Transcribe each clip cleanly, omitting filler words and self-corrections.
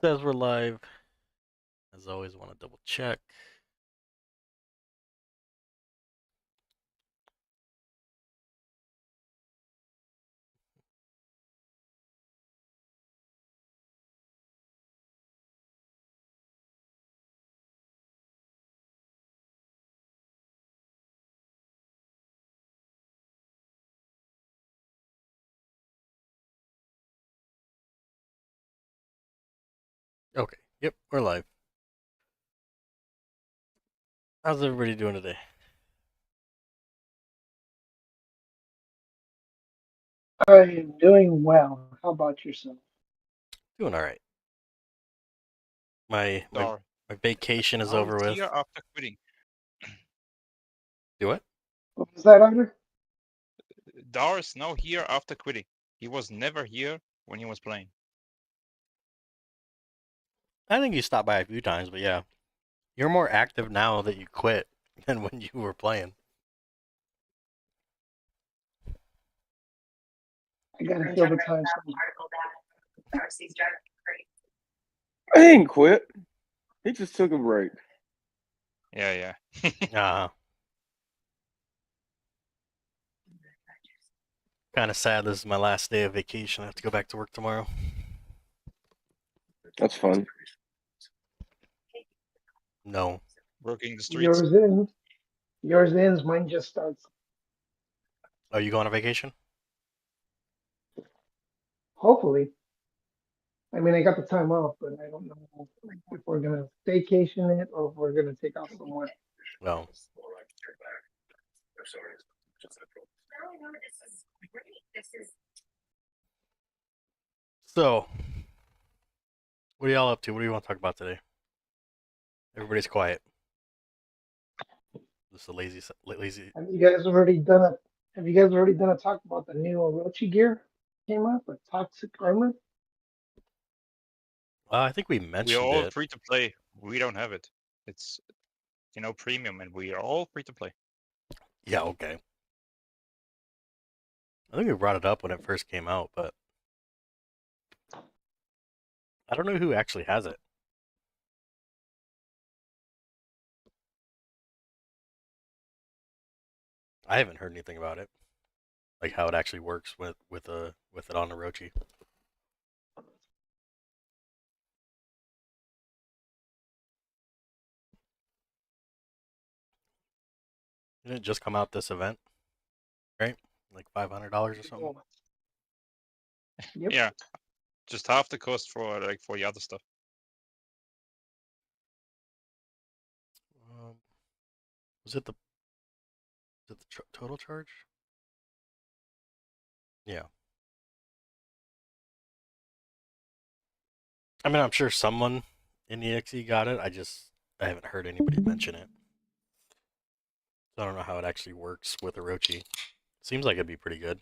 Says we're live. As always, want to double check. Okay, yep, we're live. How's everybody doing today? I am doing well. How about yourself? Doing all right. My my Dar. my vacation is Now over he's with. here after quitting. Do it? What was that, Under? Dar is now here after quitting. He was never here when he was playing. I think you stopped by a few times, but yeah, you're more active now that you quit than when you were playing. I gotta fill the time somehow. I didn't quit. He just took a break. Yeah. Kind of sad. This is my last day of vacation. I have to go back to work tomorrow. That's fun. No. Working the streets. Yours ends. Mine just starts. Are you going on vacation? Hopefully. I mean, I got the time off, but I don't know if we're gonna staycation it or if we're gonna take off somewhere. No. So, what are y'all up to? What do you want to talk about today? Everybody's quiet. Just a lazy. Have you guys already done a talk about the new Orochi gear came up, a toxic armor? I think we We are mentioned all it. free to play. We don't have it. It's premium, and we are all free to play. Yeah, okay. I think we brought it up when it first came out, but I don't know who actually has it. I haven't heard anything about it, like how it actually works with it on Orochi. Didn't it just come out this event, right? Like $500 or something. Yep. Yeah, just half the cost for the other stuff. Was it the total charge? Yeah. I mean, I'm sure someone in EXE got it. I haven't heard anybody mention it. So I don't know how it actually works with Orochi. Seems like it'd be pretty good.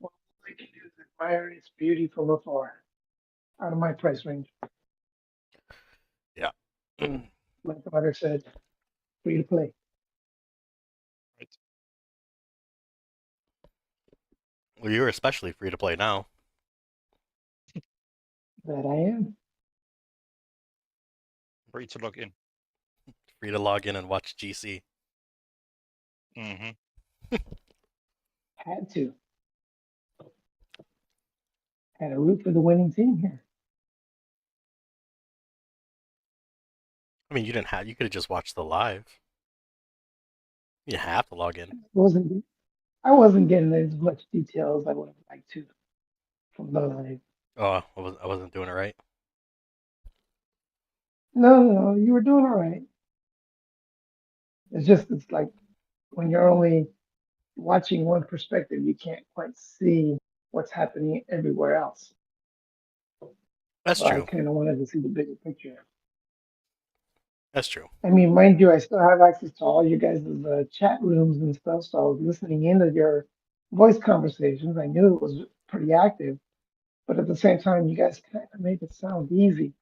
All I can do is admire its beauty from afar, out of my price range. Yeah. Like the mother said, free to play. Right. Well, you're especially free to play now. That I am. Free to log in. Free to log in and watch GC. Mm-hmm. Had to. Had to root for the winning team here. I mean, you could have just watched the live. You didn't have to log in. I wasn't getting as much detail as I would have liked to from the live. Oh, I wasn't doing it right. No, you were doing all right. It's like when you're only watching one perspective, you can't quite see what's happening everywhere else. That's So I true. kind of wanted to see the bigger picture. That's true. I mean, mind you, I still have access to all you guys' chat rooms and stuff, so I was listening into your voice conversations. I knew it was pretty active, but at the same time, you guys kind of made it sound easy.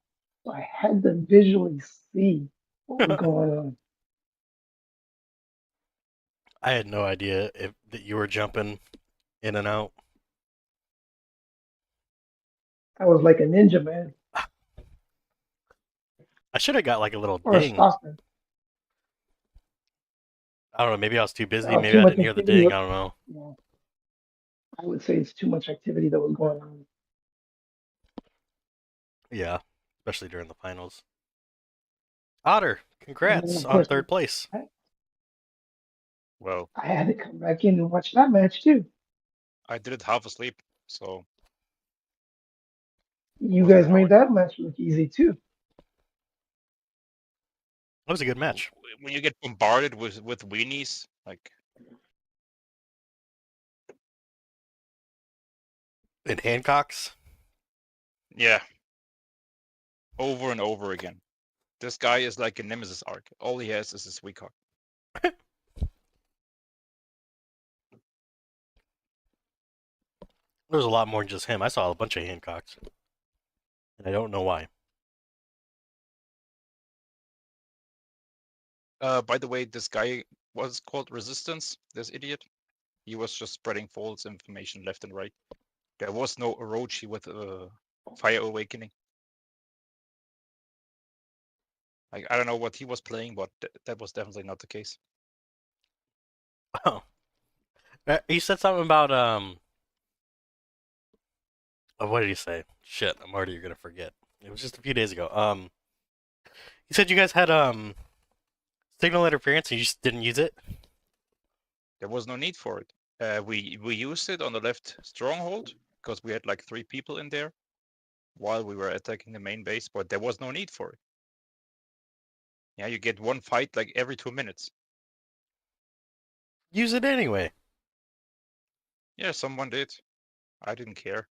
So I had to visually see what was going on. I had no idea that you were jumping in and out. I was like a ninja man I should have got like a little or a ding. stockman. I don't know. Maybe I was too busy. Maybe Too I much didn't hear the activity. ding. I don't know. Yeah, I would say it's too much activity that was going on. Yeah, especially during the finals. Otter, And then congrats of on course third place. Well, I had to come back in and watch that match too. I did it half asleep, so You wasn't guys that made hard. that match look easy too. That was a good match. When you get bombarded with weenies, like And Hancock's. yeah, over and over again. This guy is like a nemesis arc. All he has is his weak hook. There's a lot more than just him. I saw a bunch of Hancocks, and I don't know why. By the way, this guy was called Resistance. This idiot. He was just spreading false information left and right. There was no Orochi with Fire Awakening. Like I don't know what he was playing, but that was definitely not the case. Oh, he said something about what did he say? Shit, I'm already gonna forget. It was just a few days ago. He said you guys had signal interference and you just didn't use it. There was no need for it. We used it on the left stronghold because we had like 3 people in there while we were attacking the main base, but there was no need for it. Yeah, you get one fight like every 2 minutes. Use it anyway. Yeah, someone did. I didn't care.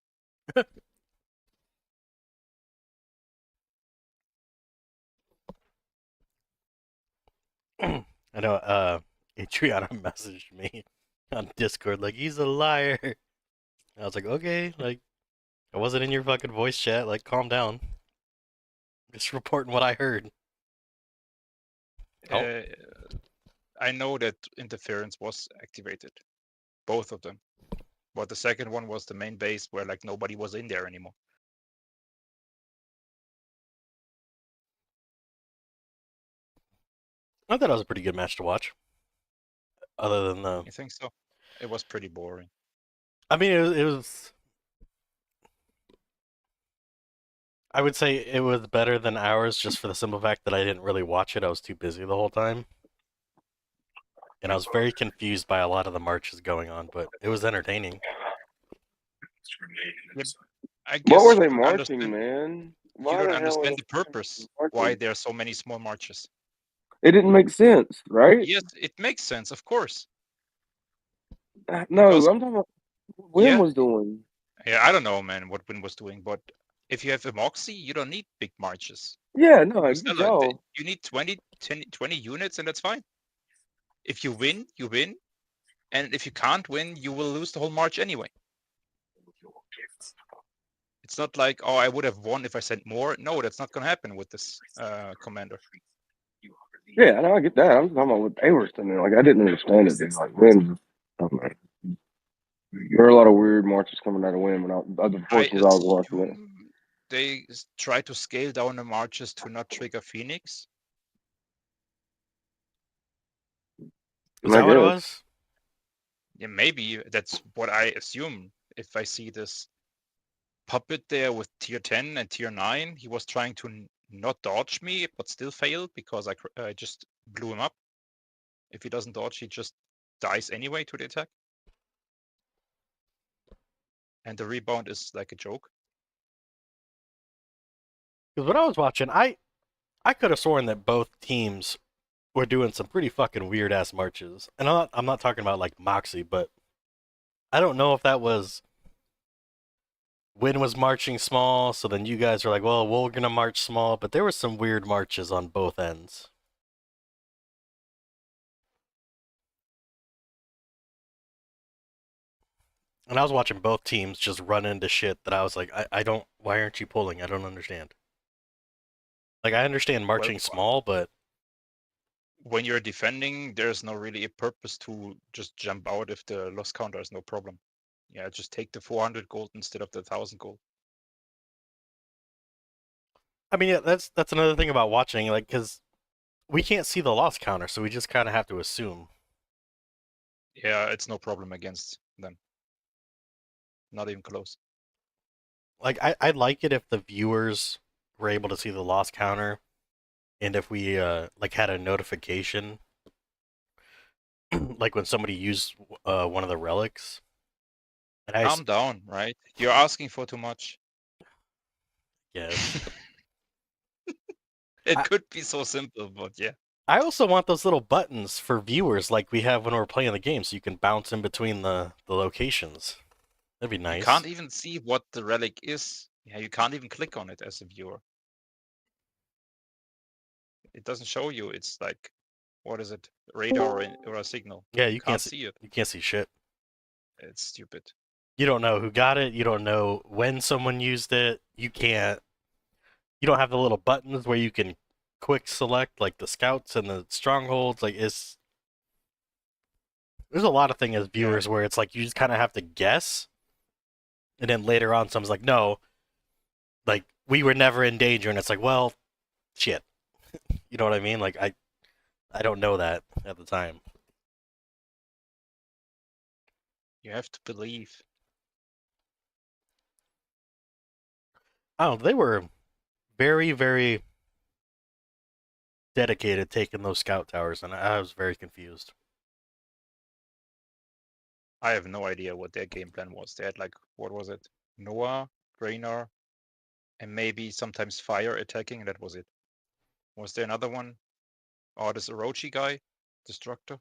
I know. Adriana messaged me on Discord like he's a liar. I was like, okay, like I wasn't in your fucking voice chat. Like, calm down. Just reporting what I heard. Oh, I know that interference was activated, both of them. But the second one was the main base where like nobody was in there anymore. I thought it was a pretty good match to watch. Other than the, You think so? It was pretty boring. I mean, it was. I would say it was better than ours, just for the simple fact that I didn't really watch it. I was too busy the whole time, and I was very confused by a lot of the marches going on. But it was entertaining. Yep. I What guess were you they don't marching, understand. man? You Why don't the hell understand are the they purpose why marching? there are so many small marches. It didn't make sense, right? Yes, it makes sense, of course. No, Because I'm talking about what Wim yeah, was doing. yeah, I don't know, man, what Win was doing, but if you have Emoxy, you don't need big marches. Yeah, no, I Because get y'all. you need 20 units, and that's fine. If you win, you win, and if you can't win, you will lose the whole march anyway. It's not like, oh, I would have won if I sent more. No, that's not going to happen with this commander. Yeah, no, I get that. I'm talking about what they were saying. Like, I didn't understand it. Then, like, Wim, there were a lot of weird marches coming out of Wim, and other I portions I was watching it. assume they try to scale down the marches to not trigger Phoenix. Is I that what it guess. was? Yeah, maybe that's what I assume. If I see this puppet there with tier 10 and tier 9, he was trying to not dodge me, but still failed because I just blew him up. If he doesn't dodge, he just dies anyway to the attack. And the rebound is like a joke. Because when I was watching, I could have sworn that both teams were doing some pretty fucking weird ass marches, and I'm not talking about like Moxie, but I don't know if that was Win was marching small, so then you guys were like, well, we're gonna march small, but there were some weird marches on both ends. And I was watching both teams just run into shit that I was like, I don't, why aren't you pulling? I don't understand. Like, I understand marching Well, small, but when you're defending, there's no really a purpose to just jump out if the loss counter is no problem. Yeah, just take the 400 gold instead of the 1000 gold. I mean, yeah, that's another thing about watching, like, because we can't see the loss counter, so we just kind of have to assume. Yeah, it's no problem against them. Not even close. Like, I'd like it if the viewers were able to see the loss counter, and if we like had a notification, like when somebody used one of the relics. And Calm down, right? You're asking for too much. Yes. It could be so simple, but yeah. I also want those little buttons for viewers like we have when we're playing the game, so you can bounce in between the locations. That'd be nice. You can't even see what the relic is. Yeah, you can't even click on it as a viewer. It doesn't show you. It's like, what is it? Radar or a signal. Yeah, you can't see it. You can't see shit. It's stupid. You don't know who got it. You don't know when someone used it. You can't. You don't have the little buttons where you can quick select like the scouts and the strongholds. Like there's a lot of things as viewers where it's like you just kind of have to guess, and then later on someone's like, no, like we were never in danger, and it's like, well, shit. You know what I mean? Like I don't know that at the time. You have to believe. Oh, they were very, very dedicated taking those scout towers, and I was very confused. I have no idea what their game plan was. They had like, what was it? Noah, Draenor, and maybe sometimes fire attacking, and that was it. Was there another one? Oh, this Orochi guy, Destructor.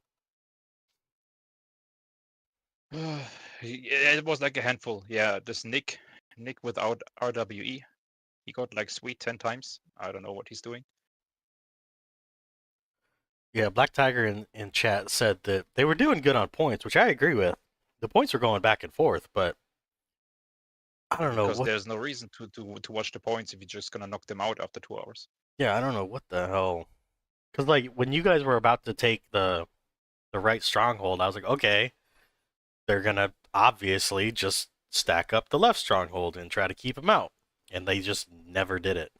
It was like a handful. Yeah, this Nick without RWE. He got like sweet 10 times. I don't know what he's doing. Yeah, Black Tiger in chat said that they were doing good on points, which I agree with. The points were going back and forth, but I don't know Because what. there's no reason to watch the points if you're just gonna knock them out after 2 hours. Yeah, I don't know what the hell. Because like when you guys were about to take the right stronghold, I was like, okay, they're gonna obviously just stack up the left stronghold and try to keep them out, and they just never did it.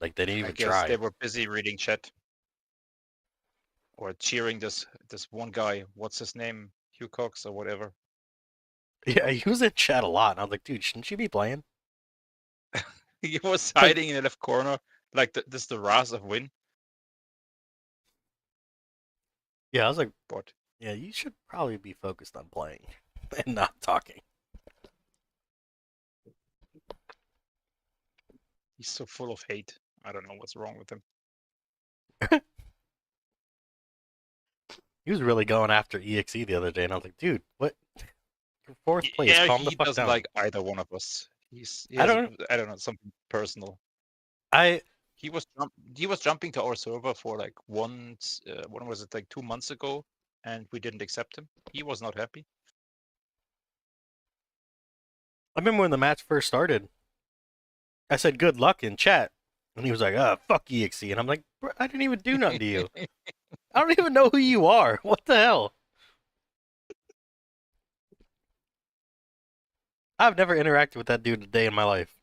Like they didn't even I guess try. they were busy reading chat. Or cheering this one guy. What's his name? Hugh Cox or whatever. Yeah, he was in chat a lot, and I was like, dude, shouldn't you be playing? He was hiding in the left corner, like this the Raz of Win. Yeah, I was like, But yeah, you should probably be focused on playing and not talking. he's so full of hate. I don't know what's wrong with him. He was really going after EXE the other day, and I was like, dude, what? You're fourth place. Yeah, Calm the he fuck doesn't down. like either one of us. I don't know, something personal. I He was jumping to our server for like once. When was it? Like 2 months ago, and we didn't accept him. He was not happy. remember when the match first started. I said good luck in chat, and he was like, fuck EXE," and I'm like, bro, I didn't even do nothing to you. I don't even know who you are. What the hell? I've never interacted with that dude a day in my life.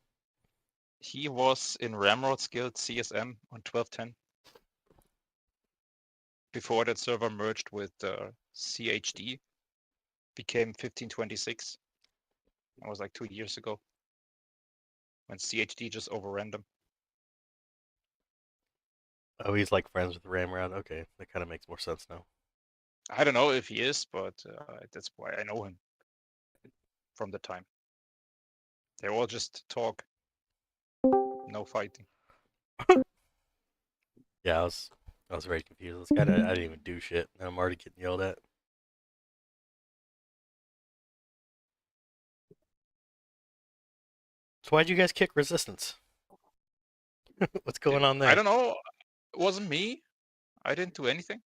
He was in Ramrod's guild CSM on 1210. Before that server merged with CHD, became 1526. That was like 2 years ago. When CHD just overran them. Oh, he's like friends with Ramrod. Okay, that kind of makes more sense now. I don't know if he is, but that's why I know him from the time. They all just talk. No fighting. Yeah, I was very confused. This guy, I didn't even do shit, and I'm already getting yelled at. So why'd you guys kick Resistance? What's going on there? I don't know. It wasn't me. I didn't do anything.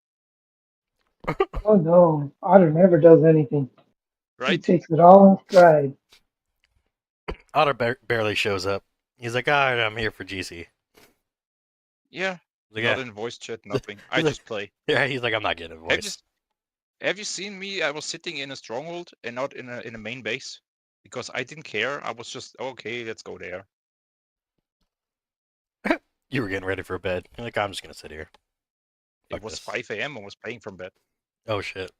Oh no, Otter never does anything. He Right? takes it all in stride. Otter barely shows up. He's like, alright, I'm here for GC. Yeah. Like, Not yeah. in voice chat, nothing. I He's like- just play. Yeah, he's like, I'm not getting a voice. Have you seen me? I was sitting in a stronghold and not in a main base because I didn't care. I was just okay. Let's go there. You were getting ready for bed. You're like, I'm just gonna sit here. It Fuck was this. 5 a.m. I was playing from bed. Oh shit.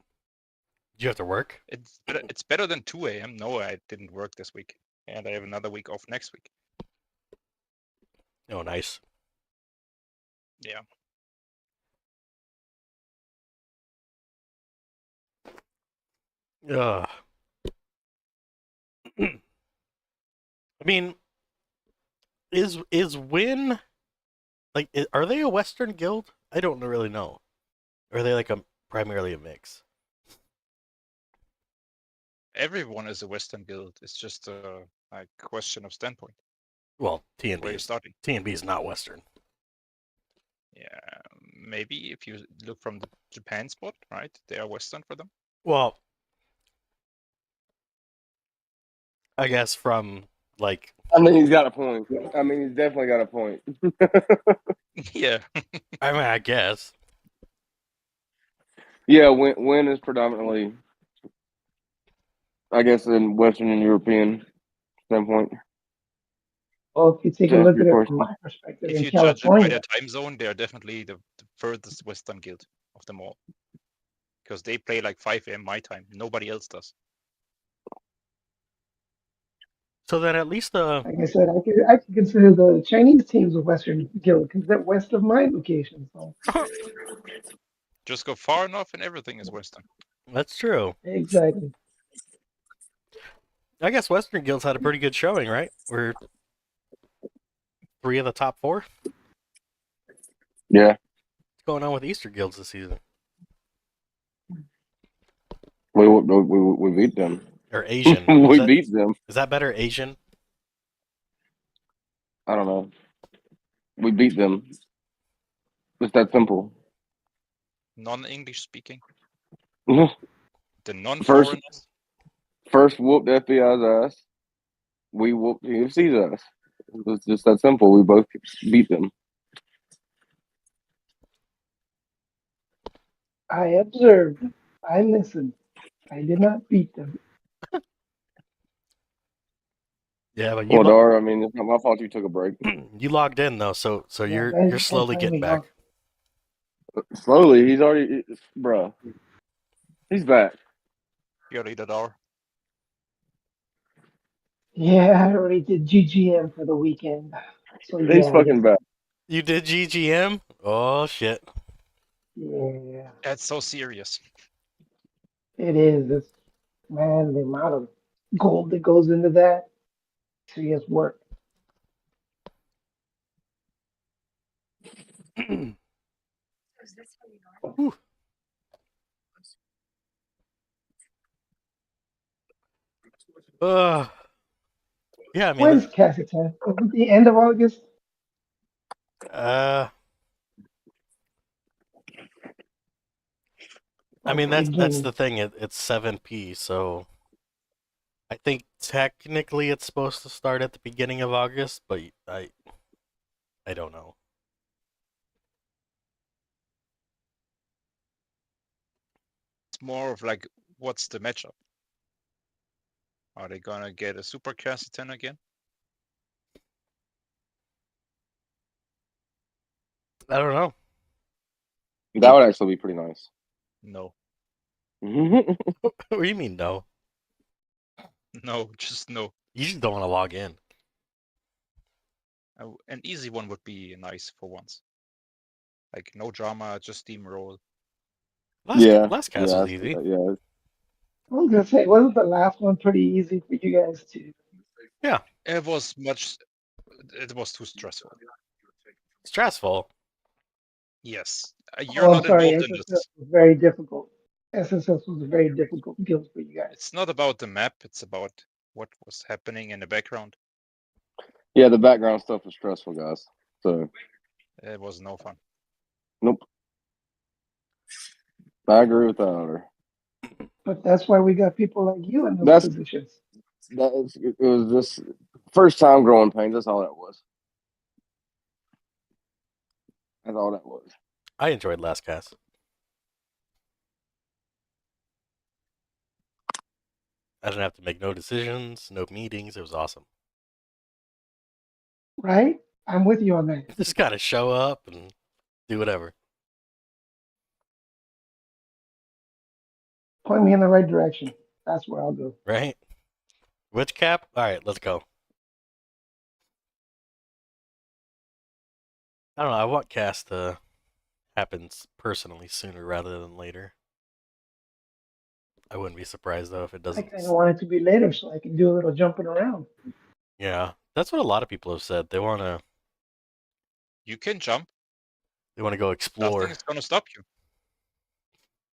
Did you have to work? It's better than 2 a.m. No, I didn't work this week, and I have another week off next week. Oh, nice. Yeah. Ugh. I mean, is Win like? Are they a Western guild? I don't really know. Or are they like primarily a mix? Everyone is a Western guild. It's just a question of standpoint. Well, Where TNB you're is starting. TNB is not Western. Yeah, maybe if you look from the Japan spot, right? They are Western for them. Well, I guess from like I mean, he's got a point. I mean, he's definitely got a point. Yeah. I mean, I guess. Yeah, Win is predominantly, I guess, in Western and European standpoint. Well, if you take To a answer look your at it from question. my perspective If in you judge it by California, their time zone, they are definitely the furthest Western guild of them all. Because they play like 5 a.m. my time. Nobody else does. So then at least like I said, I could consider the Chinese teams a Western guild because they're west of my location. So Just go far enough and everything is Western. that's true. exactly. I guess Western guilds had a pretty good showing, right? We're 3 of the top 4. Yeah. What's going on with Eastern guilds this season? We beat them. Or Asian? We beat them. Is that better, Asian? I don't know. We beat them. It's that simple. Non-English speaking. Mhm. The non-foreigners. First whooped FBI's ass. We whooped UFC's ass. It's just that simple. We both beat them. I observed. I listened. I did not beat them. Yeah, but Well, Dar, I mean, it's not my fault you took a break. you logged in though, so Yeah, you're guys, don't slowly tell getting me back. Slowly, he's already, bruh. He's back. Your leader Dar. Yeah, I already did GGM for the weekend. So He's yeah, I guess. fucking back. You did GGM? Oh shit. Yeah, That's so serious. it is. It's, man, the amount of gold that goes into that. Serious work. Whew. Yeah, I mean, When's Cassitan? Is it the end of August? I Or mean the that's beginning? the thing. It's 7p, so I think technically it's supposed to start at the beginning of August, but I don't know. It's more of like, what's the matchup? Are they gonna get a Super Cassitan again? I don't know. That would actually be pretty nice. No. What do you mean no? No, just no. You just don't want to log in. An easy one would be nice for once. Like no drama, just steamroll. Last cast yeah, was easy. yeah. I was gonna say, wasn't the last one pretty easy for you guys too? Yeah, It was too stressful. stressful. Yes. Oh, You're I'm not sorry, involved in SSS this. was very difficult. SSS was a very difficult guild for you guys. It's not about the map, it's about what was happening in the background. Yeah, the background stuff is stressful, guys. So, It was no fun. nope. I agree with that, Otter. But that's why we got people like you in those That's positions. it was just first time growing pains. That's all that was. That's all that was. I enjoyed last cast. I didn't have to make no decisions, no meetings. It was awesome. Right? I'm with you on that. Just gotta show up and do whatever, Point me in the right direction. That's where I'll go. right? Which cap? All right, let's go. I don't know. I want cast to happen personally sooner rather than later. I wouldn't be surprised though if it I doesn't. kind of want it to be later so I can do a little jumping around. Yeah, that's what a lot of people have said. They You can jump. go explore. Nothing is gonna stop you.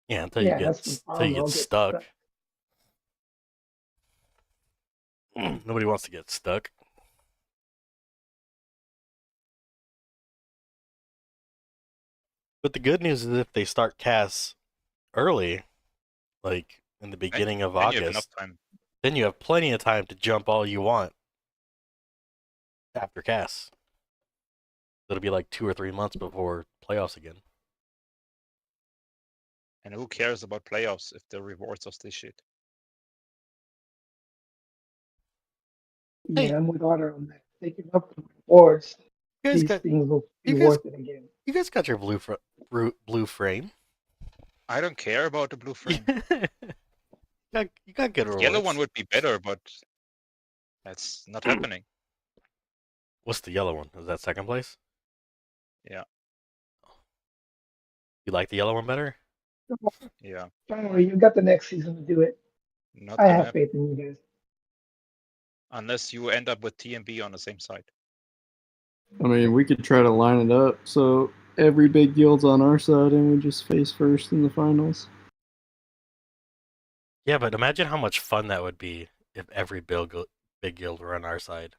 Yeah, Yeah, that's the until you problem. get I'll stuck. Nobody wants to get stuck. But the good news is if they start casts early, like in the beginning of And you have enough August, time. then you have plenty of time to jump all you want after casts. It'll be like 2 or 3 months before playoffs again. And who cares about playoffs if the rewards are still shit? Yeah, Hey. I'm with Otter on that. Taking up the rewards, You guys these got things will be you guys worth it again. you guys got your blue frame. I don't care about the blue frame. You got good The rewards. yellow one would be better, but that's not happening. What's the yellow one? Is that second place? Yeah. You like the yellow one better? Yeah. Don't worry, you got the next season to do it. Not I gonna have happen. faith in you guys. Unless you end up with TMB on the same side. I mean, we could try to line it up so every big guild's on our side and we just face first in the finals. Yeah, but imagine how much fun that would be if every big guild were on our side.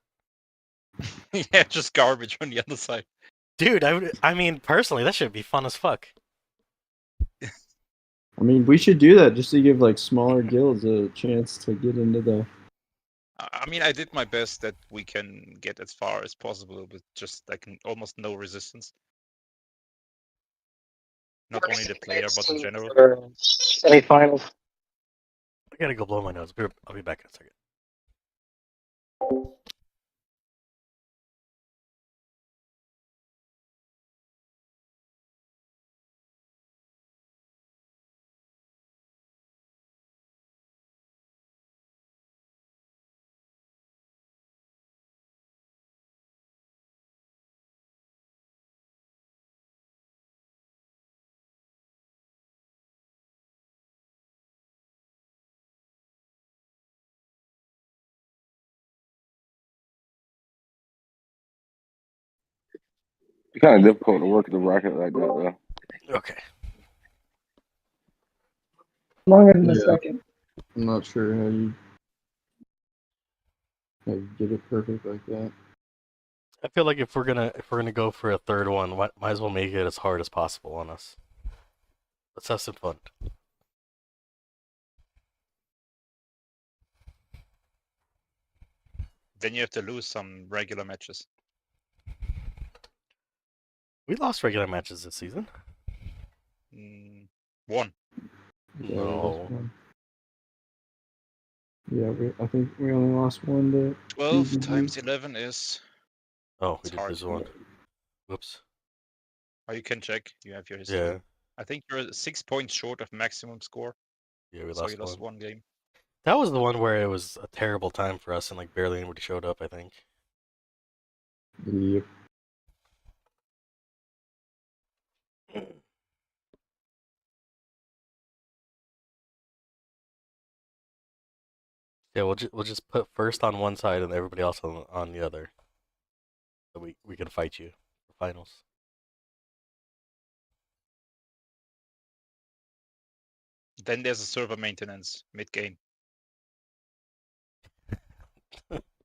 Yeah, just garbage on the other side. Dude, I mean, personally, that should be fun as fuck. I mean, we should do that just to give like smaller guilds a chance to get into the. I mean, I did my best that we can get as far as possible with just like almost no resistance. Not only the player, but in general. Semifinals. I gotta go blow my nose. I'll be back in a second. It's kind of difficult to work the bracket like that, though. Okay. Longer than a Yeah. second. I'm not sure how you get it perfect like that. I feel like if we're gonna go for a third one, might as well make it as hard as possible on us. Let's have some fun. Then you have to lose some regular matches. We lost regular matches this season. One. Yeah, No. I think we only lost one to 12 BGG. times 11 is... Oh, we It's did hard. lose one. Whoops. Oh, you can check. You have your history. Yeah. I think you're 6 points short of maximum score. Yeah, we So lost you lost one. one game. That was the one where it was a terrible time for us and like barely anybody showed up, I think. Yep. Yeah, we'll just put first on one side and everybody else on the other. So we can fight you for finals. Then there's a server maintenance mid-game.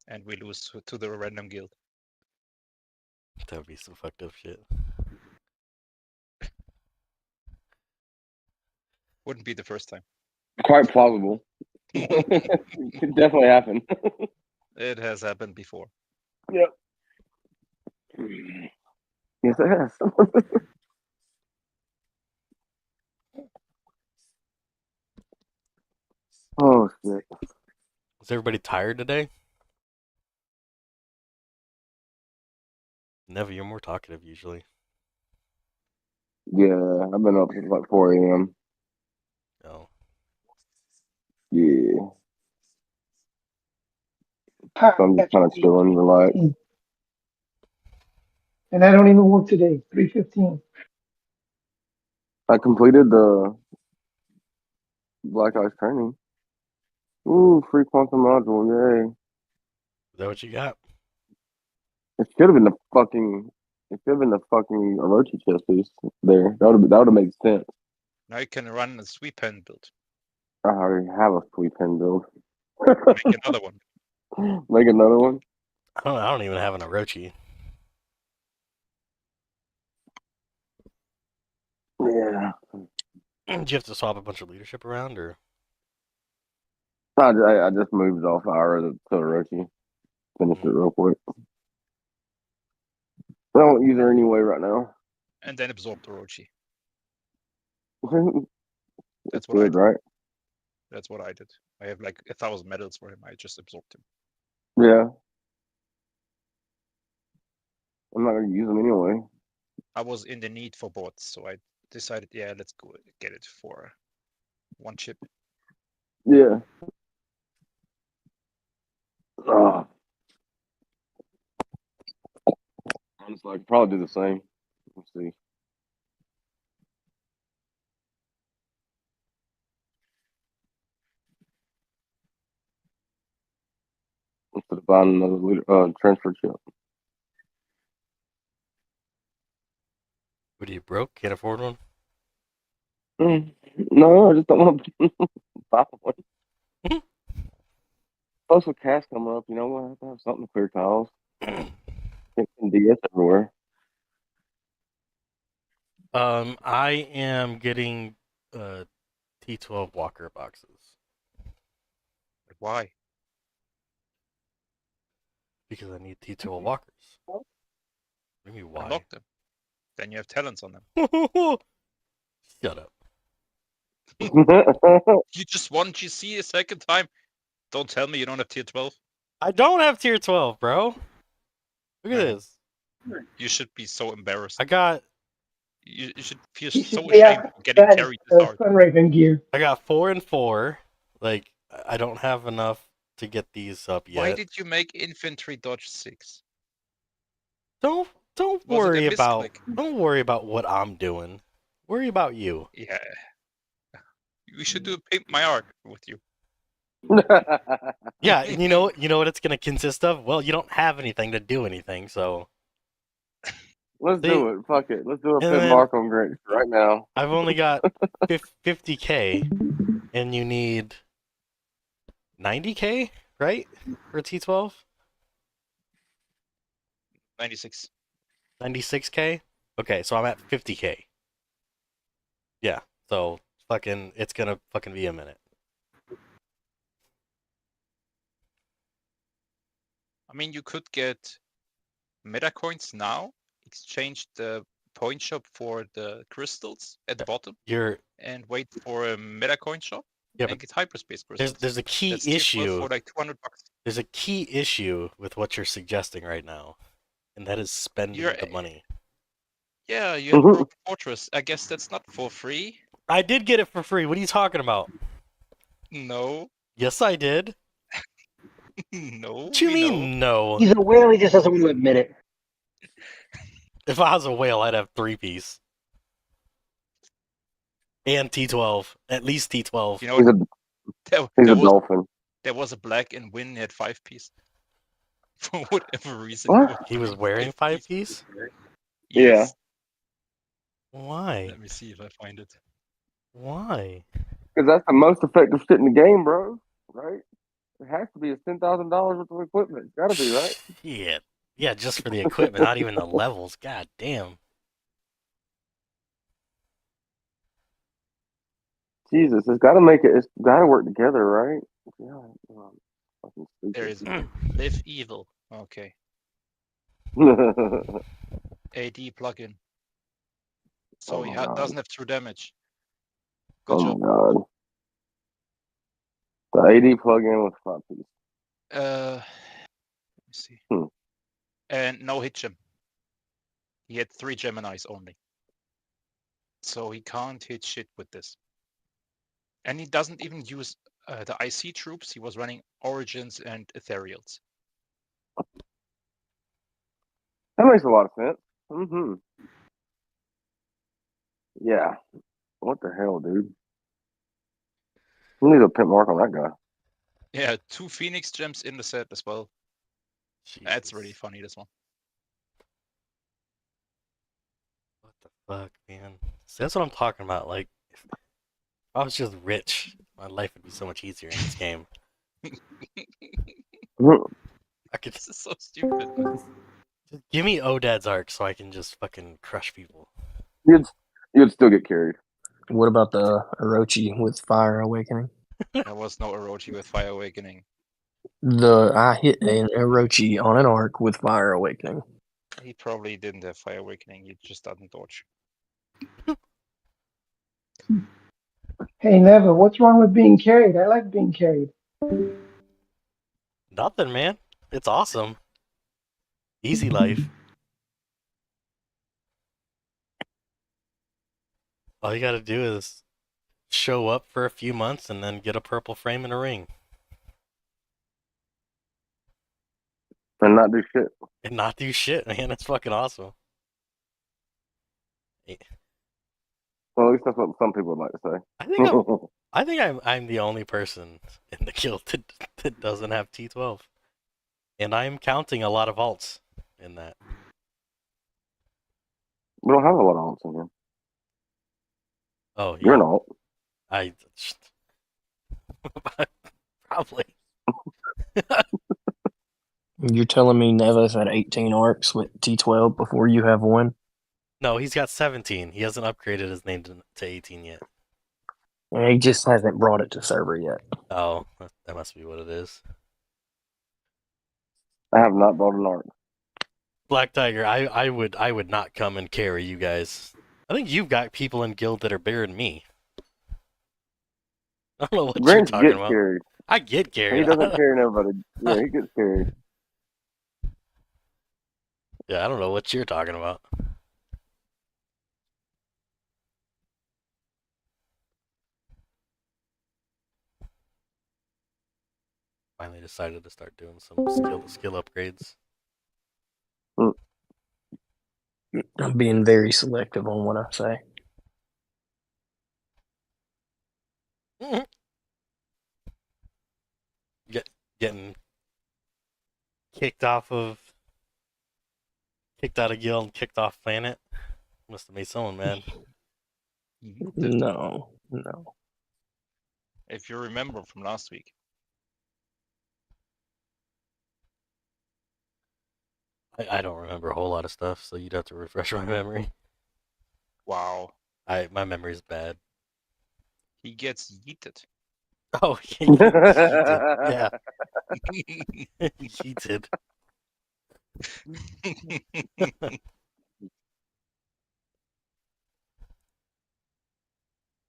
And we lose to the random guild. That would be some fucked up shit. Wouldn't be the first time. Quite plausible. Could definitely happen. It has happened before. Yep. Yes, it has. Oh, shit. Is everybody tired today? Never, you're more talkative usually. Yeah, I've been up since like 4 a.m. Oh, Yeah, Ha, so I'm just got kind of you chilling, relaxed. 3:15. And I don't even work today. 3:15. I completed the Black Ice training. Ooh, free quantum module, yay! is that what you got? It should have been the fucking. It should have been the fucking Orochi chest piece there. That would have made sense. Now you can run a sweep pen build. I already have a sweet pen build. Make another one. Make another one. I don't even have an Orochi. Yeah. Did you have to swap a bunch of leadership around, or I just moved off Ira to Orochi. Finished it real quick. I don't use her anyway right now. And then absorb the Orochi. It's That's what I good, did. right? That's what I did. I have like 1,000 medals for him. I just absorbed him. Yeah. I'm not gonna use them anyway. I was in the need for bots, so I decided, yeah, let's go get it for one chip. Yeah. Oh. Honestly, I could probably do the same. Let's see. Instead of buying another transfer chip. what are you broke? Can't afford one? No, I just don't want to buy one. Plus, with cash coming up, we'll have to have something to clear tiles. And DS everywhere. I am getting T12 Walker boxes Why? because I need T12 Walkers. What do you mean why? Unlock them. Then you have talents on them. Shut up. You just won GC a second time. Don't tell me you don't have tier 12. I don't have tier 12, bro. Look at I know. this. You should be so embarrassed. I got You should feel He so should be ashamed up for getting that carried this hard. Sunraven gear. 4 and 4. Like I don't have enough to get these up yet. Why did you make infantry dodge 6? Don't Was it a worry about misclick? don't worry about what I'm doing. Worry about you. Yeah. We should do a paint my arc with you. Yeah, and you know what it's gonna consist of? Well, you don't have anything to do anything, so Let's See? do it. Fuck it. Let's do a And pit then- mark on Grinch right now. I've only got 50k, and you need 90k, right, for T12? 96. 96k. Okay, so I'm at 50k. Yeah, so it's gonna fucking be a minute. I mean, you could get meta coins now, exchange the point shop for the crystals at the bottom, and wait for a meta coin shop. Yeah, and get hyperspace crystals. there's a key That's tier 12 issue. for like $200. There's a key issue with what you're suggesting right now, and that is spending the money. Yeah, you have Broken Fortress. I guess that's not for free. I did get it for free. What are you talking about? No. Yes, I did. No. What you mean, no? He's a whale, he just doesn't want to admit it. If I was a whale, I'd have 3-piece. And T12. At least T12. You know, he's a dolphin. There was a black and Win had 5-piece. For whatever reason. What? He was wearing 5-piece? Yes. Yeah. Why? Let me see if I find it. Why? Because that's the most effective shit in the game, bro. Right? It has to be a $10,000 worth of equipment. It's gotta be, right? Yeah. Yeah, just for the equipment, not even the levels. God damn. Jesus, it's gotta make it. It's gotta work together, right? Yeah. Fucking stupid. There is Live Evil. Okay. AD plugin. So he doesn't have true damage. Good job. My god. The AD plugin with 5-piece. Let me see. And no hit gem. He had 3 Geminis only. So he can't hit shit with this. And he doesn't even use the IC troops. He was running Origins and Ethereals. That makes a lot of sense. Mm-hmm. Yeah. What the hell, dude? We need a pimp mark on that guy. Yeah, 2 Phoenix gems in the set as well. That's really Jesus. funny, this one. What the fuck, man? See, that's what I'm talking about. Like, if I was just rich, my life would be so much easier in this game. I could This is so stupid. Man. just give me Odad's arc so I can just fucking crush people. You'd still get carried. What about the Orochi with Fire Awakening? There was no Orochi with Fire Awakening. I hit an Orochi on an arc with Fire Awakening. He probably didn't have Fire Awakening. He just doesn't dodge. Hey, Neva, what's wrong with being carried? I like being carried. Nothing, man. It's awesome. Easy life. All you gotta do is show up for a few months and then get a purple frame and a ring. And not do shit. And not do shit, man. It's fucking awesome. Well, at least that's what some people would like to say. I think I'm the only person in the guild that doesn't have T12. And I'm counting a lot of alts in that. We don't have a lot of alts in here. Oh, You're yeah. an alt. I probably. You're telling me Neva's had 18 arcs with T12 before you have one? No, he's got 17. He hasn't upgraded his name to 18 yet. And he just hasn't brought it to server yet. Oh, that must be what it is. I have not bought an arc. Black Tiger, I would not come and carry you guys. I think you've got people in guild that are bigger than me. I don't know what you're Grinch talking gets about. carried. I get carried. He doesn't carry everybody. Yeah, he gets carried. Yeah, I don't know what you're talking about. Finally decided to start doing some skill upgrades. I'm being very selective on what I say. Mm-hmm. Getting kicked out of guild and kicked off planet. Must have made someone mad. No. If you remember from last week. I don't remember a whole lot of stuff, so you'd have to refresh my memory. Wow. My memory's bad. He gets yeeted. Oh, he yeeted. Yeah. Yeeted.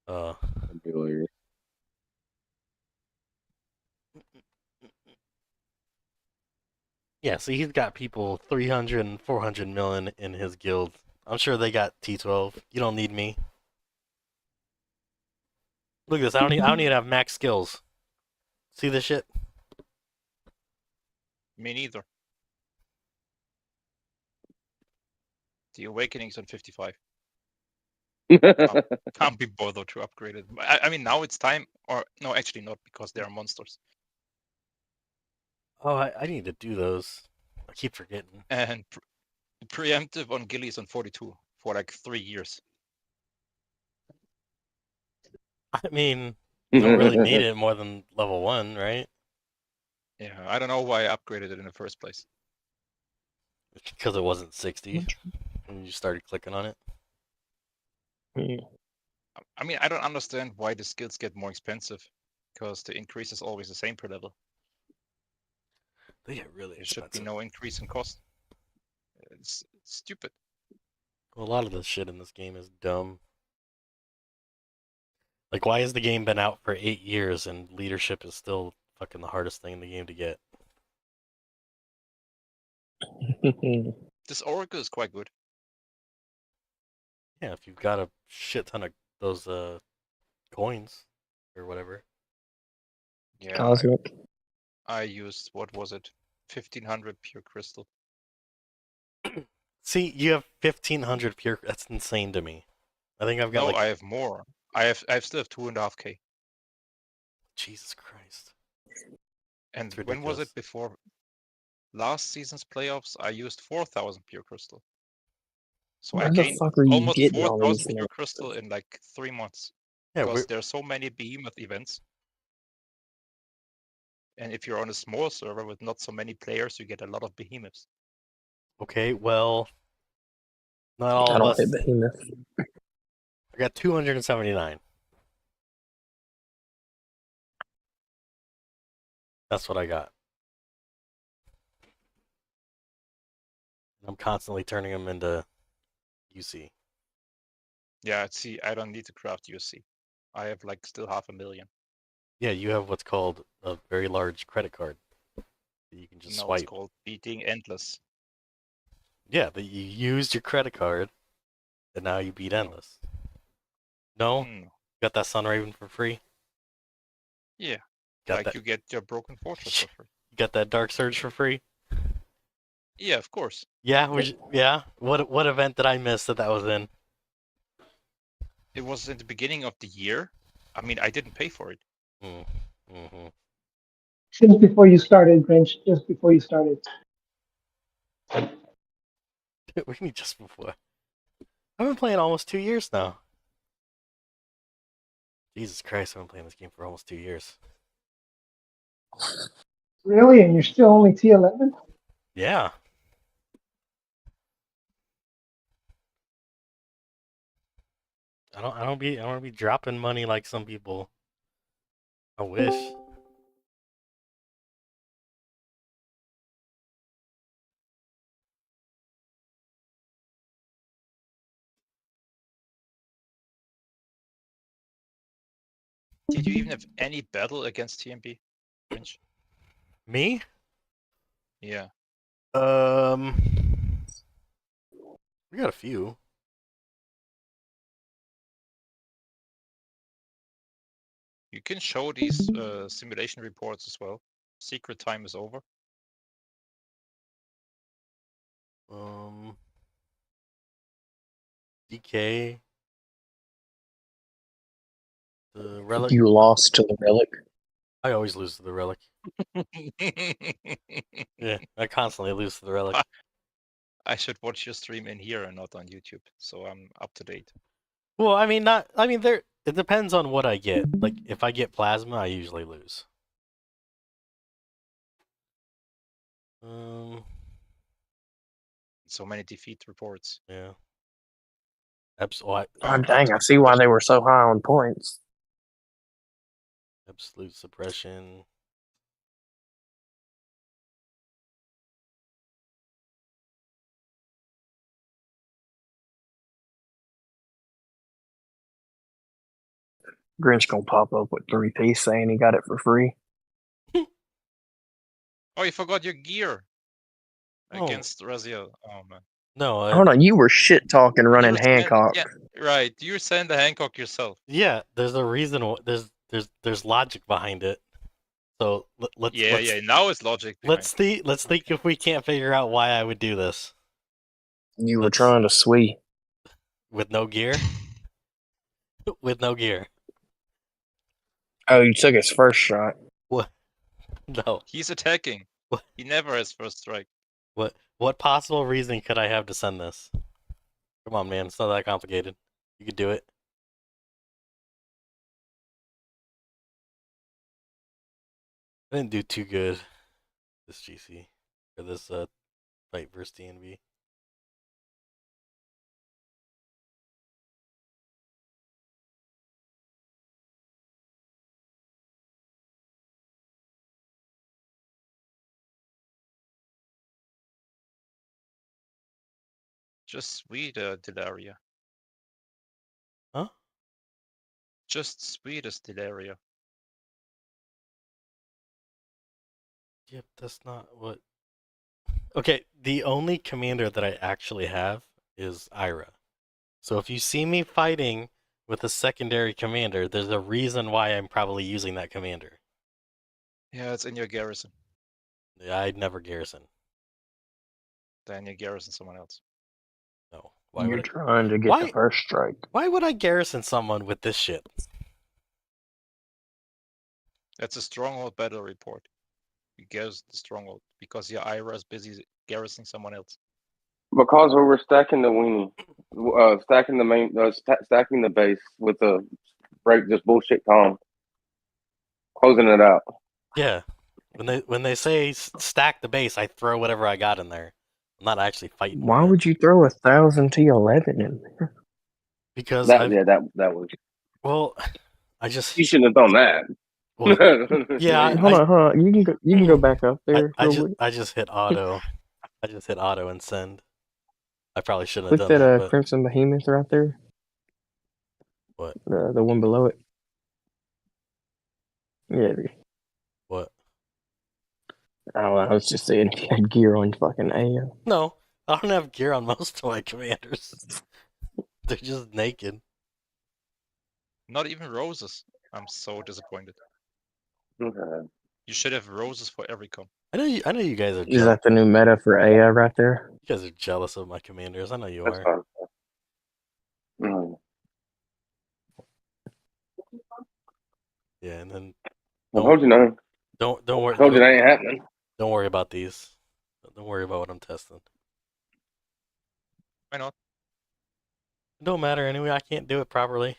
That'd be hilarious. Yeah, see, he's got people 300 and 400 million in his guild. I'm sure they got T12. You don't need me. Look at this. I don't even have max skills. See this shit? Me neither. The Awakening's on 55. Can't be bothered to upgrade it. I mean, now it's time. Or, no, actually not, because they are monsters. Oh, I need to do those. I keep forgetting. And preemptive on Gillies on 42 for like 3 years. I mean, you don't really need it more than level 1, right? Yeah, I don't know why I upgraded it in the first place. Because it wasn't 60 when you started clicking on it. I mean, I don't understand why the skills get more expensive. Because the increase is always the same per level. They get really There expensive. should be no increase in cost. It's stupid. Well, a lot of the shit in this game is dumb. Like, why has the game been out for 8 years and leadership is still fucking the hardest thing in the game to get? This Oracle is quite good. Yeah, if you've got a shit ton of those coins or whatever. Yeah, Cosmic. I used, what was it? 1500 pure crystal. See, you have 1,500 pure. That's insane to me. I think I've got No, like I have more. I still have 2.5K. Jesus Christ. And It's when was ridiculous. it before last season's playoffs? I used 4,000 pure crystal. So I Where the gained fuck are you almost getting all 4,000 these pure things? crystal in like 3 months. Yeah, Because there are so many behemoth events. And if you're on a small server with not so many players, you get a lot of behemoths. okay, well, not all I of don't hit us. Behemoth. I got 279. That's what I got. I'm constantly turning them into UC. Yeah, see, I don't need to craft UC. I have like still 500,000. Yeah, you have what's called a very large credit card that you can just No, it's swipe. called beating endless. Yeah, that you used your credit card and now you beat No. endless. No? Mm, Got that Sun Raven for free? yeah, Got like that you get your Broken Fortress for free. you got that Dark Surge for free? Yeah, of course. Yeah, yeah. What event did I miss that was in? It was in the beginning of the year. I mean, I didn't pay for it. Mm-hmm. Just before you started, Grinch, just before you started. We need just before. I've been playing almost 2 years now. Jesus Christ, I've been playing this game for almost 2 years. Really? And you're still only T11? Yeah. I don't be dropping money like some people. I wish. Did you even have any battle against TMB, Grinch? Me? Yeah. We got a few. You can show these simulation reports as well. Secret time is over. DK. The relic. You lost to the Relic. I always lose to the relic. Yeah, I constantly lose to the relic. I should watch your stream in here and not on YouTube, so I'm up to date. Well, I mean, not. I mean, there. It depends on what I get. Like, if I get plasma, I usually lose. So many defeat reports. Yeah. Absolute. Oh, dang, I see why they were so high on points. Absolute suppression. Grinch gonna pop up with 3-piece saying he got it for free. Oh, you forgot your gear Oh. against Raziel. Oh man. No. Hold on, you were shit talking running Hancock. Yeah, right. You sent the Hancock yourself. Yeah, there's a reason. There's logic behind it. So let's. Yeah, now it's logic. Let's think if we can't figure out why I would do this. You were trying to sweep. With no gear? With no gear. Oh, you took his first shot. What? No. He's attacking. What? He never has first strike. What possible reason could I have to send this? Come on, man. It's not that complicated. You could do it. I didn't do too good this GC. Or this fight versus DNV. Just sweet, Delaria. Huh? Just sweet as Delaria. Yep, that's not what. Okay, the only commander that I actually have is Ira. So if you see me fighting with a secondary commander, there's a reason why I'm probably using that commander. Yeah, it's in your garrison. I'd never garrison. Then you garrison someone else. No. Why You're would trying to get Why? the first strike. Why would I garrison someone with this shit? That's a stronghold battle report. You garrison the stronghold because your IRA is busy garrisoning someone else. Because we were stacking the weenie, stacking the stacking the base with the break just bullshit calm, closing it out. Yeah. When they say stack the base, I throw whatever I got in there. I'm not actually fighting. Why with it. would you throw 1,000 T11 in there? Because that was. well, I just You shouldn't have done that. well, yeah, Hold on. You can go back up there real quick. I just hit auto. I just hit auto and send. I probably shouldn't have Click done that that, but Crimson Behemoth right there. what? The one below it. Yeah. What? I don't know. I was just saying if you had gear on fucking A. No, I don't have gear on most of my commanders. They're just naked. Not even roses. I'm so disappointed. Okay. You should have roses for every comp. I know you guys are Is jealous. that the new meta for A right there? You guys are jealous of my commanders. I know you That's are. fine. Mm. Yeah, and then I told you no. don't I worry. told you that ain't happening. Don't worry about these. Don't worry about what I'm testing. Why not? It don't matter anyway. I can't do it properly.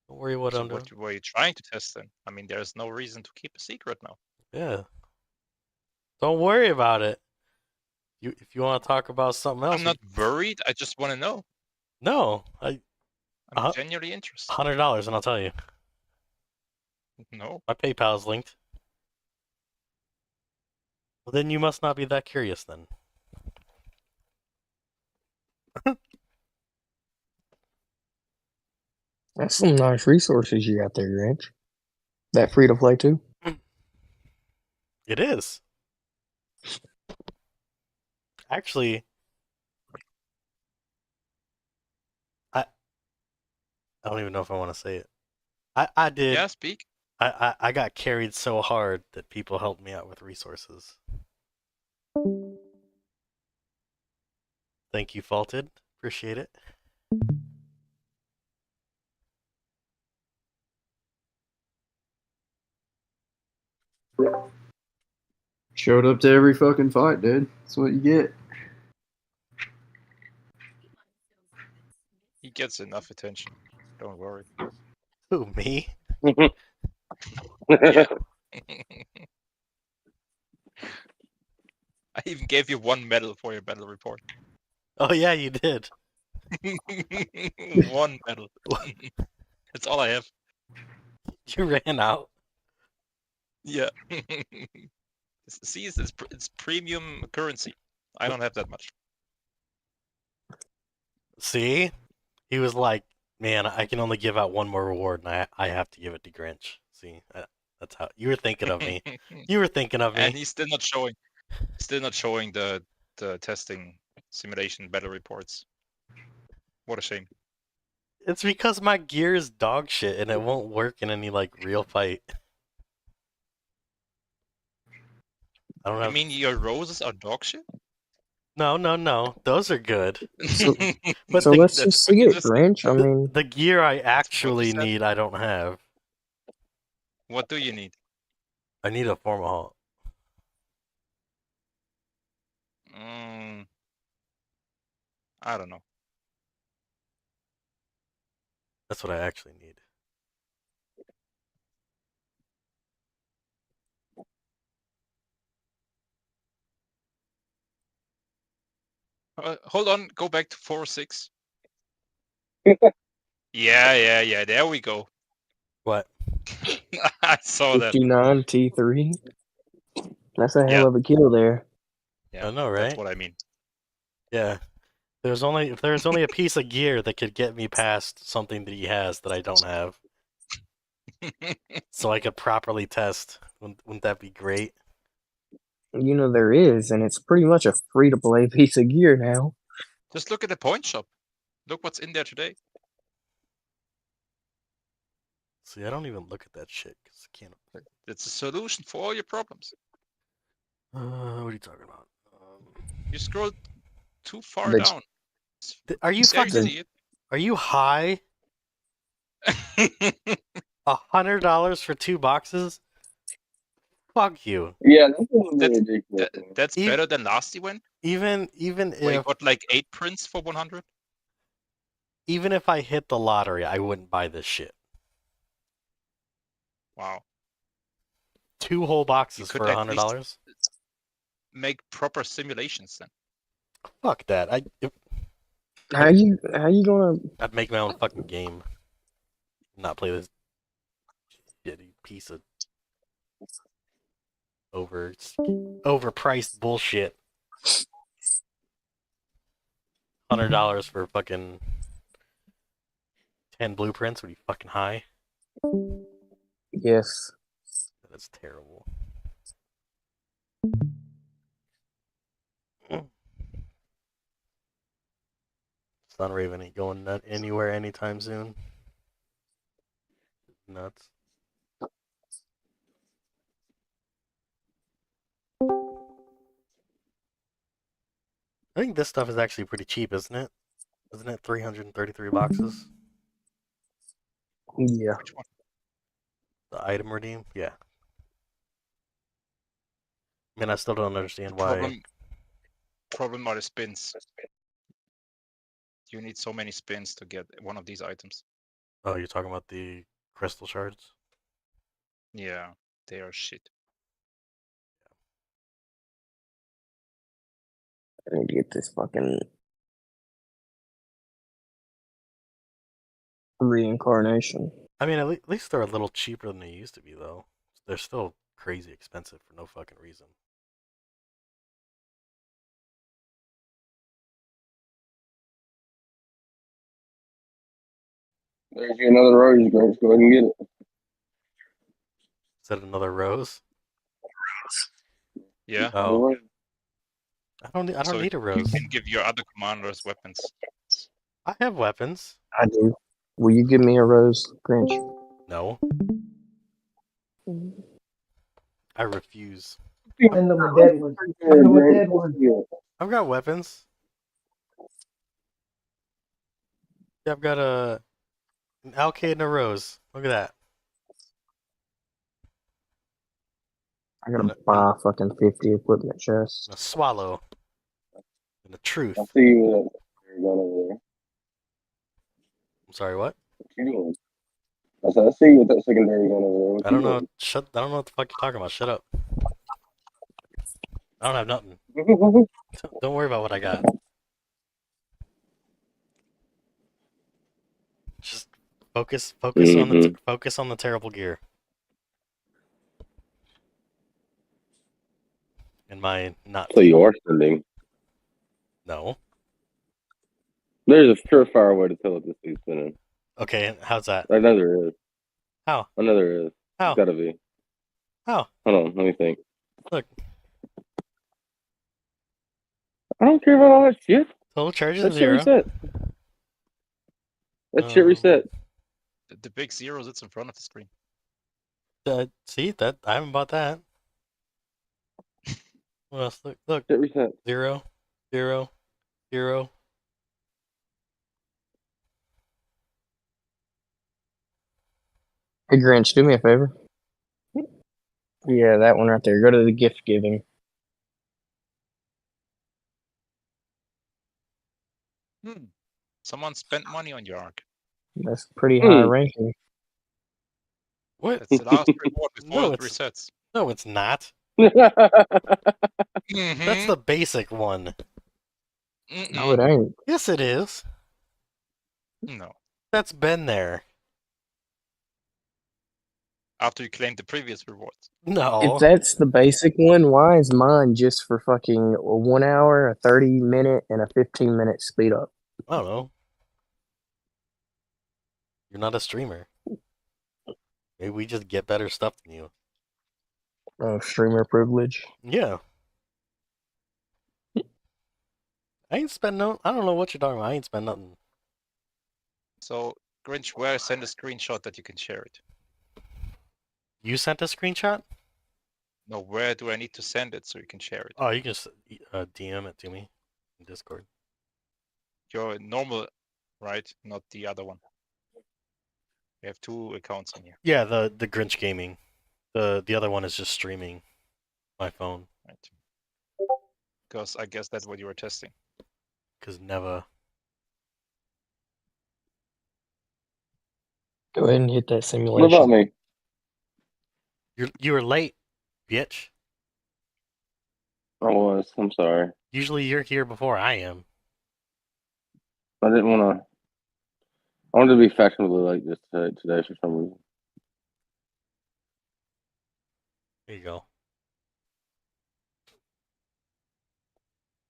Don't worry what So I'm doing. what were you trying to test then? I mean, there's no reason to keep a secret now. Yeah. Don't worry about it. If you want to talk about something else, I'm not worried. I just want to know. No, I'm genuinely interested. $100, and I'll tell you. No. My PayPal is linked. Well, then you must not be that curious then. That's some nice resources you got there, Ranch. That free to play too? It is. Actually, I don't even know if I want to say it. I did. Yeah, speak. I got carried so hard that people helped me out with resources. Thank you, Faulted. Appreciate it. Showed up to every fucking fight, dude. That's what you get. He gets enough attention. Don't worry. Who, me? Yeah. I even gave you 1 medal for your battle report. Oh yeah, you did. 1 medal. That's all I have. You ran out. Yeah. See, it's premium currency. I don't have that much. See? He was like, man, I can only give out one more reward, and I have to give it to Grinch. See? That's how... You were thinking of me. You were thinking of me. And he's still not showing the testing simulation battle reports. What a shame. It's because my gear is dog shit, and it won't work in any, like, real fight. I don't You have... mean your roses are dog shit? No. Those are good. So, But so the, let's that's just what see you it, just- Ranch. I mean, the gear I what you actually said. need, I don't have. What do you need? I need a Formahawk. I don't know. That's what I actually need. Hold on, go back to 4-6. Yeah. There we go. What? I saw that. 59 T3. That's a hell Yeah. of a kill there. Yeah, I know, that's right? what I mean. Yeah. If there's only a piece of gear that could get me past something that he has that I don't have, so I could properly test. Wouldn't that be great? You know there is, and it's pretty much a free-to-play piece of gear now. Just look at the point shop. Look what's in there today. See, I don't even look at that shit because I can't. It's a solution for all your problems. What are you talking about? You scroll too far The- down. Are you There you fucking? see Are you high? it. $100 for 2 boxes? Fuck you. Yeah, this is That's- ridiculous. That's Even- better than last event, Even where you if got like 8 prints for 100. even if I hit the lottery, I wouldn't buy this shit. Wow. 2 whole boxes could for at $100? Make proper simulations then. Fuck that. How you gonna? I'd make my own fucking game. Not play this shitty piece of overpriced bullshit. $100 for fucking 10 blueprints? Would you fucking high? Yes. That's terrible. Sunraven ain't going anywhere anytime soon. Nuts. I think this stuff is actually pretty cheap, isn't it? Isn't it 333 boxes? Yeah. Which one? The item redeem? Yeah. I mean, I still don't understand The why. problem are the spins. You need so many spins to get one of these items. Oh, you're talking about the crystal shards? Yeah, they are shit. I need to get this fucking reincarnation. I mean, at least they're a little cheaper than they used to be, though. They're still crazy expensive for no fucking reason. There's you another rose, Grinch. Go ahead and get it. Is that another rose? Yeah. Oh, I don't So need a you rose. can give your other commanders weapons. I have weapons. I do. Will you give me a rose, Grinch? No, I refuse. Find them a dead one. Find them a dead one. I've got weapons. Yeah, I've got an alcade and a rose. Look at that. I gotta buy fucking 50 equipment chests. And a swallow. And a truth. I see you with that gun over there. I'm sorry, what? What you doing? I said, I see you with that secondary gun over there. What I you don't know. doing? I don't know what the fuck you're talking about. Shut up. I don't have nothing. Don't worry about what I got. Just focus on the focus on the terrible gear. And my not. So you are spending. No. There's a surefire way to tell if this dude's spinning. Okay, how's that? I know there is. How? I know there is. How? It's gotta be. How? Hold on, let me think. Look. I don't care about all that shit. Total charge That is shit 0. reset. That shit reset. The big zero sits in front of the screen. See that I haven't bought that. What else? Look. Shit reset. 0, 0, 0. Hey, Grinch, do me a favor. Yeah, that one right there. Go to the gift giving. Someone spent money on your arc. That's pretty high ranking. What? That's the last reward before No, it resets. No, it's not. Mhm. That's the basic one. No, it ain't. Yes, it is. No. That's been there. After you claimed the previous rewards. No. If that's the basic one, why is mine just for fucking 1 hour, a 30-minute, and a 15-minute speed up? I don't know. You're not a streamer. Maybe we just get better stuff than you. Oh, streamer privilege. Yeah. I ain't spent no. I don't know what you're talking about. I ain't spent nothing. So, Grinch, where send a screenshot that you can share it? You sent a screenshot? No, where do I need to send it so you can share it? Oh, you can just DM it to me in Discord. Your normal, right? Not the other one. We have 2 accounts in here. Yeah, the Grinch Gaming. The other one is just streaming my phone. Right. Because I guess that's what you were testing. Cause never. Go ahead and hit that What simulation. about me? You were late, bitch. I was. I'm sorry. Usually you're here before I am. I didn't want to. I wanted to be fashionably late just today for some reason. There you go.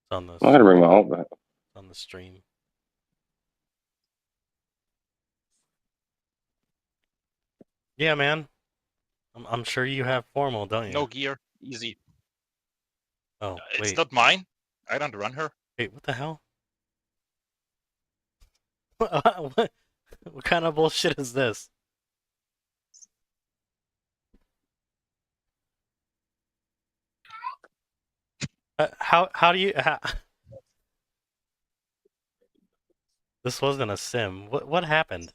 It's on the I gotta bring my alt back. on the stream. Yeah, man. I'm sure you have formal, don't you? No gear, easy. Oh, It's wait. not mine. I don't run her. Wait, what the hell? What kind of bullshit is this? How do you This wasn't a sim. What happened?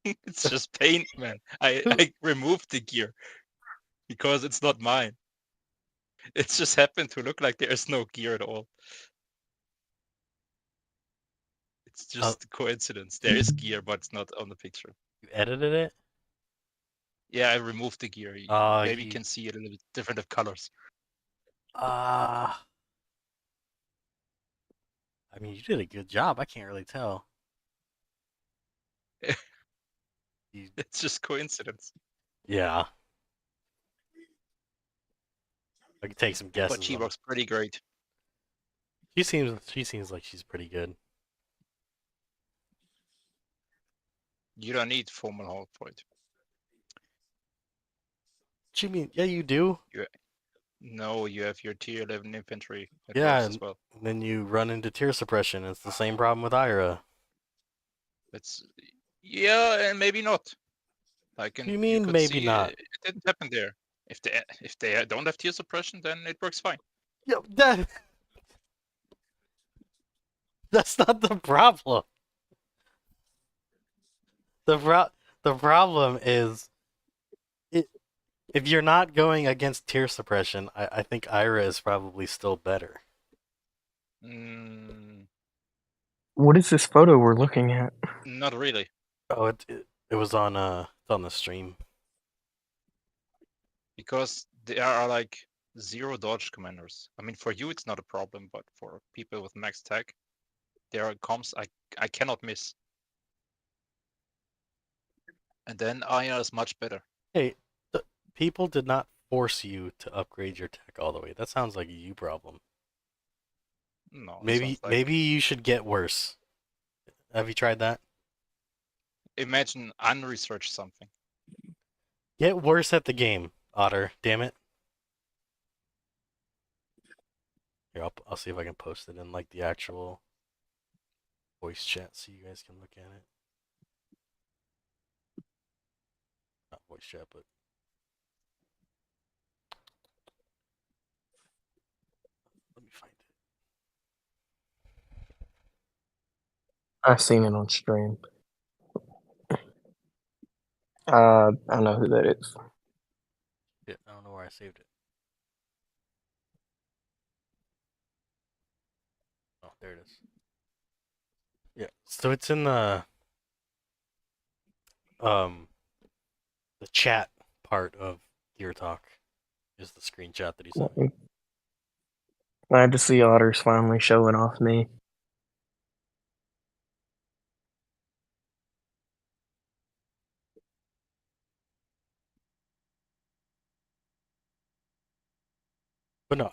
It's just paint, man. I removed the gear because it's not mine. It just happened to look like there is no gear at all. It's just a coincidence. There is gear, but it's not on the picture. You edited it? Yeah, I removed the gear. Maybe you can see it a little bit different of colors. I mean, you did a good job. I can't really tell. It's just coincidence. Yeah. I could take some guesses. But she looks pretty great. She seems like she's pretty good. You don't need formal hold for it. What you mean? Yeah, you do. No, you have your tier 11 infantry. That Yeah, works as well. and then you run into tier suppression. It's the same problem with Ira. Yeah, and maybe not. You mean maybe not? It didn't happen there. If they don't have tier suppression, then it works fine. Yo, that's not the problem. The problem is if you're not going against tier suppression, I think Ira is probably still better. What is this photo we're looking at? Not really. Oh, it was on it's on the stream. Because there are like 0 dodge commanders. I mean, for you it's not a problem, but for people with max tag, there are comms I cannot miss. And then Aya is much better. Hey, people did not force you to upgrade your tech all the way. That sounds like a you problem. No. Maybe you should get worse. Have you tried that? Imagine unresearched something. Get worse at the game, Otter. Damn it. Here, I'll see if I can post it in like the actual voice chat so you guys can look at it. Not voice chat, but let me find it. I seen it on stream. I know who that is. Yeah, I don't know where I saved it. Oh, there it is. Yeah, so it's in the chat part of Gear Talk is the screenshot that he sent me. Glad to see Otter's finally showing off me. But no,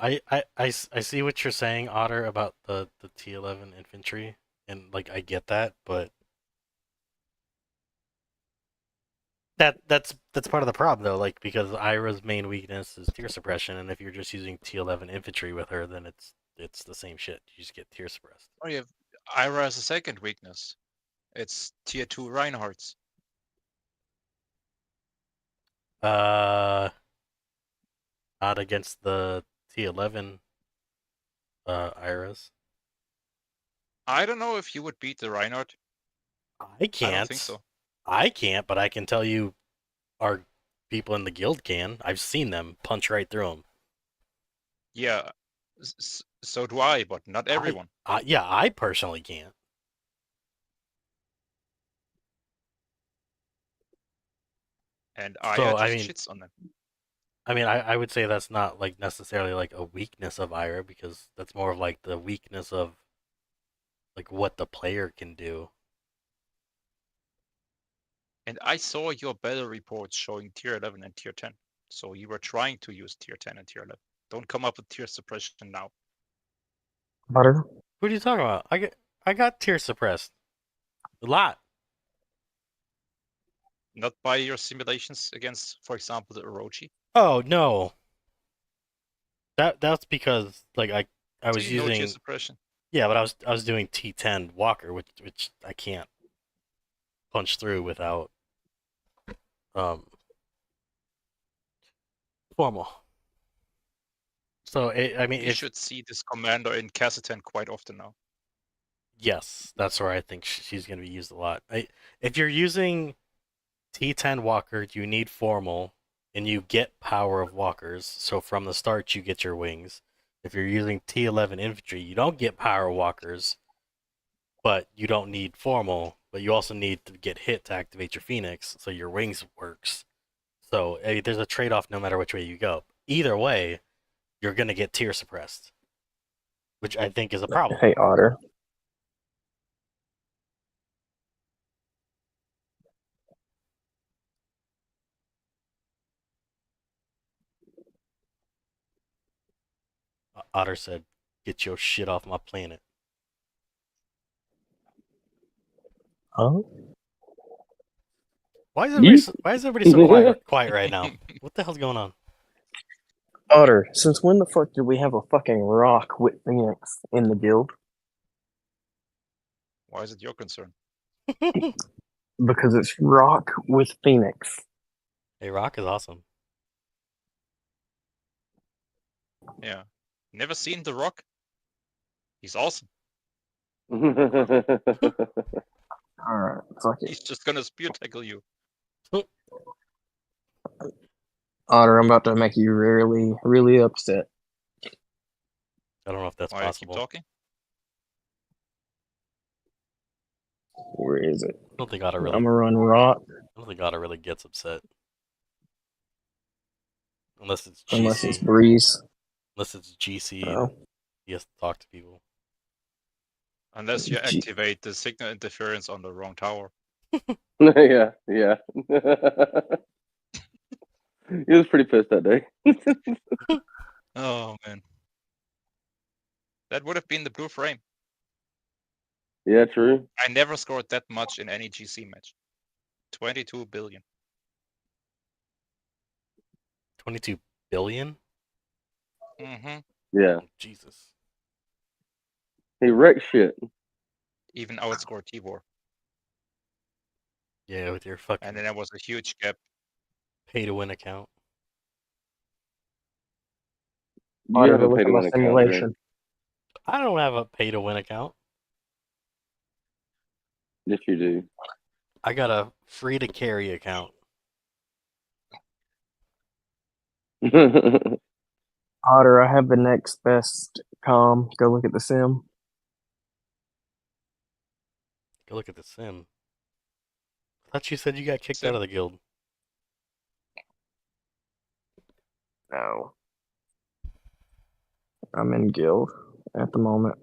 I see what you're saying, Otter, about the T11 infantry, and like I get that, but that's part of the problem though, like because Ira's main weakness is tier suppression, and if you're just using T11 infantry with her, then it's it's the same shit. You just get tier suppressed. Oh, you have Ira as a second weakness. It's tier 2 Reinhardt's. Not against the T11 Iras. I don't know if you would beat the Reinhardt. I can't. I don't think so. I can't, but I can tell you our people in the guild can. I've seen them punch right through them. Yeah, so do I, but not everyone. Yeah, I personally can't. And So, Aya I just mean- shits on them. I mean, I would say that's not like necessarily like a weakness of Ira, because that's more of like the weakness of like what the player can do. And I saw your battle reports showing tier 11 and tier 10. So you were trying to use tier 10 and tier 11. Don't come up with tier suppression now. Butter. What are you talking about? I got tier suppressed. A lot. Not by your simulations against, for example, the Orochi. Oh no. That's because like I was So you know tier using suppression. yeah, but I was doing T10 Walker, which I can't punch through without formal. So I mean, We should see this commander in Kasatan quite often now. yes, that's where I think she's going to be used a lot. If you're using T10 Walker, you need formal, and you get power of walkers. So from the start, you get your wings. If you're using T11 infantry, you don't get power walkers, but you don't need formal. But you also need to get hit to activate your Phoenix, so your wings works. So there's a trade-off no matter which way you go. Either way, you're gonna get tier suppressed, which I think is a problem. Hey, Otter. Otter said, "Get your shit off my planet." Huh? Why is everybody so quiet right now? What the hell's going on? Otter, since when the fuck did we have a fucking rock with Phoenix in the guild? Why is it your concern? Because it's rock with Phoenix. Hey, Rock is awesome. Yeah. Never seen The Rock? He's awesome. Alright, fuck it. He's just gonna spear tackle you. Otter, I'm about to make you really, really upset. I don't know if that's Why possible. keep talking? Where is it? I don't think Otter really. I'm gonna run rock. I don't think Otter really gets upset. Unless it's Unless it's GC. Breeze. Unless it's GC. Oh. He has to talk to people. Unless you activate the signal interference on the wrong tower. Yeah. He was pretty pissed that day. Oh man. That would have been the blue frame. Yeah, true. I never scored that much in any GC match. 22 billion. 22 billion? Mm-hmm. Yeah. Oh, Jesus. He wrecked shit. Even outscored Tibor. Yeah, with your fucking And then there was a huge gap. pay-to-win account. You Otter, have go a look pay at to my win account, simulation. Grant. I don't have a pay-to-win account. Yes, you do. I got a free-to-carry account. Otter, I have the next best com. Go look at the sim. Go look at the sim. I thought you said you got kicked Sim? out of the guild. No. I'm in guild at the moment.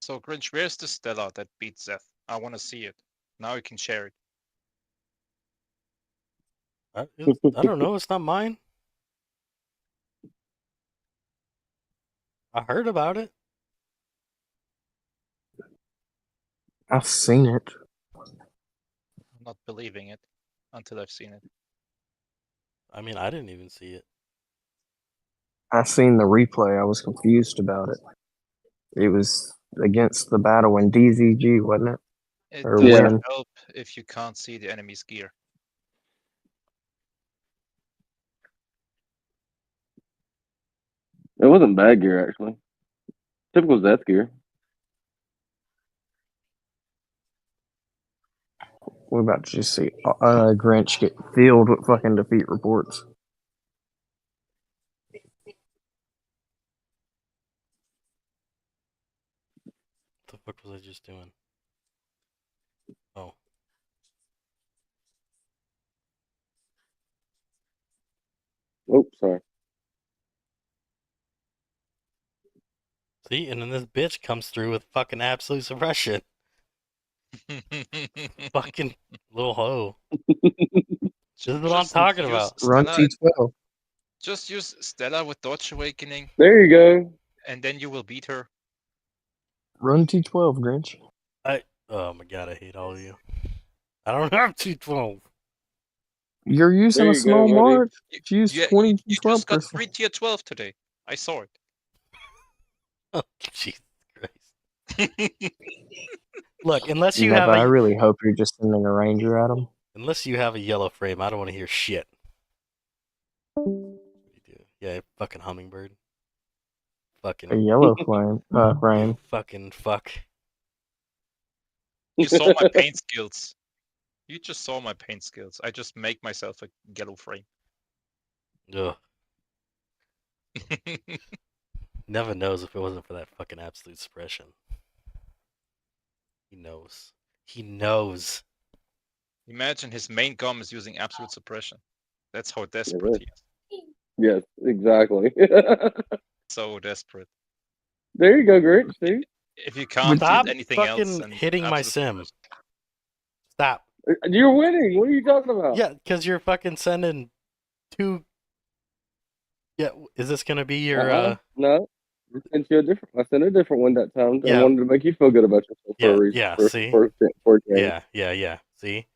So Grinch, where's the Stella that beat Zeth? I want to see it. Now you can share it. I don't know. It's not mine. I heard about it. I've seen it. I'm not believing it until I've seen it. I mean, I didn't even see it. I seen the replay. I was confused about it. It was against the battle in DZG, wasn't it? It Or doesn't when? help if you can't see the enemy's gear. It wasn't bad gear actually. Typical Death gear. We're about to just see Grinch get filled with fucking defeat reports. What the fuck was I just doing? Oh. Oh, sorry. See, and then this bitch comes through with fucking absolute suppression. Fucking little hoe. This is what I'm talking about. Run Stella, T12. just use Stella with Dodge Awakening, There you go. and then you will beat her. Run T12, Grinch. Oh my god, I hate all of you. I don't have 212. You're using There a you go, small buddy. mark. Use You 20 just got 12%. 3 tier 12 today. I saw Oh, Jesus Christ. it. Look, unless you No, have but I a really hope you're just sending a ranger at him. yellow frame, I don't want to hear shit. Yeah, fucking hummingbird. A Fucking yellow flame frame. you fucking fuck. You saw my paint skills. You just saw my paint skills. I just make myself a yellow frame. Ugh. Never knows if it wasn't for that fucking absolute suppression. He knows. He knows. Imagine his main gum is using absolute suppression. That's how desperate he is. Yes, exactly. So desperate. There you go, Grinch. See? If you can't Stop use anything else fucking and hitting my absolute sim. suppression. Stop. You're winning. What are you talking about? Yeah, because you're fucking sending two. Yeah, is this gonna be your No. I sent a different one that time. I Yeah. wanted to make you feel good about yourself for a reason. Yeah, For, see? for a change. Yeah. See?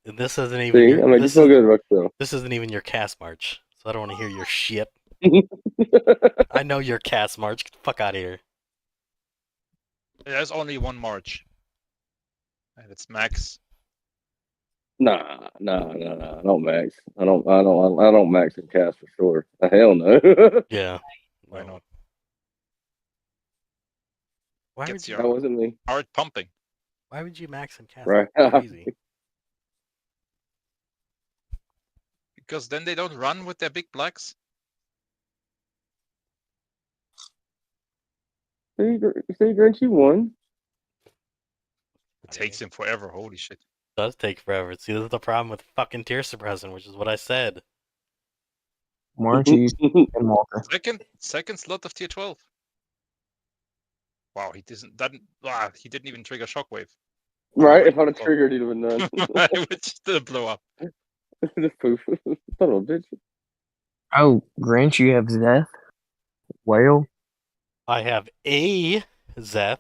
This isn't even See? your I made you feel good about yourself. this isn't even your cast march. So I don't want to hear your shit. I know your cast march. Get the fuck out of here. There's only one march. And it's Max. Nah. I don't max. I don't max and cast for sure. Hell no. Yeah. Why No. not? Why Gets would you That wasn't me. heart pumping. Why would you max and cast? Right. That's crazy. Because then they don't run with their big blacks. See, Grinch, you won. It takes him forever. Holy shit. It does take forever. See, this is the problem with fucking tier suppressant, which is what I said. Why aren't you using Walker? Second slot of tier 12. Wow, he didn't even trigger shockwave. Right? If I'd have triggered, he'd have been done. It would still blow up. Just poof. Son of a bitch. Oh, Grinch, you have Zeth? Whale? I have a Zeth.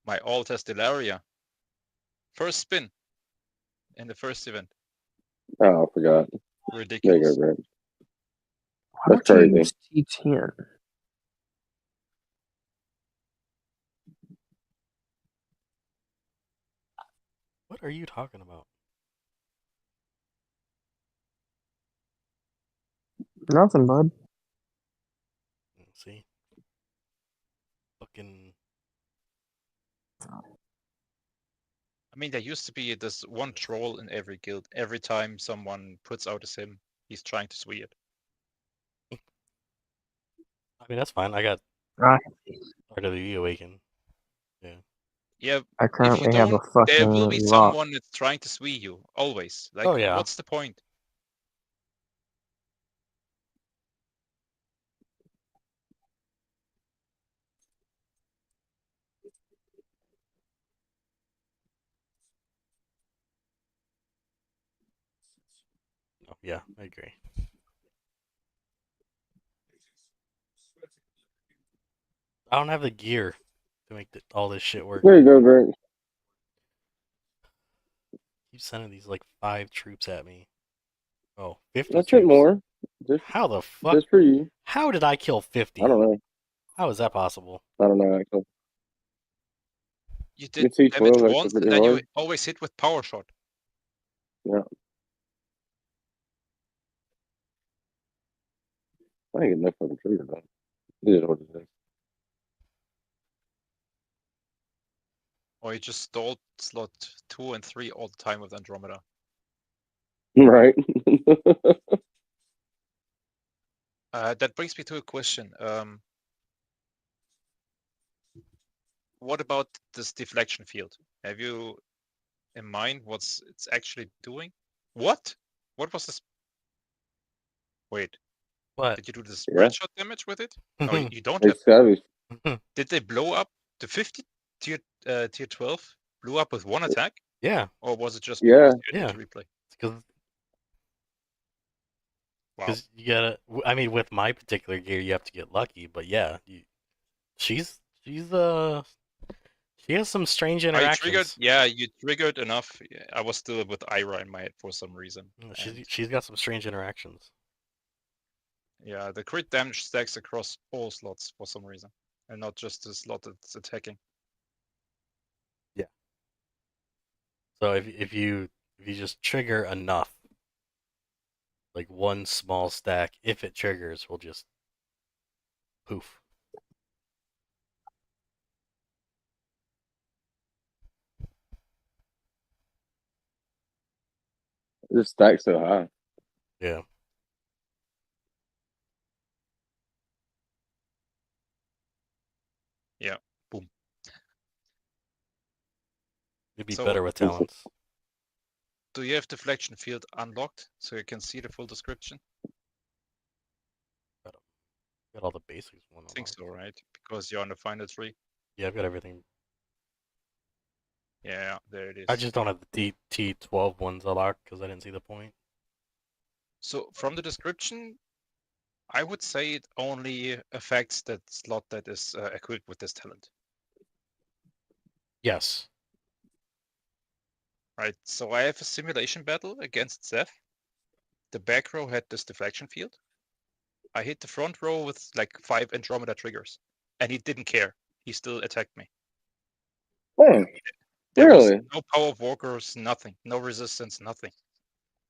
My alt has Delaria. First spin in the first event. Oh, I forgot. There you Ridiculous. go, Grinch. Why That's don't you crazy. use T10? What are you talking about? Nothing, bud. See? Fucking. I mean, there used to be this one troll in every guild. Every time someone puts out a sim, he's trying to sweep it. I mean, that's fine. I got Right. RWE Awaken. Yeah, I if you currently have a don't, there will be fucking rock. someone that's trying to sweep you. Always. Like, Oh, yeah. what's the point? Oh, yeah, I agree. I don't have the gear to make all this shit work. There you go, Greg. Keep sending these like 5 troops at me. Oh, 50 That's it troops. more. How the fuck? Just for you. How did I kill 50? I don't know. How is that possible? I don't know actually. You You did see damage 12 once, pretty and then you hard. always hit with power shot. Yeah. I ain't getting no fucking trigger though. It is what it is. Or you just stalled slot 2 and 3 all the time with Andromeda. Right. That brings me to a question. What about this deflection field? Have you in mind what's it's actually doing? What? What was this? Wait, What? did you do the Yeah. spread shot damage with it? No, you don't It's have. savage. Did they blow up the 50 tier 12? Blew up with one attack, Yeah, or was it just Yeah. because you Yeah. did the replay? because Wow. you gotta. I mean, with my particular gear, you have to get lucky. But yeah, she's she has some strange Oh, you triggered, interactions. yeah, you triggered enough. Yeah, I was still with Ira in my head for some reason. And She's got some strange interactions. yeah, the crit damage stacks across all slots for some reason, and not just the slot that's attacking. So if you just trigger enough, like one small stack, if it triggers, will just poof. This stack's so high. Yeah. Yeah, boom. You'd be So- better with talents. Do you have deflection field unlocked so you can see the full description? Got all the basics one. I think so, right? Because you're on the final 3. Yeah, I've got everything. Yeah, there it is. I just don't have the T12 ones unlocked because I didn't see the point. So from the description, I would say it only affects that slot that is equipped with this talent. Yes. Right, so I have a simulation battle against Zeph. The back row had this deflection field. I hit the front row with like 5 Andromeda triggers, and he didn't care. He still attacked me. Oh, There was really? no power of walkers, nothing, no resistance, nothing.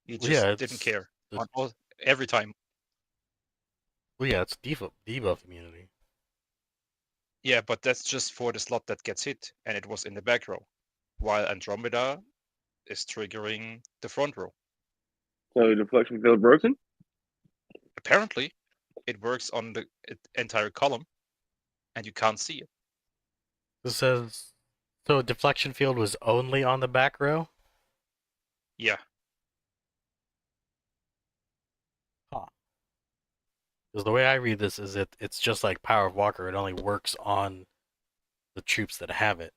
He Well, just yeah, didn't it's care the- every time. Well, yeah, it's debuff immunity. Yeah, but that's just for the slot that gets hit, and it was in the back row, while Andromeda is triggering the front row. So the deflection field broken? Apparently, it works on the entire column, and you can't see it. This says so. Deflection field was only on the back row. Yeah, Because the way I read this is it's just like Power of Walker. It only works on the troops that have it.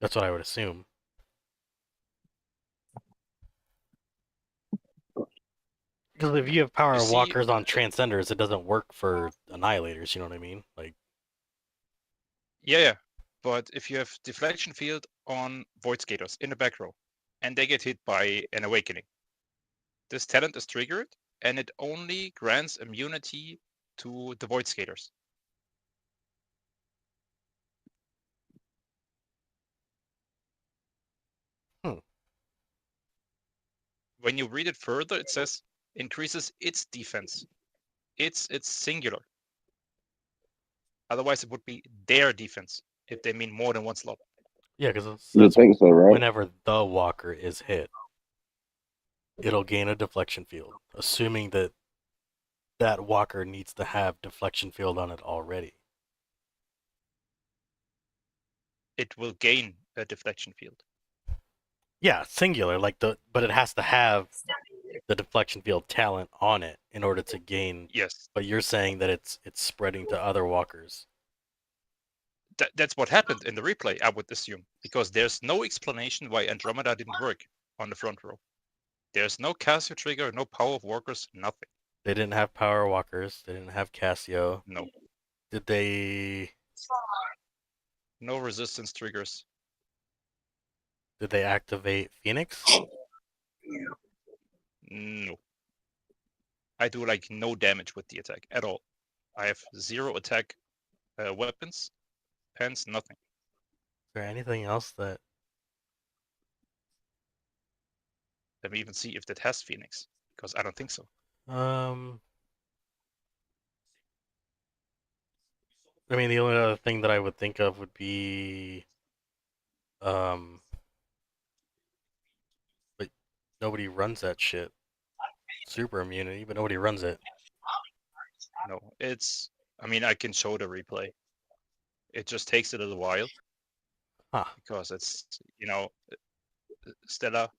That's what I would assume. Because if you have Power You of see- Walkers on Transcenders, it doesn't work for Annihilators. You know what I mean? Like, yeah. But if you have deflection field on Void Skaters in the back row, and they get hit by an awakening, this talent is triggered, and it only grants immunity to the Void Skaters. When you read it further, it says increases its defense. It's singular. Otherwise, it would be their defense if they mean more than one slot. yeah, because it You says think so, right? whenever the Walker is hit, it'll gain a deflection field, assuming that that Walker needs to have deflection field on it already. It will gain a deflection field. Yeah, singular, but it has to have the deflection field talent on it in order to gain. Yes, But you're saying that it's spreading to other walkers. that's what happened in the replay, I would assume, because there's no explanation why Andromeda didn't work on the front row. There's no Casio trigger, no power of workers, nothing. They didn't have power walkers. They didn't have Cassio. No. Did they? No resistance triggers. Did they activate Phoenix? No. I do like no damage with the attack at all. I have 0 attack weapons, pens, nothing. Is there anything else that? Let me even see if that has Phoenix, because I don't think so. I mean, the only other thing that I would think of would be, but nobody runs that shit. Super immunity, but nobody runs it. No, it's. I mean, I can show the replay. It just takes a little while. Huh. Because it's, Stella,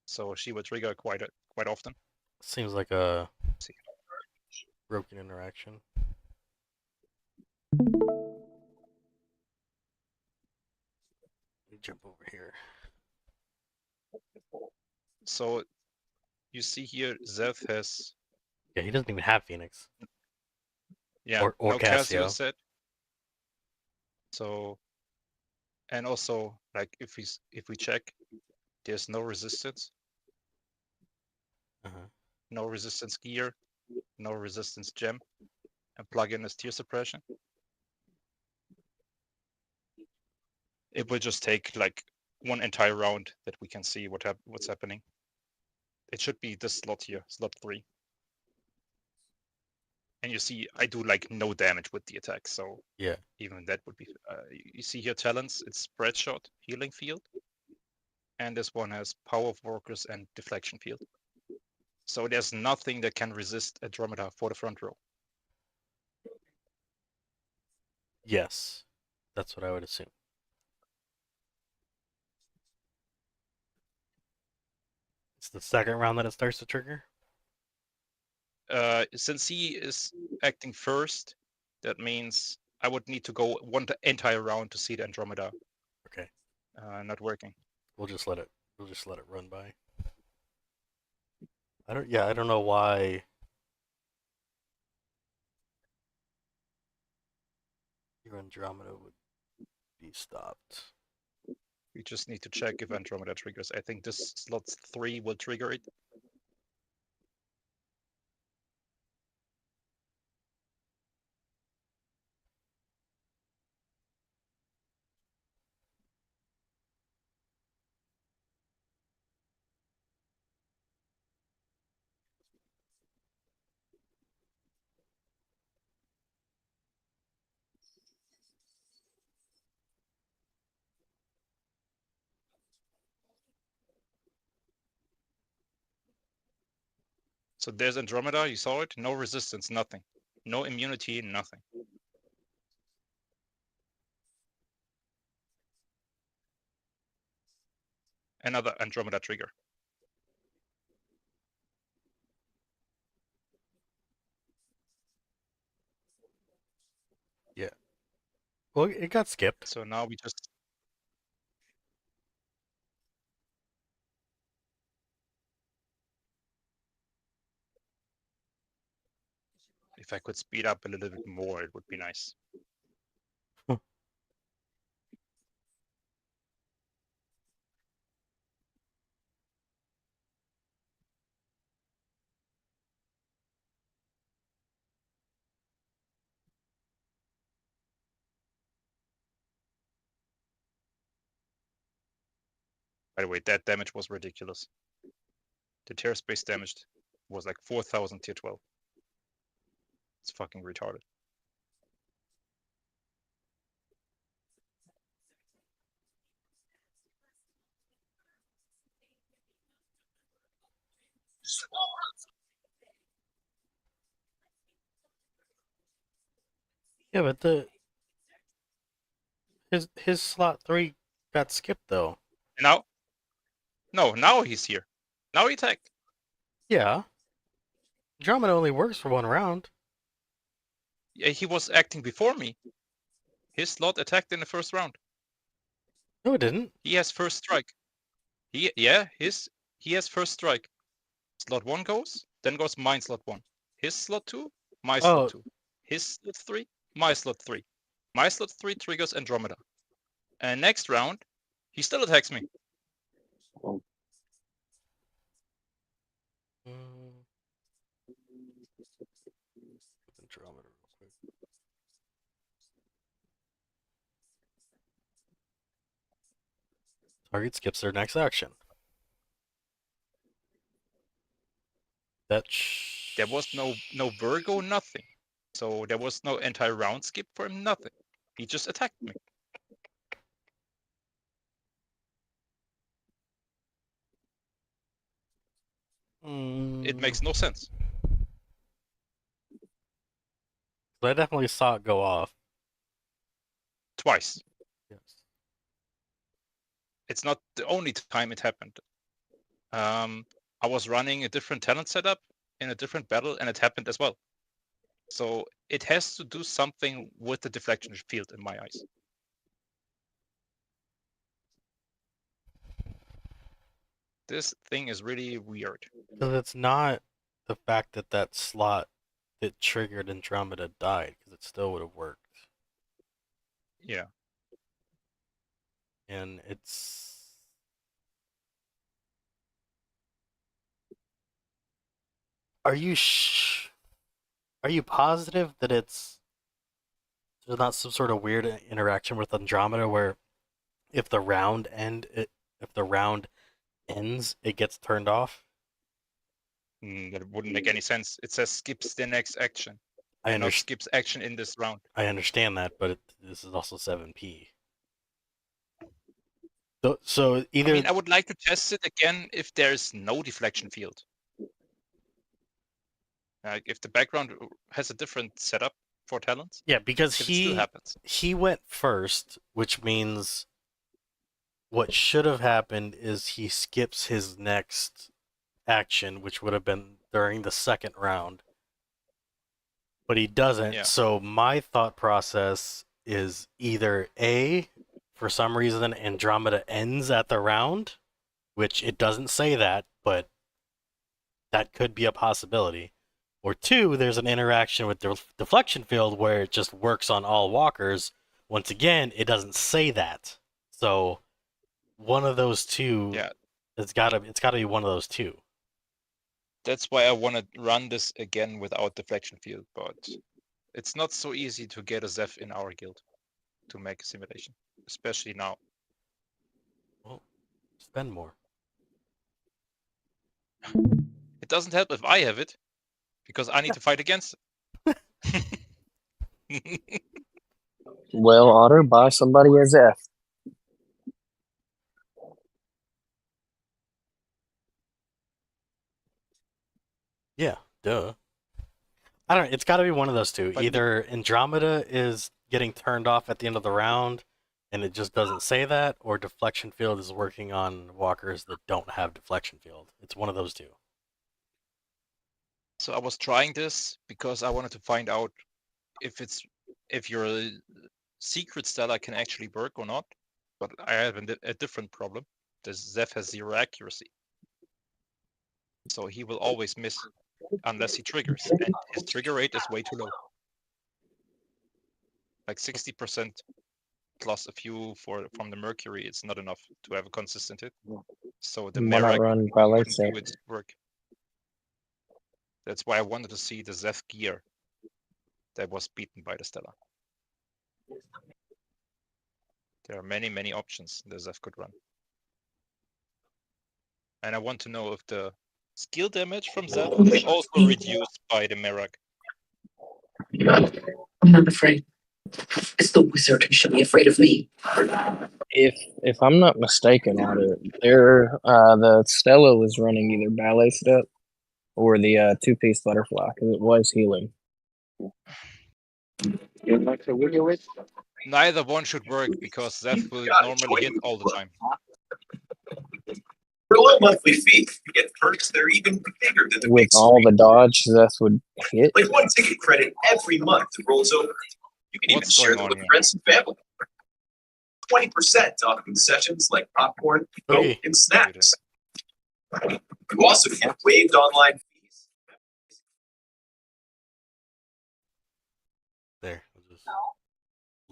so she would trigger quite often. Seems like a broken interaction. Let me jump over here. So you see here, Zeth has Yeah, he doesn't even have Phoenix. or or no Cassio. set. So, and also like if we check, there's no resistance, no resistance gear, no resistance gem, and plug-in is tear suppression. It will just take like one entire round that we can see what's happening. It should be this slot here, slot 3. And you see, I do like no damage with the attack, so Yeah. even that would be. You see here talents, it's spread shot, healing field, and this one has power of workers and deflection field. So there's nothing that can resist Andromeda for the front row. Yes, that's what I would assume. It's the second round that it starts to trigger. Since he is acting first, that means I would need to go one entire round to see the Andromeda. Okay. Not working. We'll just let it run by. I don't know why your Andromeda would be stopped. We just need to check if Andromeda triggers. I think this slot 3 will trigger it. So there's Andromeda, you saw it, no resistance, nothing. No immunity, nothing. Another Andromeda trigger. Yeah. Well, it got skipped. So now we just. If I could speed up a little bit more, it would be nice. By the way, that damage was ridiculous. The tear space damaged was like 4,000 tier 12. It's fucking retarded. Yeah, but his slot 3 got skipped though. Now? No, now he's here. Now he attacked. Yeah. Andromeda only works for one round. Yeah, he was acting before me. His slot attacked in the first round. No, it didn't. He has first strike. He has first strike. Slot 1 goes, then goes mine slot 1. his slot 2, my Oh. slot 2. His slot 3, my slot 3. My slot 3 triggers Andromeda. And next round, he still attacks me. Andromeda real quick. Target skips their next action. There was no Virgo, nothing. So there was no anti-round skip for him, nothing. He just attacked me. It makes no sense. I definitely saw it go off. Twice. Yes. It's not the only time it happened. I was running a different talent setup in a different battle, and it happened as well. So it has to do something with the deflection field in my eyes. This thing is really weird. Because it's not the fact that that slot that triggered Andromeda died, because it still would have worked. Yeah. And it's... Are you positive that there's not some sort of weird interaction with Andromeda where if the round ends, it gets turned off? That wouldn't make any sense. It says skips the next action. I Not skips action in this round. I understand that, but this is also 7P. So either... I mean, I would like to test it again if there's no deflection field. Like if the background has a different setup for talents. Yeah, because if it still happens. He went first, which means what should have happened is he skips his next action, which would have been during the second round. But he doesn't. Yeah. So my thought process is either A, for some reason Andromeda ends at the round, which it doesn't say that, but that could be a possibility. Or 2, there's an interaction with the deflection field where it just works on all walkers. Once again, it doesn't say that. So one of those two, Yeah. it's gotta be one of those two. That's why I want to run this again without deflection field, but it's not so easy to get a Zeph in our guild to make a simulation, especially now. Well, spend more. It doesn't help if I have it, because I need to fight against it. Well, Otter, buy somebody a Zeph. Yeah, duh. I don't know. It's got to be one of those two. But Either Andromeda is getting turned off at the end of the round, and it just doesn't say that, or deflection field is working on walkers that don't have deflection field. It's one of those two. So I was trying this because I wanted to find out if your secret Stella can actually work or not. But I have a different problem. The Zeph has 0 accuracy. So he will always miss unless he triggers. And his trigger rate is way too low. Like 60% plus a few from the Mercury, it's not enough to have a consistent hit. So the Why not Merak run ballet wouldn't set? do its work. That's why I wanted to see the Zeph gear that was beaten by the Stella. There are many, many options the Zeph could run. And I want to know if the skill damage from Zeph is also reduced by the Merak. I'm not afraid. It's the wizard who should be afraid of me. If I'm not mistaken on it, the Stella was running either ballet step or the 2-piece butterfly because it was healing. Neither one should work because Zeph will normally hit all the time. For a low monthly fee, you get perks that are even bigger than the With big all screen. the dodge Zeth would hit. Like 1 ticket credit every month that rolls over. You can What's even share going them on with here? friends and family. 20% off concessions like popcorn, Coke, Hey. and snacks. You also get waived online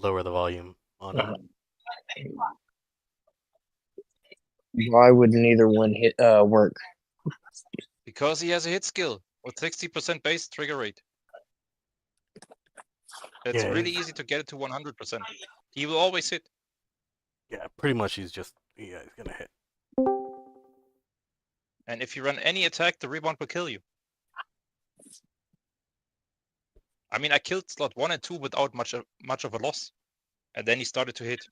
lower the volume on him. Why would neither one work? Because he has a hit skill with 60% base trigger rate. It's Yeah, really easy to get it to 100%. He will always hit. Yeah, pretty much he's gonna hit. And if you run any attack, the rebound will kill you. I mean, I killed slot 1 and 2 without much of a loss. And then he started to hit.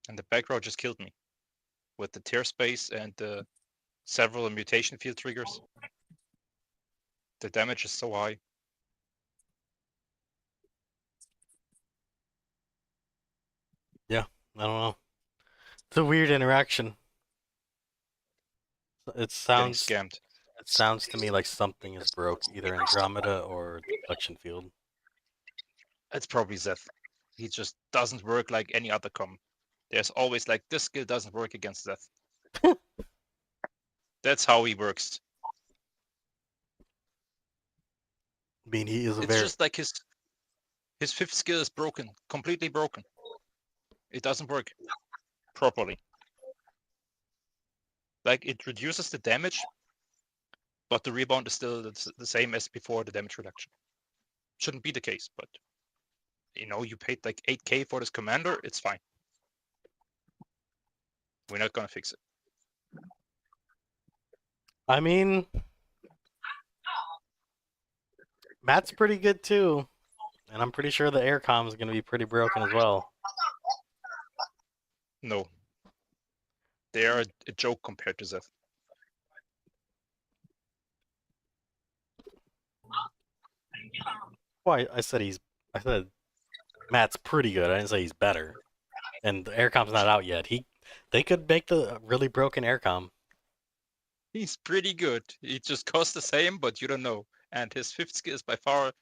And the back row just killed me. With the tear space and several mutation field triggers. The damage is so high. I don't know. It's a weird interaction. It Getting sounds scammed. it sounds to me like something is broke, either Andromeda or Deflection Field. It's probably Zeth. He just doesn't work like any other com. There's always like, this skill doesn't work against Zeth. That's how he works. I mean, he is a It's very just like his 5th skill is broken, completely broken. It doesn't work properly. Like, it reduces the damage, but the rebound is still the same as before the damage reduction. Shouldn't be the case, but you know, you paid like 8k for this commander, it's fine. We're not gonna fix it. I mean, Matt's pretty good too, and I'm pretty sure the air comm is gonna be pretty broken as well. No. They are a joke compared to Zeth. Well, I said Matt's pretty good. I didn't say he's better. And the air comm's not out yet. They could make the really broken air comm. He's pretty good. He just costs the same, but you don't know. And his 5th skill is by far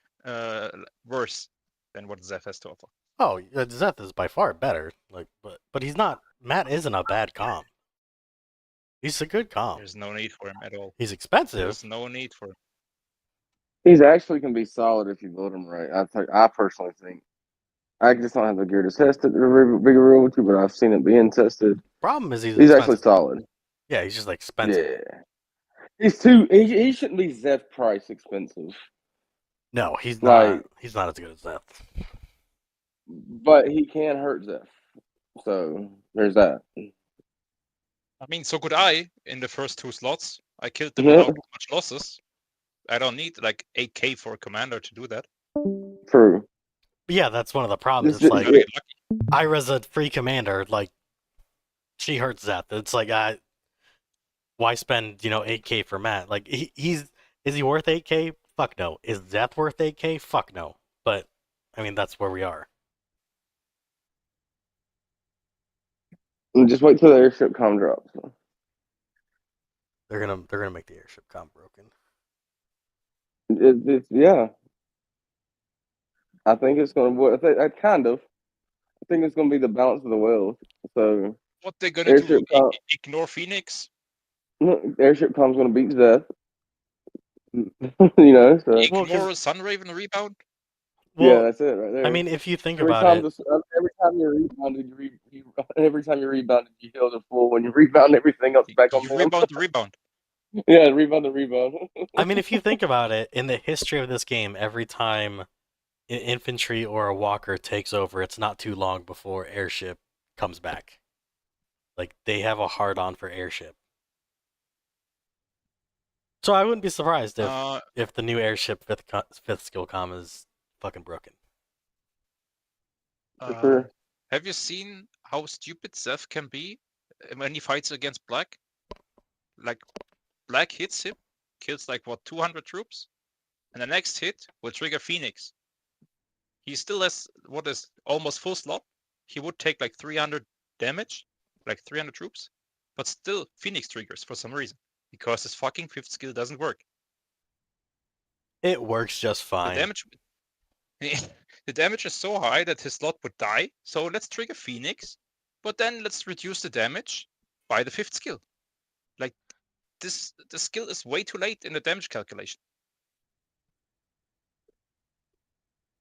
worse than what Zeth has to offer. Oh, Zeth is by far better. But he's not. Matt isn't a bad comm. He's a good comm. There's no need for him at all. He's expensive. There's no need for him. He's actually can be solid if you build him right. I personally think. I just don't have the gear to test it to be real with you, but I've seen it being tested. Problem is he's actually solid. Yeah, he's just like expensive. Yeah, he's too. He shouldn't be Zeth price expensive. No, he's not. He's not as good as Zeth. But he can hurt Zeth. So there's that. I mean, so could I in the first 2 slots. I killed them without much losses. I don't need like 8k for a commander to do that. True. But yeah, that's one of the problems. It's like Ira's a free commander. Like she hurts Zeth. It's like why spend 8k for Matt? Like is he worth 8k? Fuck no. Is Zeth worth 8k? Fuck no. But I mean that's where we are. Just wait till the airship comm drops. They're gonna make the airship comm broken. Yeah. I think it's gonna. I think it's gonna be the balance of the whales. So what they're gonna do? Ignore Phoenix? Airship comm's gonna beat Zeth. So ignore Sunraven rebound. Well, yeah, that's it right there. I mean, if you think about it, every time you rebounded, you healed a full. When you rebound, everything else back on. You rebound the rebound. Yeah, rebound the rebound. I mean, if you think about it, in the history of this game, every time an infantry or a walker takes over, it's not too long before airship comes back. Like, they have a hard-on for airship. So I wouldn't be surprised if the new airship fifth skill comm is fucking broken. Sure. Have you seen how stupid Zeth can be when he fights against Black? Like, Black hits him, kills like 200 troops, and the next hit will trigger Phoenix. He still has almost full slot. He would take like 300 damage, like 300 troops, but still Phoenix triggers for some reason because his fucking 5th skill doesn't work. It works just fine. The damage is so high that his slot would die. So let's trigger Phoenix, but then let's reduce the damage by the 5th skill. Like the skill is way too late in the damage calculation.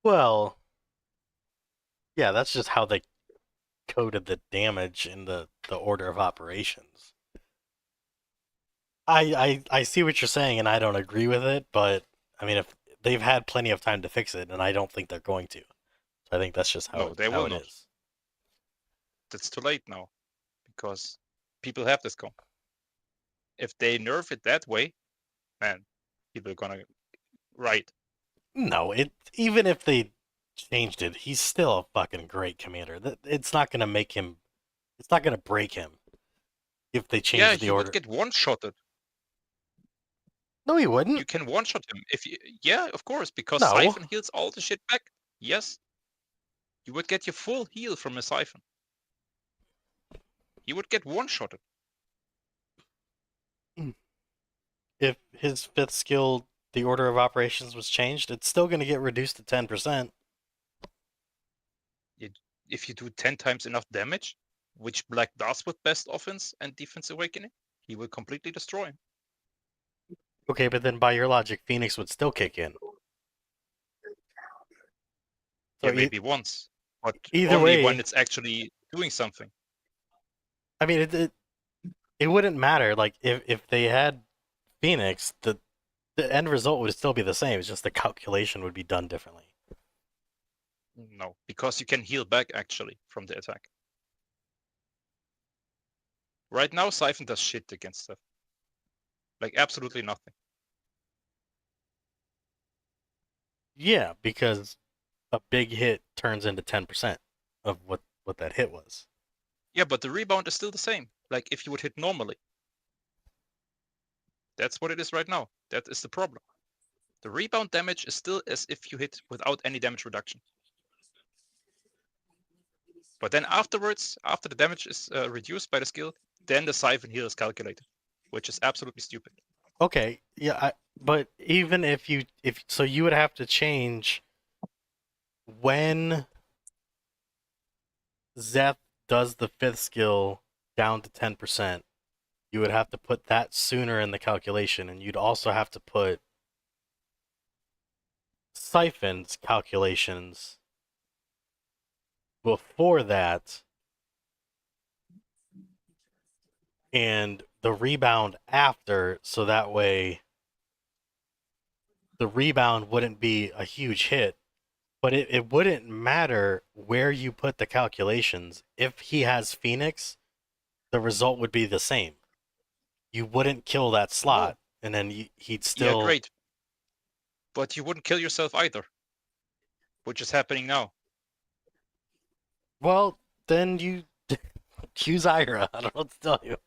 Well, Yeah, that's just how they coded the damage in the order of operations. I see what you're saying, and I don't agree with it, but I mean, if they've had plenty of time to fix it, and I don't think they're going to. So I think that's just No, they will it not. is. It's too late now because people have this comp. If they nerf it that way, man, people are gonna riot. No, even if they changed it, he's still a fucking great commander. It's not gonna make him. It's not gonna break him if they Yeah, change the he would order. get one-shotted. No, he You wouldn't. can one-shot him if you. Yeah, of course, because No. Siphon heals all the shit back. Yes, you would get your full heal from a Siphon. He would get one-shotted. If his fifth skill, the order of operations was changed, it's still gonna get reduced to 10%. If you do 10 times enough damage, which Black does with Best Offense and Defense Awakening, he will completely destroy him. Okay, but then by your logic, Phoenix would still kick in. So Yeah, maybe once, but either only way, when it's actually doing something. I mean, it wouldn't matter. Like if they had Phoenix, the end result would still be the same. It's just the calculation would be done differently. No, because you can heal back actually from the attack. Right now, Siphon does shit against stuff. Like absolutely nothing. Yeah, because a big hit turns into 10% of what that hit was. Yeah, but the rebound is still the same. Like if you would hit normally. That's what it is right now. That is the problem. The rebound damage is still as if you hit without any damage reduction. But then afterwards, after the damage is reduced by the skill, then the Siphon heal is calculated, which is absolutely stupid. Okay, yeah, but even if so, you would have to change when Zeth does the fifth skill down to 10%. You would have to put that sooner in the calculation, and you'd also have to put Siphon's calculations before that, and the rebound after, so that way the rebound wouldn't be a huge hit, but it wouldn't matter where you put the calculations. If he has Phoenix, the result would be the same. You wouldn't kill that slot, and then he'd still. Yeah, great. But you wouldn't kill yourself either, which is happening now. Well, then you use Ira. I don't know what to tell you.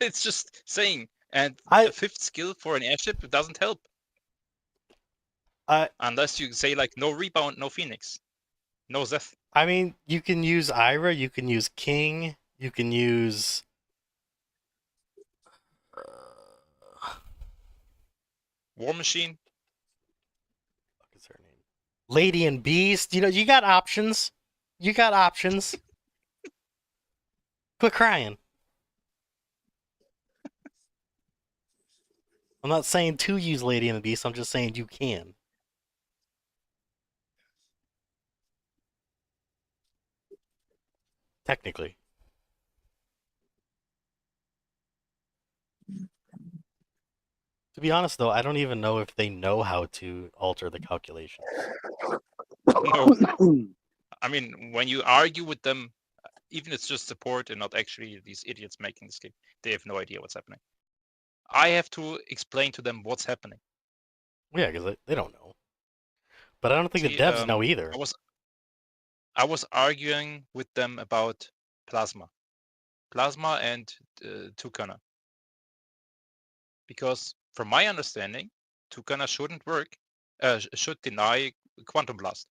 It's just saying. And I- a fifth skill for an airship doesn't help. Unless you say like no rebound, no Phoenix, no Zeth. I mean, you can use Ira, you can use King, you can use War Machine. what is her name? Lady and Beast. You know, you got options. You got options. Quit crying. I'm not saying to use Lady and the Beast, I'm just saying you can. Technically. To be honest, though, I don't even know if they know how to alter the calculations. No. I mean, when you argue with them, even if it's just support and not actually these idiots making this game, they have no idea what's happening. I have to explain to them what's happening. Yeah, because they don't know. But I don't think See, the devs know either. I was arguing with them about Plasma and Tucana. Because from my understanding, Tucana shouldn't work, should deny Quantum Blast.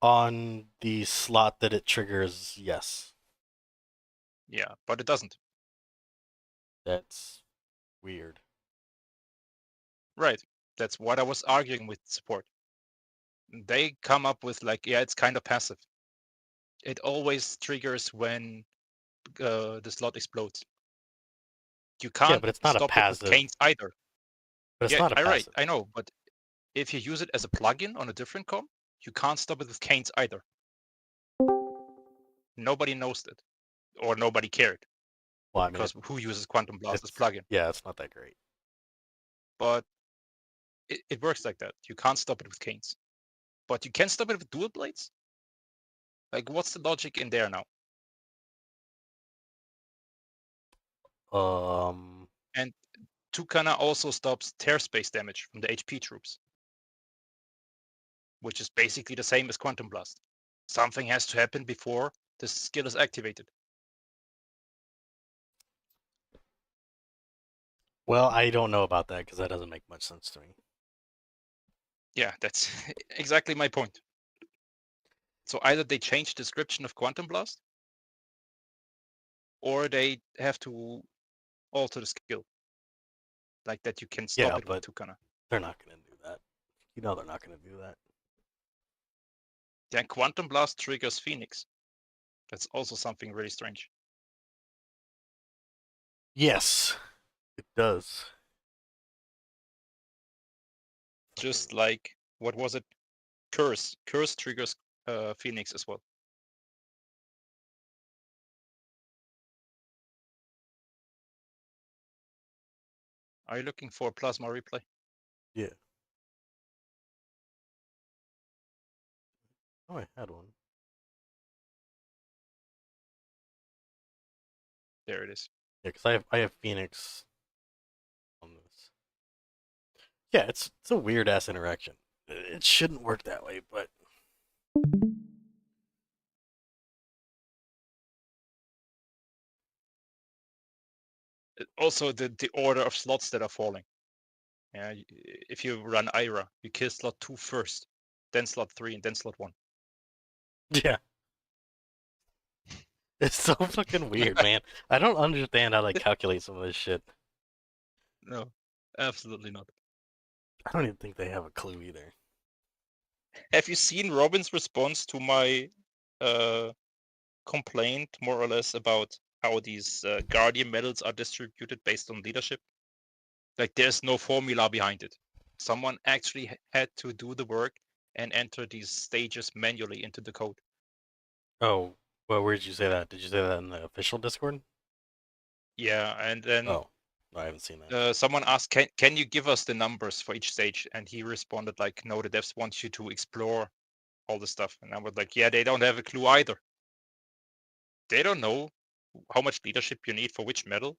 On the slot that it triggers, yes. Yeah, but it doesn't. That's weird. Right. That's what I was arguing with support. They come up with like, yeah, it's kind of passive. It always triggers when the slot explodes. You can't but it's not a stop it with passive. Canes either. But it's Yeah, not a passive. right. I know, but if you use it as a plugin on a different com, you can't stop it with canes either. Nobody knows that, or nobody cared, Well, I mean, because who uses Quantum Blast as it's plugin? yeah, it's not that great. But it works like that. You can't stop it with canes, but you can stop it with dual blades. Like, what's the logic in there now? And Tukana also stops tear space damage from the HP troops, which is basically the same as Quantum Blast. Something has to happen before the skill is activated. Well, I don't know about that because that doesn't make much sense to me. Yeah, that's exactly my point. So either they change the description of Quantum Blast, or they have to alter the skill. Like that you can stop Yeah, it with but Tukana. they're not going to do that. You know they're not going to do that. Then Quantum Blast triggers Phoenix. That's also something really strange. Yes, it does. Just like, what was it? Curse. Curse triggers Phoenix as well. Are you looking for a plasma replay? Yeah. Oh, I had one. There it is. Yeah, because I have Phoenix on this. Yeah, it's a weird ass interaction. It shouldn't work that way, but Also, the order of slots that are falling. Yeah, if you run Ira, you kill slot 2 first, then slot 3, and then slot 1. yeah. It's so fucking weird, man. I don't understand how they calculate some of this shit. No, absolutely not. I don't even think they have a clue either. Have you seen Robin's response to my complaint, more or less, about how these Guardian medals are distributed based on leadership? Like, there's no formula behind it. Someone actually had to do the work and enter these stages manually into the code. Oh, well, where did you say that? Did you say that in the official Discord? Yeah, and then Oh, I haven't seen that. someone asked, can you give us the numbers for each stage? And he responded like, no, the devs want you to explore all the stuff. And I was like, yeah, they don't have a clue either. They don't know how much leadership you need for which medal,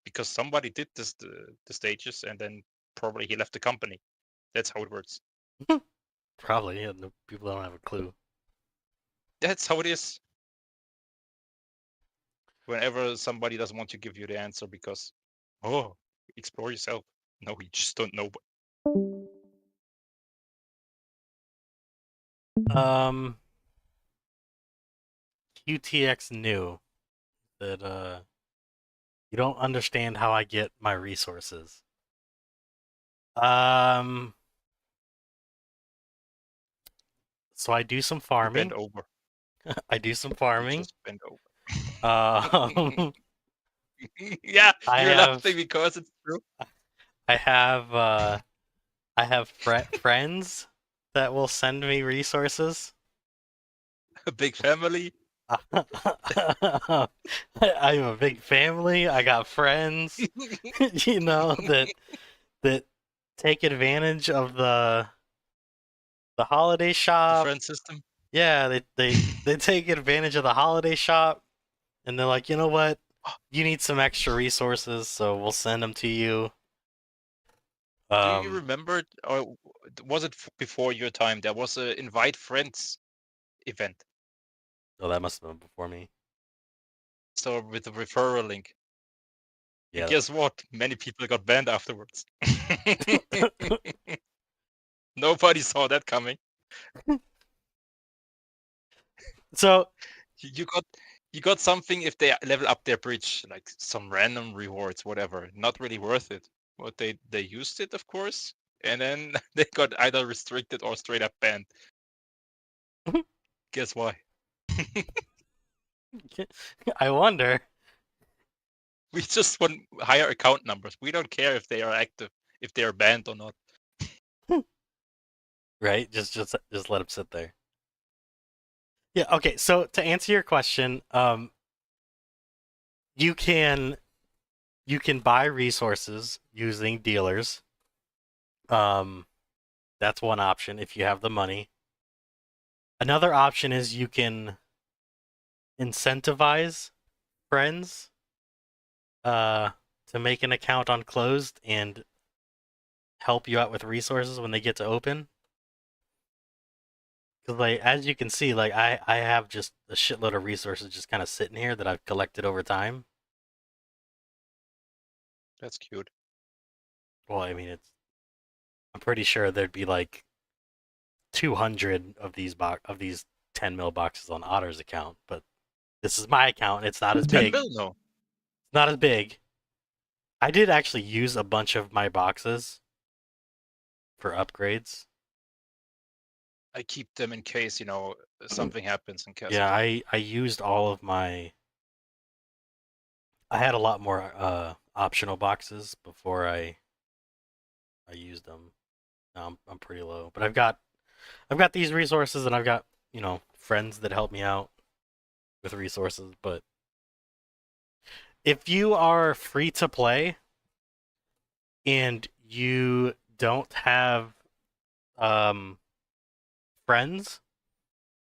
because somebody did this the stages and then probably he left the company. That's how it works. Probably, yeah, no, people don't have a clue. That's how it is. Whenever somebody doesn't want to give you the answer because, oh, explore yourself. No, you just don't know. QTX knew that you don't understand how I get my resources. So I do some farming. Bend over. I do some farming. Just bend over. Yeah, you're laughing because it's true. I have friends that will send me resources. A big family. I have a big family. I got friends, you know, that take advantage of the holiday The shop. friend system. Yeah, they take advantage of the holiday shop, and they're like, you know what? You need some extra resources, so we'll send them to you. Do you remember, or was it before your time? There was a invite friends event. Oh, that must have been before me. So with a referral link. Yeah. And guess what? Many people got banned afterwards. Nobody saw that coming. So you got something if they level up their bridge, like some random rewards, whatever. Not really worth it. But they used it, of course, and then they got either restricted or straight up banned. Guess why? I wonder. We just want higher account numbers. We don't care if they are active. if they're banned or not. Right? Just let them sit there. Yeah. Okay. So to answer your question, you can buy resources using dealers. That's one option if you have the money. Another option is you can incentivize friends to make an account on closed and help you out with resources when they get to open. Because like as you can see, like I have just a shitload of resources just kind of sitting here that I've collected over time. That's cute. Well, I mean I'm pretty sure there'd be like 200 of these 10 mil boxes on Otter's account, but this is my account. It's not as 10 big. mil? No. Not as big. I did actually use a bunch of my boxes for upgrades. I keep them in case, something happens in case. Yeah, I used all of my. I had a lot more optional boxes before I used them. Now I'm pretty low, but I've got these resources and I've got friends that help me out with resources. But if you are free to play and you don't have friends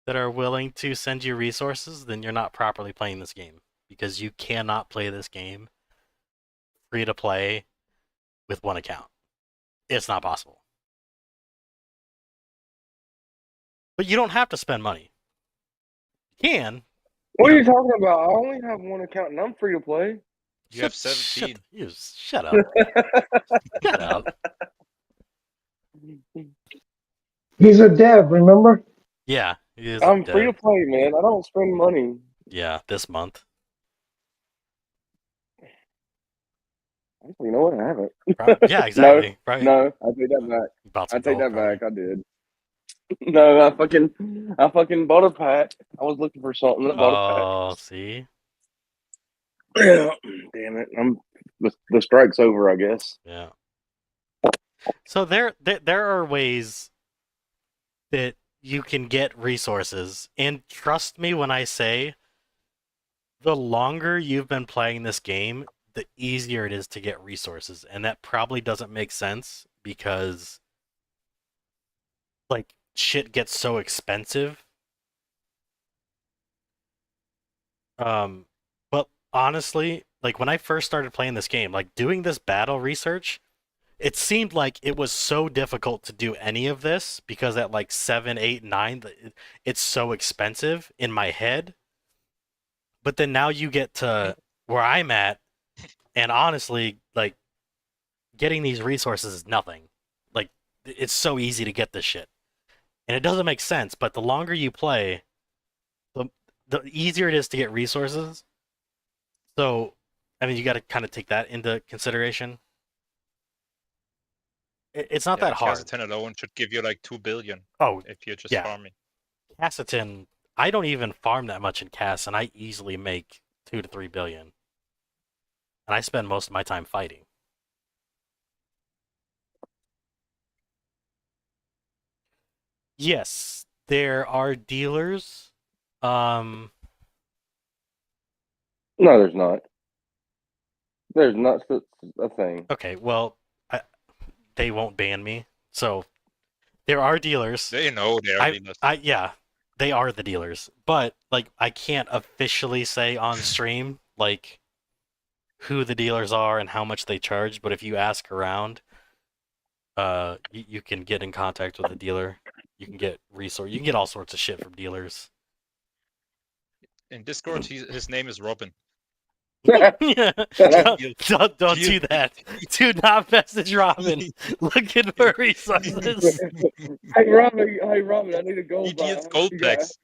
that are willing to send you resources, then you're not properly playing this game, because you cannot play this game free to play with one account. It's not possible. But you don't have to spend money. You can. What are you talking about? I only have one account and I'm free to play. You have 17. Shut up. Shut up. He's a dev, remember? Yeah, it is. I'm free to play, man. I don't spend money. Yeah, this month. Actually, you know what? I haven't. Yeah, exactly. No, I take that back. About I to take go, that probably. back. I did. No, I fucking bought a pack. I was looking for something. I bought a pack. Oh, see? Damn it! The strike's over, I guess. Yeah. So there are ways that you can get resources, and trust me when I say, the longer you've been playing this game, the easier it is to get resources, and that probably doesn't make sense because like shit gets so expensive. But honestly, like when I first started playing this game, like doing this battle research, it seemed like it was so difficult to do any of this because at like 7, 8, 9, it's so expensive in my head. But then now you get to where I'm at, and honestly, like getting these resources is nothing. Like it's so easy to get this shit, and it doesn't make sense. But the longer you play, the easier it is to get resources. So, I mean, you got to kind of take that into consideration. It's not that hard. Castle 10 alone should give you like 2 billion. Oh, if you're just yeah. farming. Cassiton, I don't even farm that much in Cass, and I easily make 2 to 3 billion. And I spend most of my time fighting. Yes, there are dealers. No, there's not. There's not a thing. Okay, well, they won't ban me. So there are dealers. They know they are dealers. Yeah, they are the dealers. But like, I can't officially say on stream like who the dealers are and how much they charge. But if you ask around, you can get in contact with a dealer. You can get resource. You can get all sorts of shit from dealers. In Discord, his name is Robin. Yeah. Don't do that. Do not message Robin looking for resources. Hey Robin, I need a gold. He deals gold packs.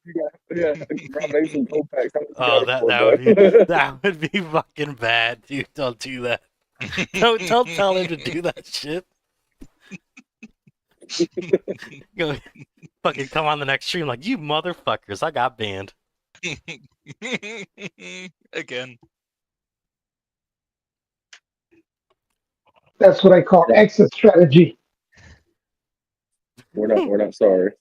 Yeah, Robin needs some gold packs. Oh, that would be fucking bad, dude. Don't do that. Don't tell him to do that shit. Go fucking come on the next stream like, you motherfuckers, I got banned. Again. That's what I call exit strategy. We're not sorry.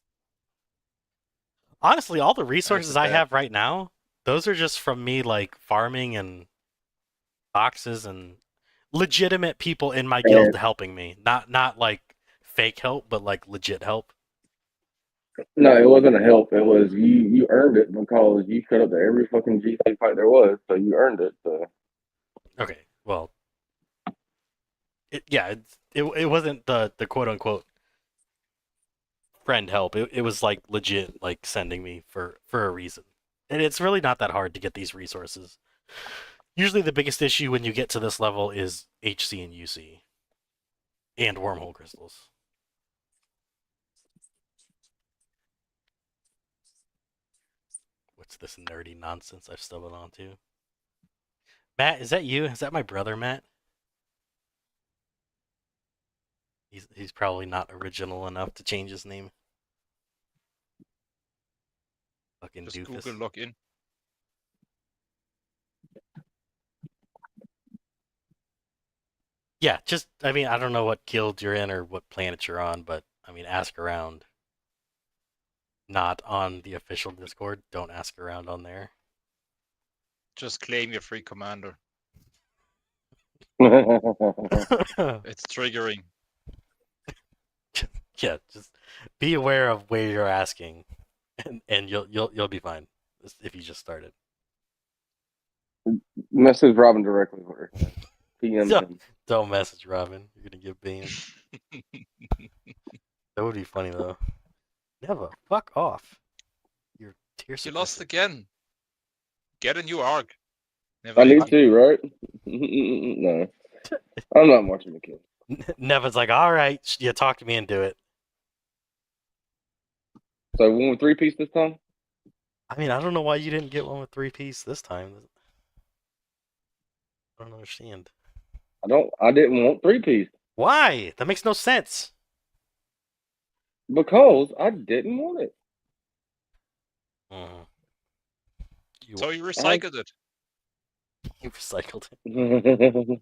Honestly, all the That's resources a I bad. have right now, those are just from me like farming and boxes and legitimate people in my And guild helping me. Not like fake help, but like legit help. no, it wasn't a help. It was you earned it because you showed up to every fucking GC fight there was, so you earned it. So Okay, well, it wasn't the quote unquote friend help. It was like legit like sending me for a reason. And it's really not that hard to get these resources. Usually the biggest issue when you get to this level is HC and UC and wormhole crystals. What's this nerdy nonsense I've stumbled onto? Matt, is that you? Is that my brother, Matt? He's probably not original enough to change his name. Fucking Just doofus. Google login. Yeah, just I mean I don't know what guild you're in or what planet you're on, but I mean ask around. Not on the official Discord. Don't ask around on there. Just claim your free commander. yeah, It's triggering. Yeah, just be aware of where you're asking, and you'll be fine if you just started. message Robin directly for PM So, him. don't message Robin. You're gonna get banned. That would be funny though. Never fuck off. You're tier You lost suppressor. again. Get a new arc. Never I need ending. to, right? No, I'm not marching the kid. Nevin's like, all right, you talk to me and do it. So one with 3-piece this time. I mean, I don't know why you didn't get one with 3-piece this time. I don't understand. I didn't want 3-piece Why? That makes no sense. because I didn't want it. Mhm. So you recycled it. You recycled it.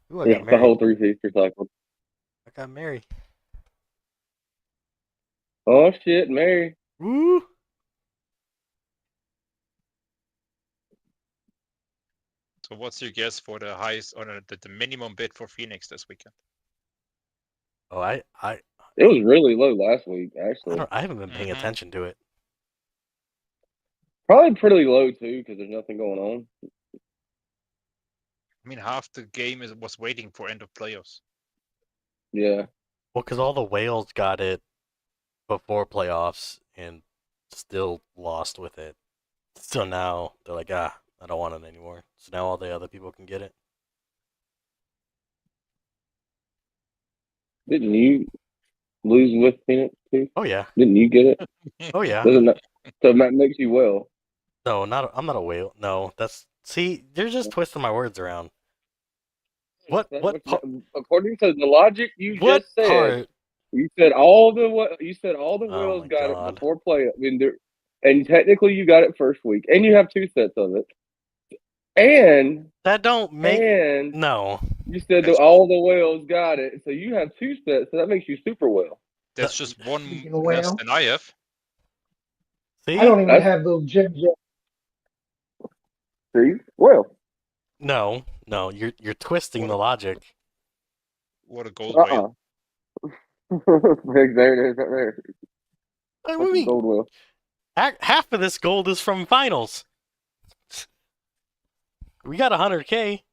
Yeah, Ooh, I got the married. whole 3-piece recycled. I got married. Oh shit, Mary. Woo! So what's your guess for the highest or the minimum bid for Phoenix this weekend? Oh, It was really low last week, actually. I haven't been paying Mhm. attention to it. Probably pretty low too, because there's nothing going on. I mean, half the game was waiting for end of playoffs. Yeah, Well, because all the whales got it before playoffs and still lost with it. So now they're like, I don't want it anymore. So now all the other people can get it. didn't you lose with Phoenix too? Oh yeah. Didn't you get it? Oh yeah. Doesn't that, so that makes you well. No, I'm not a whale. No, that's see, you're just twisting my words around. What According to the logic you what just said, part? you said all the Oh whales my got it god. before play. I mean, and technically you got it first week, and you have 2 sets of it, and That don't make no. you said that That's, all the whales got it, so you have 2 sets, so that makes you super well. that's just one Speaking of less whale, than I have. I don't See? even That's have those gems yet. see well. No, you're twisting the logic. What a gold Uh whale. there it is, right there. What do you Fucking mean? gold whale. Half of this gold is from finals. We got 100K.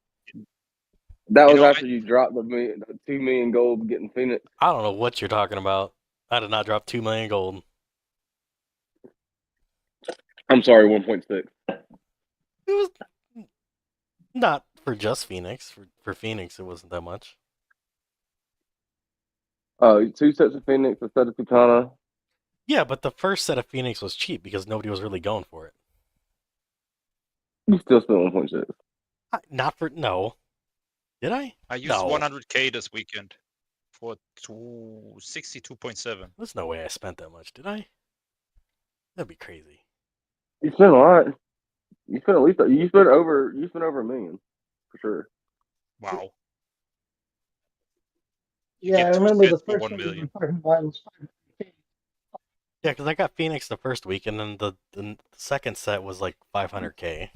That You was know, after you dropped the 2 million gold getting Phoenix. I don't know what you're talking about. I did not drop 2 million gold. I'm sorry, 1.6. It was not for just Phoenix. For Phoenix, it wasn't that much. 2 sets of Phoenix, a set of Katana. Yeah, but the first set of Phoenix was cheap because nobody was really going for it. You still spent 1.6. Not for no. Did I? I used No. 100K this weekend for 62.7. There's no way I spent that much. Did I? That'd be crazy. You spent a lot. You spent at least you spent over $1 million for sure. Wow. You Yeah, I get 2 remember the sets for first 1 one we were million. talking about was 500K. Yeah, because I got Phoenix the first week, and then the second set was like 500K.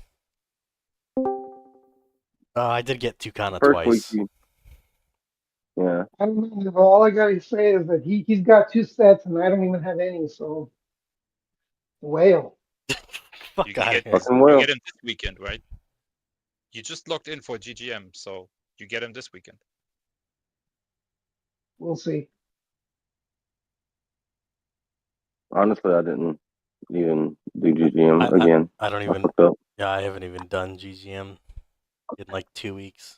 I did get Tucana First week, twice. yeah. I don't know. All I gotta say is that he's got 2 sets and I don't even have any. So whale. Fuck You out of get here. Fucking you well. get him this weekend, right? You just logged in for GGM, so you get him this weekend. We'll see. Honestly, I didn't even do GGM again. I don't I even. fucked up. Yeah, I haven't even done GGM in like 2 weeks.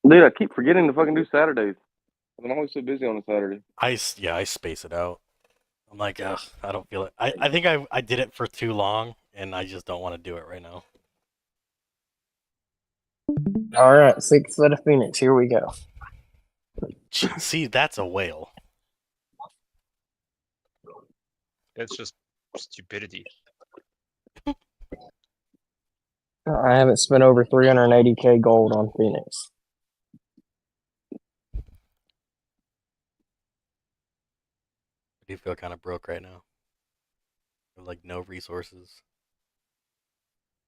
Dude, I keep forgetting to fucking do Saturdays. I'm always so busy on a Saturday. I space it out. I'm like, ugh, I don't feel it. I think I did it for too long, and I just don't want to do it right now. All right, 6 foot of Phoenix. Here we go. See, that's a whale. That's just stupidity. I haven't spent over 380K gold on Phoenix. I do feel kind of broke right now. Like no resources,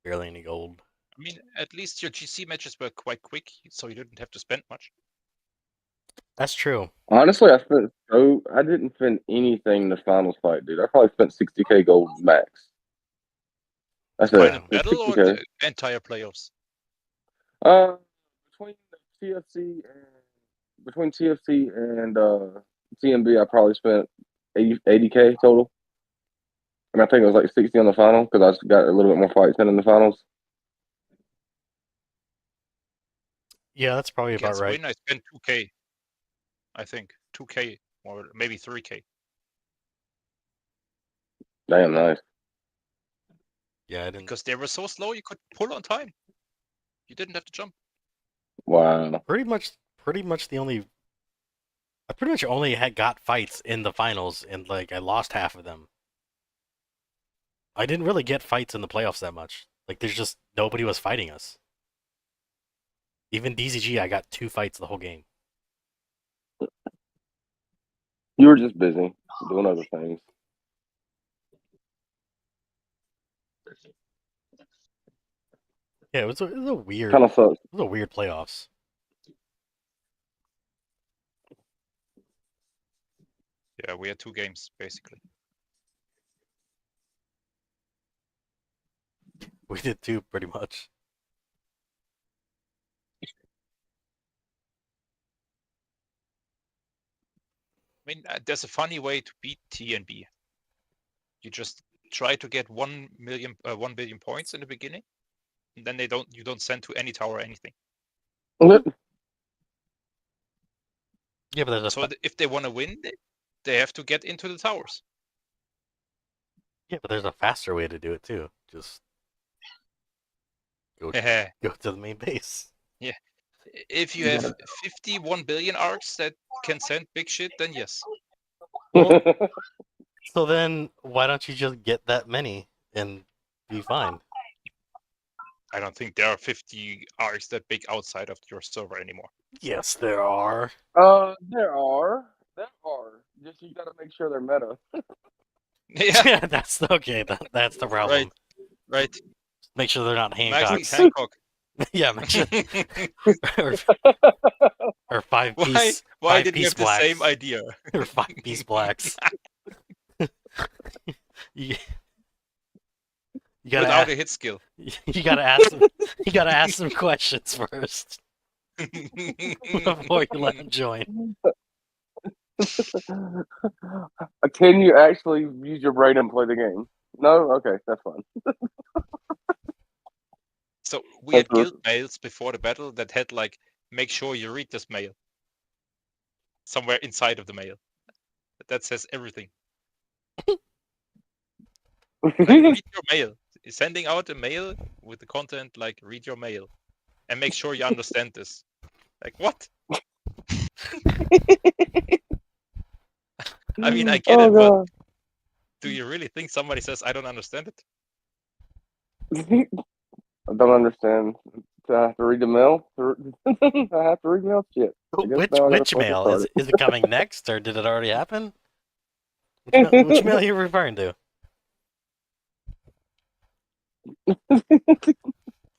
barely any gold. I mean, at least your GC matches were quite quick, so you didn't have to spend much. That's true. Honestly, I didn't spend anything in the finals fight, dude. I probably spent 60K gold max. That's it. Final Just battle or 60K. the entire playoffs? Between TFC and CMB, I probably spent 80K total. And I think it was like 60 on the final because I just got a little bit more fights in the finals. Yeah, that's probably about Against right. Win, I spent 2K. I think 2K or maybe 3K. Damn nice. Yeah, I didn't. Because they were so slow, you could pull on time. You didn't have to jump. Wow. Pretty much the only. I pretty much only had got fights in the finals, and like I lost half of them. I didn't really get fights in the playoffs that much. Like there's just nobody was fighting us. Even DZG, I got 2 fights the whole game. You were just busy doing other things. Yeah, it was a weird. Kind of sucks. It was a weird playoffs. Yeah, we had 2 games basically. We did too, pretty much. I mean, there's a funny way to beat TNB. You just try to get 1 billion points in the beginning, and then you don't send to any tower or anything. Yeah, but there's So if they want to win, they have to get into the towers. there's a faster way to do it too. Just go Yeah. to the main base. If you have 51 billion arcs that can send big shit, then yes. So then, why don't you just get that many and be fine? I don't think there are 50 arcs that big outside of your server anymore. Yes, there are. There are. Just you got to make sure they're meta. Yeah, Yeah, that's okay. That's the problem. right. Make sure they're not Max Hancocks. Hancock. Yeah, make sure. or five Why? piece. Why five did you piece have the blacks. same idea? Or 5-piece blacks. you gotta Without ask, a hit skill. you gotta ask them, you gotta ask some questions first before you let them join. Can you actually use your brain and play the game? No? Okay, that's fine. So we had That's guild mails before the battle that had like, make sure you read this mail. Somewhere inside of the mail. That says everything. Like, read your mail. Sending out a mail with the content like, read your mail. And make sure you understand this. Like, what? I mean, I get it, but do you really think somebody says, I don't understand it? I don't understand Do I have to read the mail? I have to read mail? Shit. I guess now I gotta Which fucking mail? start Is it coming next, or did it already happen? Which mail are you referring to?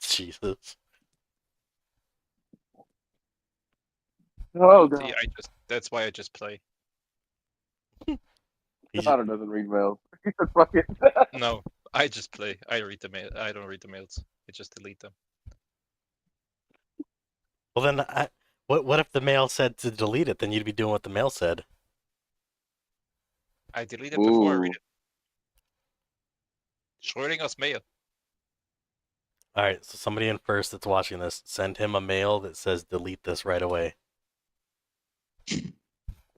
Jesus. Oh, See, God. that's why I just play. Connor doesn't read mail. Fuck it. No, I just play. I read the mail. I don't read the mails. I just delete them. Well, then, what if the mail said to delete it? Then you'd be doing what the mail said. I delete it before I read Ooh. it. Schrödinger's mail. All right, so somebody in first that's watching this, send him a mail that says delete this right away.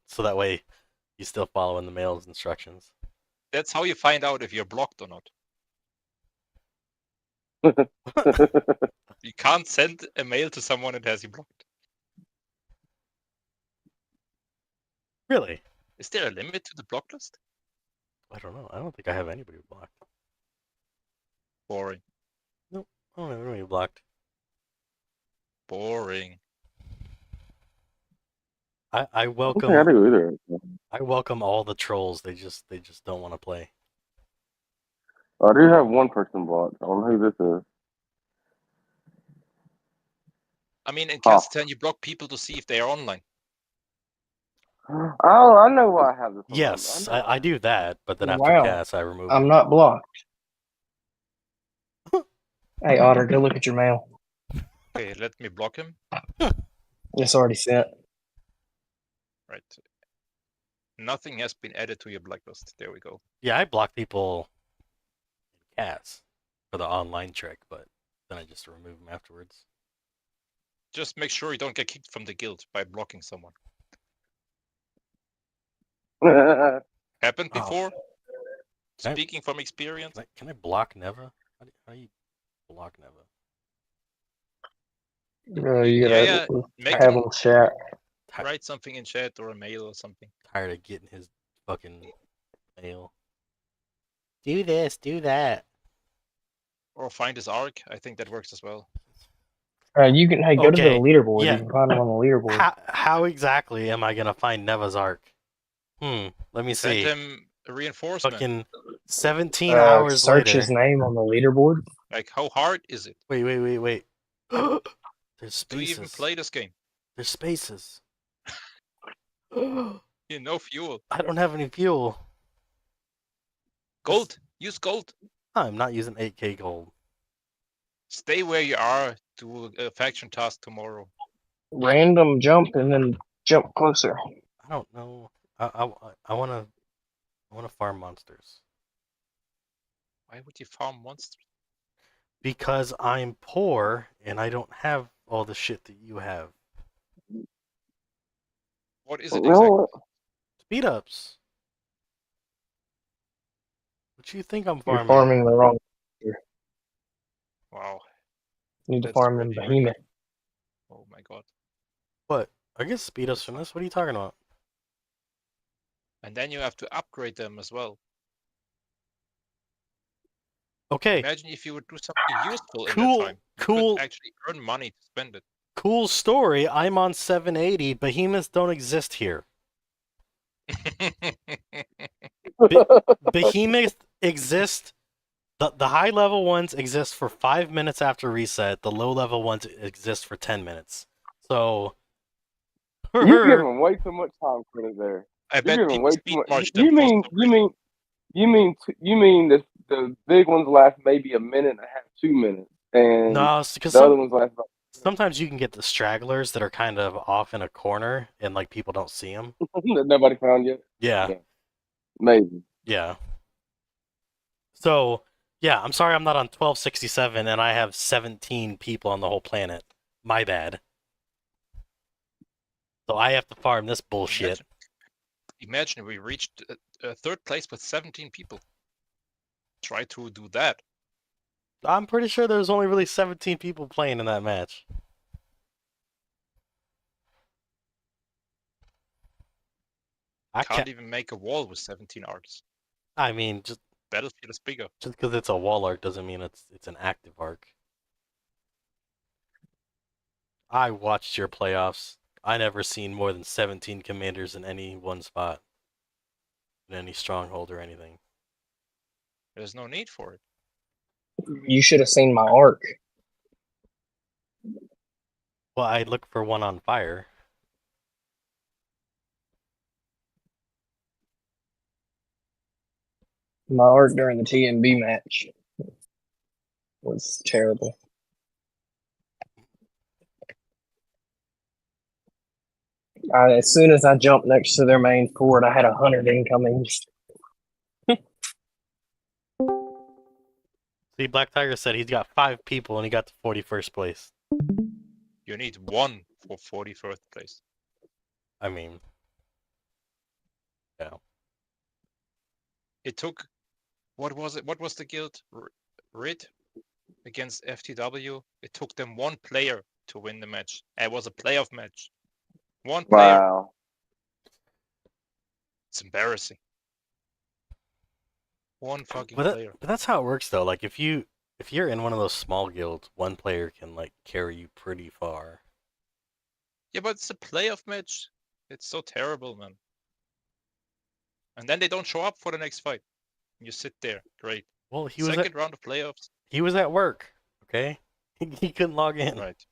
So that way, he's still following the mail's instructions. That's how you find out if you're blocked or not. You can't send a mail to someone that has you blocked. Really? Is there a limit to the block list? I don't know. I don't think I have anybody blocked. Boring. Nope, I don't have anybody blocked. Boring. I I don't welcome think I do either. I welcome all the trolls. They just don't want to play. I do have one person blocked. I don't know who this is. I mean, in Huh. Castan, you block people to see if they are online. Oh, I know why I have this one. Yes, know I do that, but then after Wow. cast, I remove I'm it. not blocked. Hey, Otter, go look at your mail. Okay, let me block him. It's already sent. Right. Nothing has been added to your blacklist. There we go. Yeah, I block people in cast for the online trick, but then I just remove them afterwards. Just make sure you don't get kicked from the guild by blocking someone. Happened Oh. before? Can I- Speaking from experience? Can I block Neva? How do you block Neva? You Yeah, gotta make have him them chat. write something in chat or a mail or something. Tired of getting his fucking mail. Do this, do that. Or find his arc. I think that works as well. You can go to the Okay, leaderboard. yeah. You can find them on the leaderboard. How exactly am I gonna find Neva's arc? Let me Send see. him a reinforcement. Fucking 17 hours Search later. his name on the leaderboard. Like, how hard is it? Wait. There's spaces. Do you even play this game? There's spaces. You no fuel. I don't have any fuel. Gold. Use gold. I'm not using 8k gold. Stay where you are. Do a faction task tomorrow. Random jump and then jump closer. I don't know. I wanna farm monsters. Why would you farm monsters? Because I'm poor and I don't have all the shit that you have. What is it You know exactly? what? Speed ups. What you think I'm You're farming? farming the wrong. Wow. You need to That's farm them really behemoth. Oh my god. What? I guess speed ups from this. What are you talking about? And then you have to upgrade them as well. Okay. Imagine if you would do something useful in Cool. that time. You Cool. could actually earn money to spend it. Cool story. I'm on 780. Behemoths don't exist here. Behemoths exist. The high level ones exist for 5 minutes after reset. The low level ones exist for 10 minutes. So You're giving way too much time credit there. I You're bet giving people way speed too much. march them for some reason. You mean the big ones last maybe a minute and a half, 2 minutes, and no, because the other ones last about. sometimes you can get the stragglers that are kind of off in a corner and like people don't see them. That nobody found yet. Yeah. Maybe. Yeah. So, yeah, I'm sorry I'm not on 1267 and I have 17 people on the whole planet. My bad. So I have to farm this bullshit. Imagine we reached third place with 17 people. Try to do that. I'm pretty sure there's only really 17 people playing in that match. I Can't even make a wall with 17 arcs. I mean, just Battlefield is bigger. because it's a wall arc doesn't mean it's an active arc. I watched your playoffs. I never seen more than 17 commanders in any one spot, in any stronghold or anything. There's no need for it. You should have seen my arc. Well, I look for one on fire. My arc during the TMB match was terrible. As soon as I jumped next to their main fort, I had 100 incoming. See, Black Tiger said he's got 5 people and he got to 41st place. You need 1 for 41st place. I mean, yeah. It took, what was it? What was the guild? RID against FTW. It took them 1 player to win the match. It was a playoff match. 1 player. Wow. It's embarrassing. 1 fucking But player. that's how it works though. Like if you're in one of those small guilds, one player can like carry you pretty far. Yeah, but it's a playoff match. It's so terrible, man. And then they don't show up for the next fight. You sit there. Great. Well, Second round of playoffs. he was at work, okay? He couldn't log in. Right.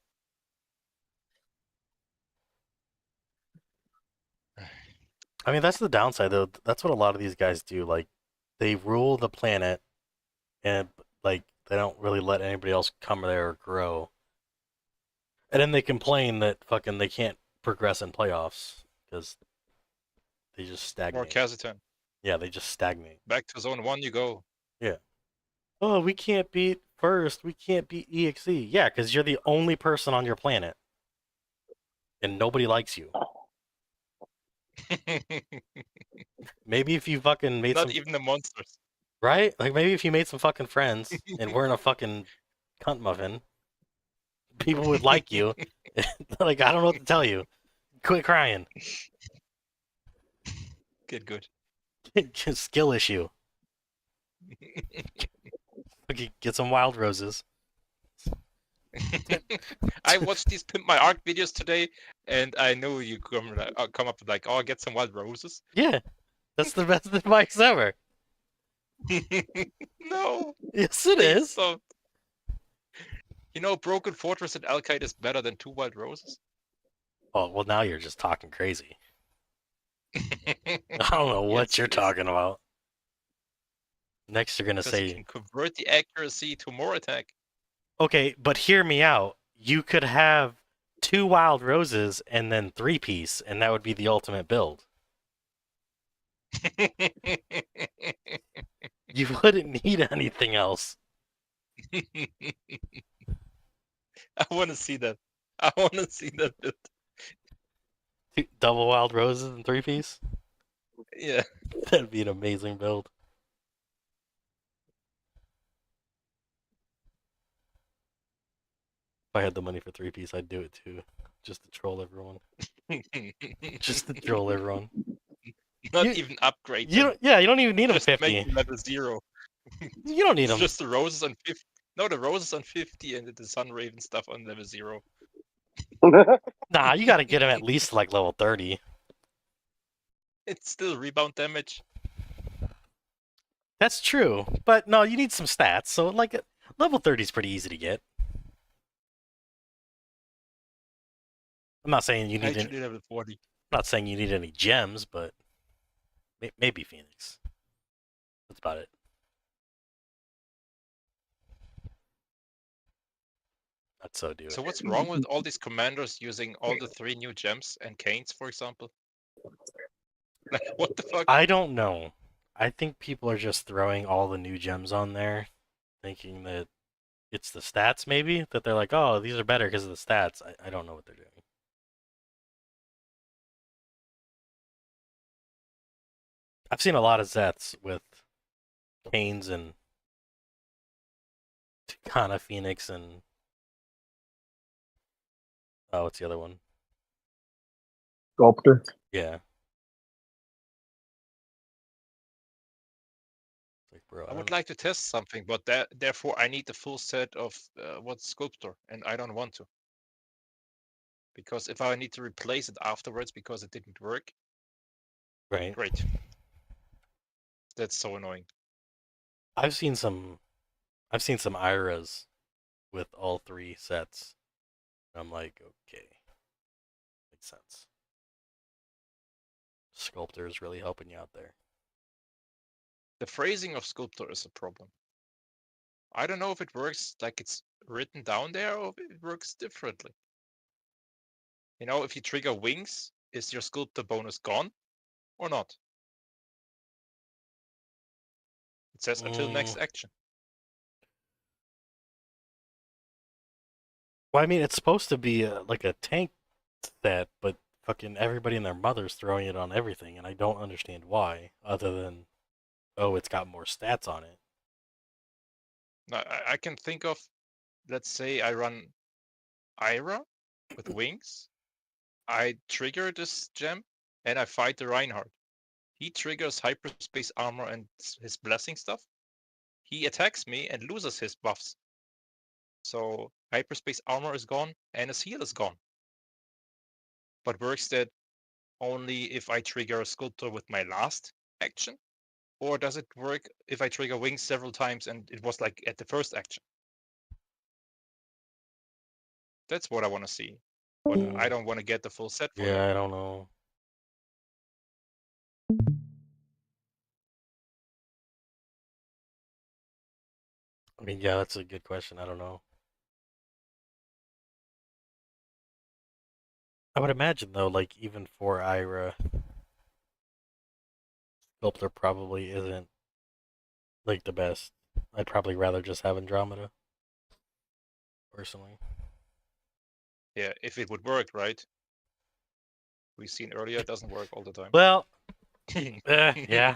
I mean, that's the downside though. That's what a lot of these guys do. Like they rule the planet and like they don't really let anybody else come there or grow. And then they complain that fucking they can't progress in playoffs because they just stagnate. More Kazaton. Yeah, they just stagnate. Back to zone 1 you go. Yeah. Oh, we can't beat first. We can't beat EXE. Yeah, because you're the only person on your planet. And nobody likes you. Maybe if you fucking made Not some... even the monsters. Right? Like, maybe if you made some fucking friends and weren't a fucking cunt muffin, people would like you. Like, I don't know what to tell you. Quit crying. Get good. Skill issue. Okay, get some wild roses. I watched these Pimp My Arc videos today, and I know you come up with like, oh, get some wild roses. Yeah, that's the best advice ever. No. Yes, it please is. don't. You know, Broken Fortress and Alkite is better than 2 wild roses. Oh, well, now you're just talking crazy. I don't know what Yes, you're it is. talking about. Next, you're gonna Because you say, can convert the accuracy to more attack. okay, but hear me out. You could have 2 wild roses and then 3-piece, and that would be the ultimate build. You wouldn't need anything else. I want to see that. I want to see that build. Double wild roses and 3-piece? Yeah. That'd be an amazing build. If I had the money for 3-piece, I'd do it too. Just to troll everyone. Just to troll everyone. Not You- even upgrade. You them. don't, yeah, you don't even need them Just 50. make them level 0. You don't need It's them. just the roses on 50. No, the roses on 50 and the Sun Raven stuff on level 0. Nah, you gotta get them at least like level 30. It's still rebound damage. That's true, but no, you need some stats. So like level 30 is pretty easy to get. I'm not saying you need. Actually, level 40. I'm not saying you need any gems, but maybe Phoenix. That's about it. I'd so do it. So what's wrong with all these commanders using all the 3 new gems and canes, for example? Like, what the fuck? I don't know. I think people are just throwing all the new gems on there, thinking that it's the stats. Maybe that they're like, oh, these are better because of the stats. I don't know what they're doing. I've seen a lot of Zets with Canes and Takana Phoenix and oh, what's the other one? Sculptor. Yeah. Like, bro, I would like to test something, but therefore I need the full set of what's Sculptor, and I don't want to. Because if I need to replace it afterwards because it didn't work, Right. great. That's so annoying. I've seen some IRAs with all 3 sets. I'm like, okay, makes sense. Sculptor is really helping you out there. The phrasing of Sculptor is a problem. I don't know if it works like it's written down there or if it works differently. You know, if you trigger wings, is your Sculptor bonus gone or not? It says until next action. Well, I mean, it's supposed to be like a tank set, but fucking everybody and their mother's throwing it on everything, and I don't understand why, other than, oh, it's got more stats on it. Now, I can think of, let's say I run Ira with wings. I trigger this gem and I fight the Reinhardt. He triggers hyperspace armor and his blessing stuff. He attacks me and loses his buffs. So hyperspace armor is gone and his heal is gone. But works that only if I trigger a Sculptor with my last action? Or does it work if I trigger wings several times and it was like at the first action? That's what I want to see. But I don't want to get the full set for that. Yeah, I don't know. I mean, yeah, that's a good question. I don't know. I would imagine, though, like, even for Ira, Sculptor probably isn't, like, the best. I'd probably rather just have Andromeda, personally. Yeah, if it would work, right? We've seen earlier, it doesn't work all the time. Well, yeah,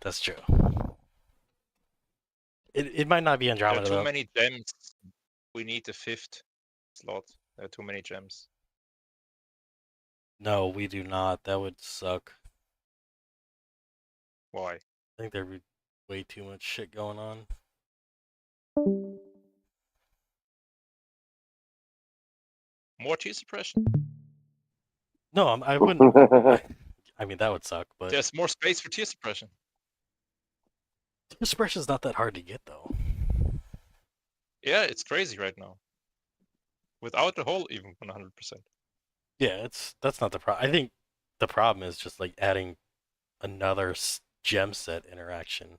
that's true. It might not be There are Andromeda, too though. many gems. We need the 5th slot. There are too many gems. No, we do not. That would suck. Why? I think there'd be way too much shit going on. More tear suppression? No, I wouldn't. I mean, that would suck, but There's more space for tear suppression. tear suppression's not that hard to get, though. Yeah, it's crazy right now. Without the hole, even 100%. Yeah, that's not the problem. I think the problem is just like adding another gem set interaction.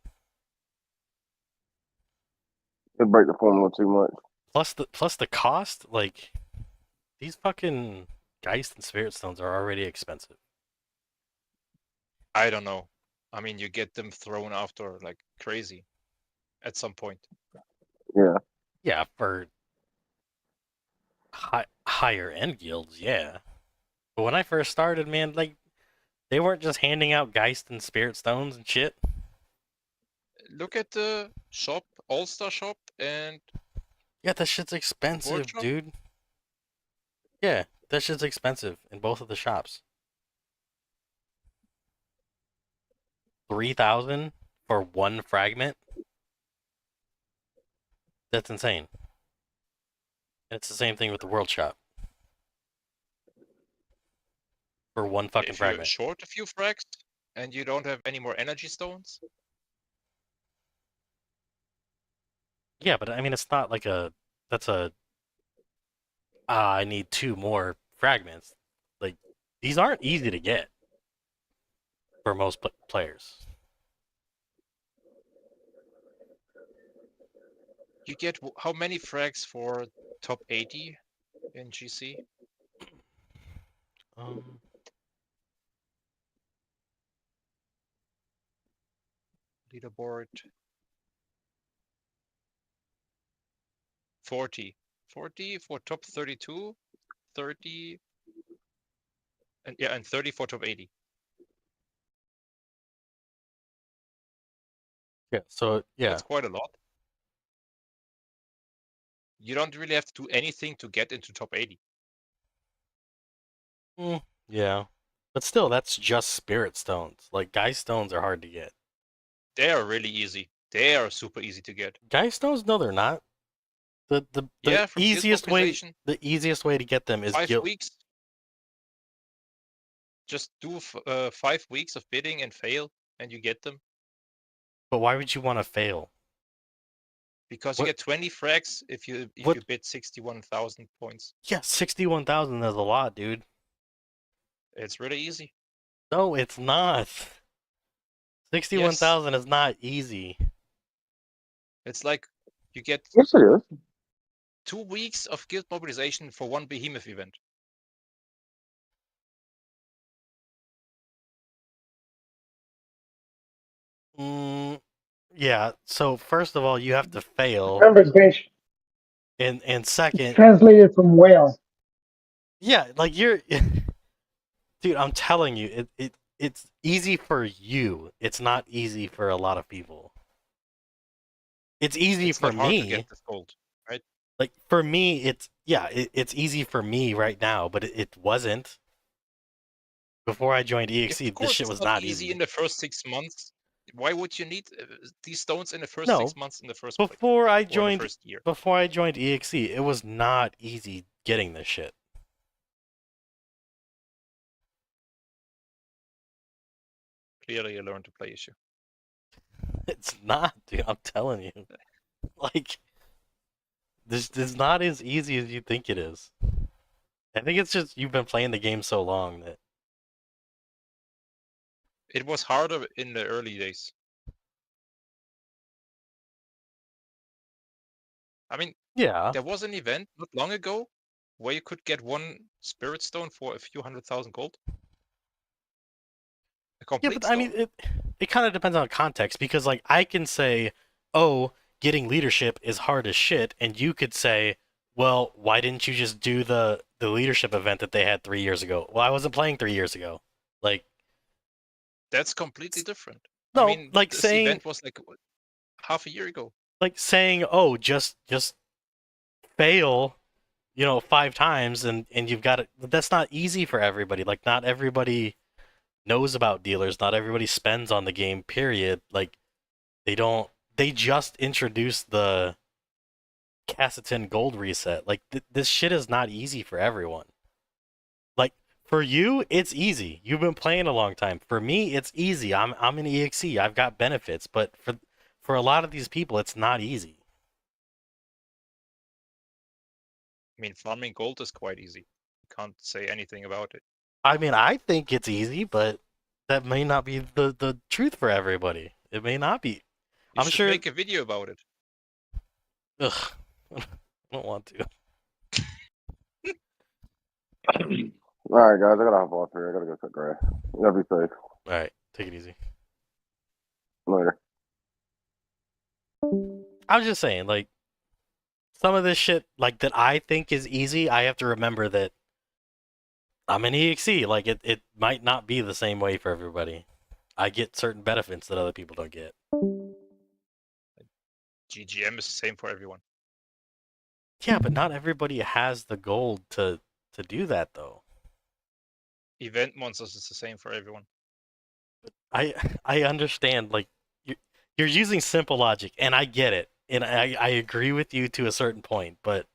It'd break the formula too much. Plus the cost, like these fucking Geist and Spirit Stones are already expensive. I don't know. I mean, you get them thrown after like crazy at some point. Yeah. Yeah, for higher end guilds, yeah. But when I first started, man, like they weren't just handing out Geist and Spirit Stones and shit. Look at the shop, All-Star shop, and Yeah, that shit's expensive, Workshop? dude. Yeah, that shit's expensive in both of the shops. 3,000 for one fragment? That's insane. And it's the same thing with the World Shop. For one fucking if you're fragment. short a few frags and you don't have any more energy stones, Yeah, but I mean, it's not like that's a, I need 2 more fragments. Like, these aren't easy to get for most players. you get how many frags for top 80 in GC? Leaderboard. 40. 40 for top 32, 30, and yeah, and 30 for top 80. Yeah, so, yeah. That's quite a lot. You don't really have to do anything to get into top 80. Yeah. But still, that's just Spirit Stones. Like, Geist Stones are hard to get. They are really easy. They are super easy to get. Geist Stones? No, they're not. The Yeah, from guild easiest way mobilization, the easiest way to get them is 5 guild. weeks. Just do 5 weeks of bidding and fail, and you get them. But why would you want to fail? Because What- you get 20 frags if you what- bid 61,000 points. Yeah, 61,000 is a lot, dude. It's really easy. No, it's not. 61,000 is not easy. It's like you get Yes, it is. 2 weeks of guild mobilization for one behemoth event. Yeah, so first of all, you have to fail. Remember, it's based, And it's second, translated from whale. yeah, like you're dude, I'm telling you, it's easy for you. It's not easy for a lot of people. It's easy It's for not hard to me. get this gold, right? Like for me, it's easy for me right now, but it wasn't before I joined EXE. Of This course, shit it's was not not easy easy. in the first 6 months. Why would you need these stones in the first No, 6 months in the first place? Before I Or in the joined first year? EXE, it was not easy getting this shit. Clearly a learn to play issue. It's not, dude. I'm telling you. Like, this is not as easy as you think it is. I think it's just you've been playing the game so long that It was harder in the early days. I mean, yeah. there was an event not long ago where you could get one spirit stone for a few 100,000 gold. A Yeah, complete but I mean, stone. it kind of depends on context because, like, I can say, oh, getting leadership is hard as shit, and you could say, well, why didn't you just do the leadership event that they had 3 years ago? Well, I wasn't playing 3 years ago. Like, That's completely different. no, I mean, like this saying, event was like half a year ago. oh, just fail, 5 times, and you've got it. That's not easy for everybody. Like, not everybody knows about dealers. Not everybody spends on the game. Period. Like, they don't. They just introduced the Cassitin gold reset. Like this shit is not easy for everyone. Like for you, it's easy. You've been playing a long time. For me, it's easy. I'm an EXE. I've got benefits, but for a lot of these people, it's not easy. I mean, farming gold is quite easy. You can't say anything about it. I mean, I think it's easy, but that may not be the truth for everybody. It may not be. You I'm should sure. make a video about it. Ugh, I don't want to. All right, guys, I gotta hop off here. I gotta go cut grass. Y'all be safe. All right, take it easy. Later. I was just saying, like, some of this shit, like, that I think is easy, I have to remember that I'm an EXE. Like, it might not be the same way for everybody. I get certain benefits that other people don't get. GGM is the same for everyone. Yeah, but not everybody has the gold to do that, though. Event monsters is the same for everyone. I understand, like, you're using simple logic, and I get it. And I agree with you to a certain point, but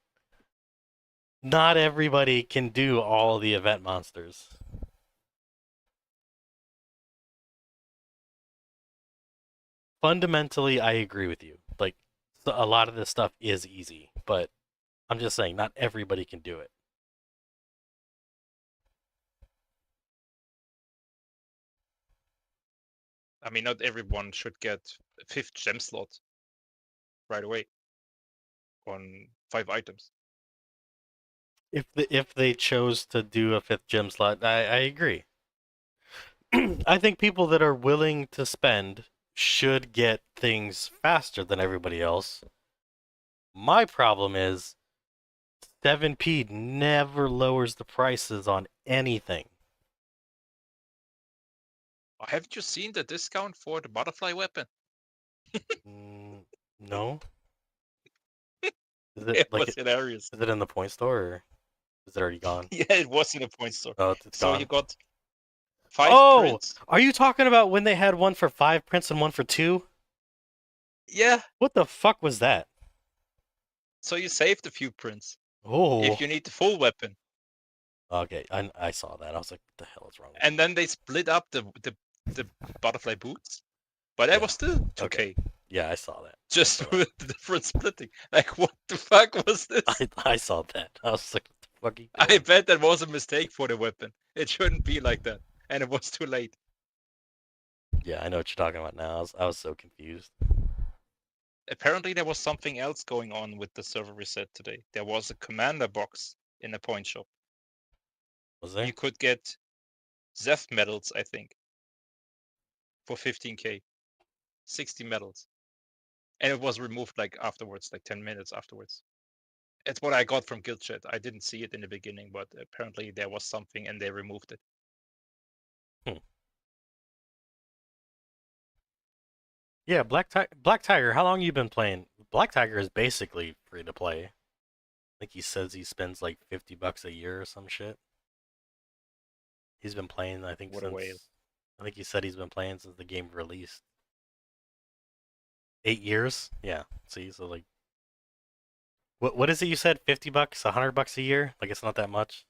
not everybody can do all the event monsters. Fundamentally, I agree with you. Like, a lot of this stuff is easy, but I'm just saying, not everybody can do it. I mean, not everyone should get a 5th gem slot right away on 5 items. If they chose to do a 5th gem slot, I agree. I think people that are willing to spend should get things faster than everybody else. My problem is 7P never lowers the prices on anything. Haven't you seen the discount for the butterfly weapon? No. Is It like was hilarious. Is it in the point store or is it already gone? Yeah, it was in a point store. Oh, it's So gone. you got 5 Oh, prints. are you talking about when they had one for 5 prints and one for 2? Yeah, What the fuck was that? So you saved a few prints. Oh, If you need the full weapon. okay. I saw that. I was like, what the hell is wrong with And then they split up the butterfly boots. But that Yeah. was still 2K. Okay. Yeah, I saw that. Just I saw with the different splitting. Like, what the fuck was this? I saw that. I was like, what the fuck are you I doing? bet that was a mistake for the weapon. It shouldn't be like that. And it was too late. Yeah, I know what you're talking about now. I was so confused. Apparently there was something else going on with the server reset today. There was a commander box in a point shop. Was there? You could get Zeph medals, I think, for 15k. 60 medals. And it was removed like afterwards, like 10 minutes afterwards. It's what I got from Guild Chat. I didn't see it in the beginning, but apparently there was something and they removed it. Yeah, Black Tiger. How long you been playing? Black Tiger is basically free to play. I think he says he spends like $50 a year or some shit. He's been playing, I think, What a since. whale. I think he said he's been playing since the game released. 8 years? Yeah. See, so like, what is it you said? $50, $100 a year? Like it's not that much.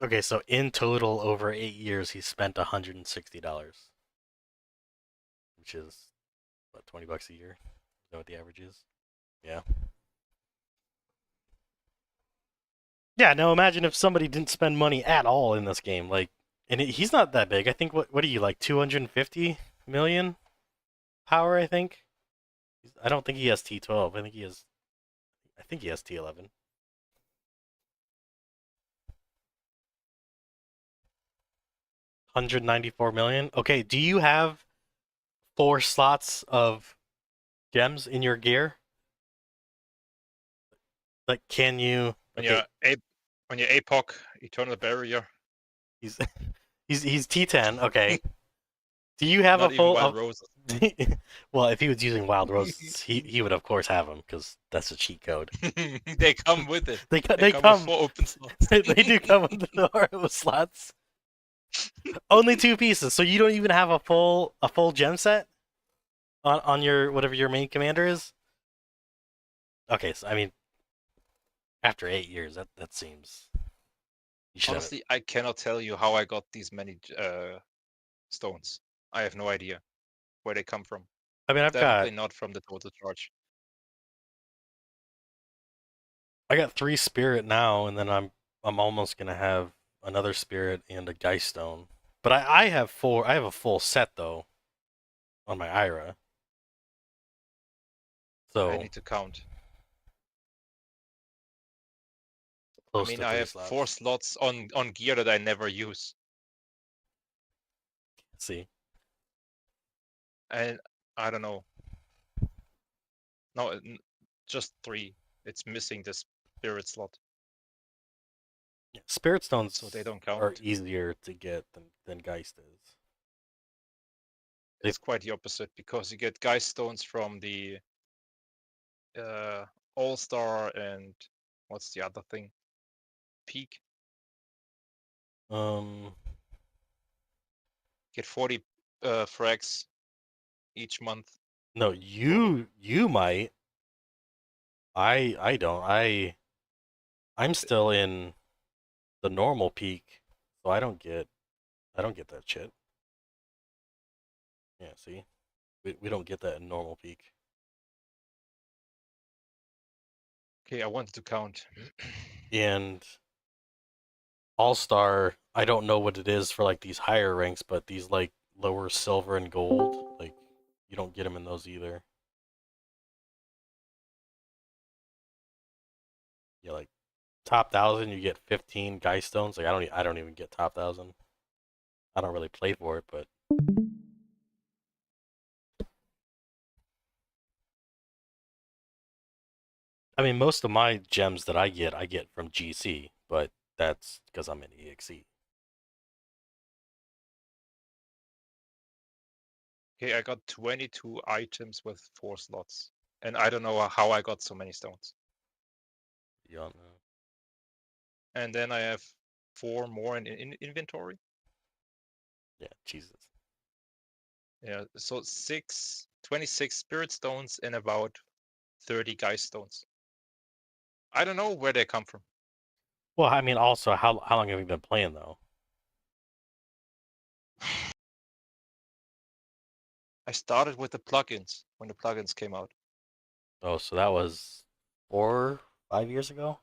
Okay, so in total over 8 years, he spent $160, which is what, $20 a year? Is that what the average is? Yeah. Yeah. No, imagine if somebody didn't spend money at all in this game, like, and he's not that big. I think what are you like 250 million power? I think. I don't think he has T12. I think he has. I think he has T11. 194 million. Okay, do you have 4 slots of gems in your gear? Like, can you? On Okay, your APOC Eternal Barrier, he's he's T10. Okay. Do you have a not even full? Wild Roses. Well, if he was using Wild Roses, he would of course have them because that's a cheat code. They come with it. They They come with come. 4 open slots. They do come with the horrible slots. Only 2 pieces, so you don't even have a full gem set on your whatever your main commander is. Okay, so I mean, after 8 years, that seems. You should have it. Honestly, I cannot tell you how I got these many stones. I have no idea where they come from. I mean, Definitely not from the total charge. I got 3 spirit now, and then I'm almost gonna have another spirit and a geist stone. But I have 4. I have a full set though on my Ira. So I need to count. close I mean, to I 3 have slots. 4 slots on gear that I never use. See, And I don't know. No, just 3. It's missing the spirit slot, spirit stones so they don't are count. easier to get than geist is. It's quite the opposite because you get geist stones from the All Star and what's the other thing? Peak. Get 40 frags each month. No, you might. I don't. I'm still in the normal peak, so I don't get that shit. Yeah, see, we don't get that in normal peak. Okay, I wanted to count. And All Star, I don't know what it is for like these higher ranks, but these like lower silver and gold, like you don't get them in those either. Yeah, like top 1,000, you get 15 Geist Stones. Like I don't even get top 1,000. I don't really play for it, but I mean most of my gems that I get from GC, but that's because I'm in EXE. Okay, I got 22 items with 4 slots. And I don't know how I got so many stones. You don't know. And then I have 4 more in inventory. Yeah, Jesus. Yeah, so 26 spirit stones and about 30 geist stones. I don't know where they come from. Well, I mean, also, how long have you been playing though? I started with the plugins when the plugins came out. Oh, so that was 4, 5 years ago.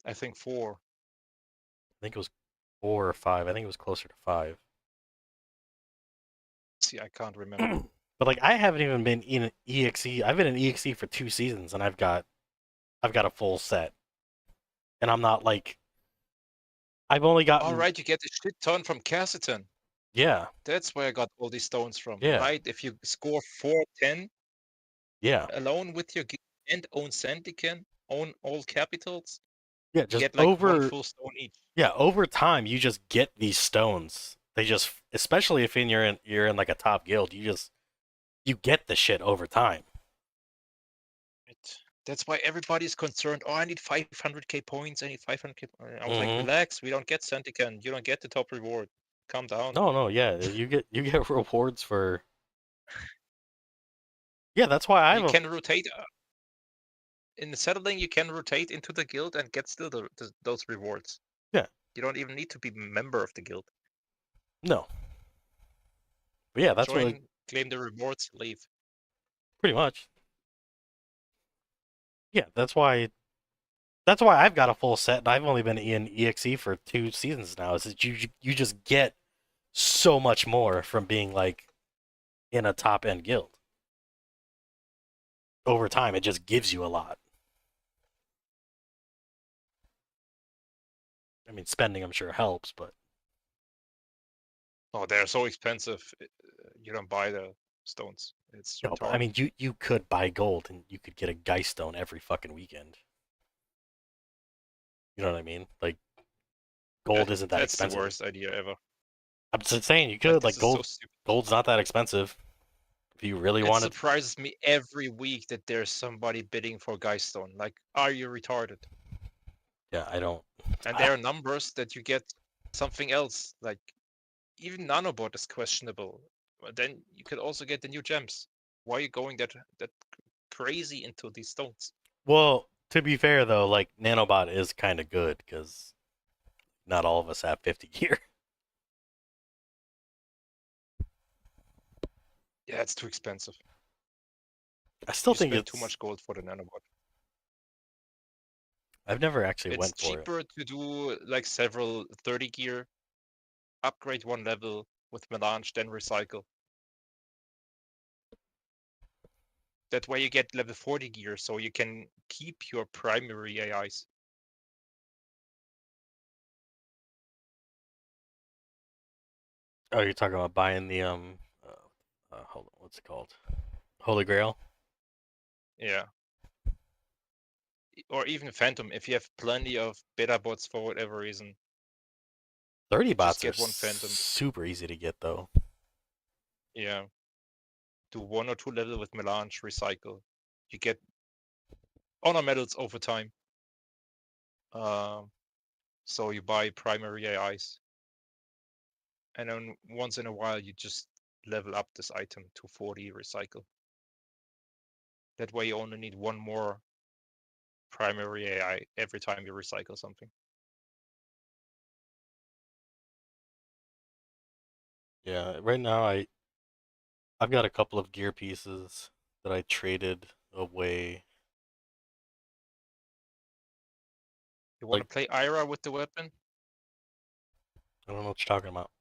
I think 4. I think it was 4 or 5. I think it was closer to 5. See, I can't remember. But like, I haven't even been in EXE. I've been in EXE for 2 seasons, and I've got a full set, and I'm not like. I've only gotten. All right, you get a shit ton from Casseton. Yeah. That's where I got all these stones from. Yeah. Right? If you score 410 Yeah. alone with your and own Sandican, own all capitals, Yeah. you Just get like one over. full stone each. Yeah. Over time, you just get these stones. They just, especially if you're in like a top guild, you get the shit over time. That's why everybody's concerned. Oh, I need 500k points. I need 500k. I was like, Mhm. relax. We don't get Sandican. You don't get the top reward. Calm down. No. Yeah. You get rewards for. Yeah. That's why I You have can rotate in the settling. You can rotate into the guild and get still those rewards. Yeah. You don't even need to be a member of the guild. No. But yeah, that's Join, what claim the rewards, leave. pretty much. Yeah, that's why I've got a full set, and I've only been in EXE for 2 seasons now. Is that you just get so much more from being like in a top end guild. Over time, it just gives you a lot. I mean, spending I'm sure helps, but Oh, they're so expensive. You don't buy the stones. It's no, but retarded. I mean, you could buy gold and you could get a Geist stone every fucking weekend. You know what I mean? Like, gold isn't that That's expensive. the worst idea ever. I'm just saying you Like, could. this Like, is gold, so stupid. gold's not that expensive. If you really It wanted. surprises me every week that there's somebody bidding for Geiststone. Like, are you retarded? Yeah, I don't. And there are numbers that you get something else. Like, even Nanobot is questionable. But then you could also get the new gems. Why are you going that crazy into these stones? Well, to be fair though, like Nanobot is kind of good because not all of us have 50 gear. Yeah, it's too expensive. I still You think spend it's too much gold for the Nanobot. I've never actually It's went for it. cheaper to do like several 30 gear, upgrade one level with Melange, then recycle. That way you get level 40 gear, so you can keep your primary AIs. Oh, you're talking about buying the hold on, what's it called? Holy Grail. Yeah. Or even Phantom, if you have plenty of beta bots for whatever reason. 30 bots get are one Phantom. super easy to get though. Yeah. Do 1 or 2 level with Melange, recycle. You get honor medals over time. So you buy primary AIs. And then once in a while you just level up this item to 40 recycle. That way you only need one more primary AI every time you recycle something. Yeah, right now I've got a couple of gear pieces that I traded away. You want Like, to play Ira with the weapon? I don't know what you're talking about.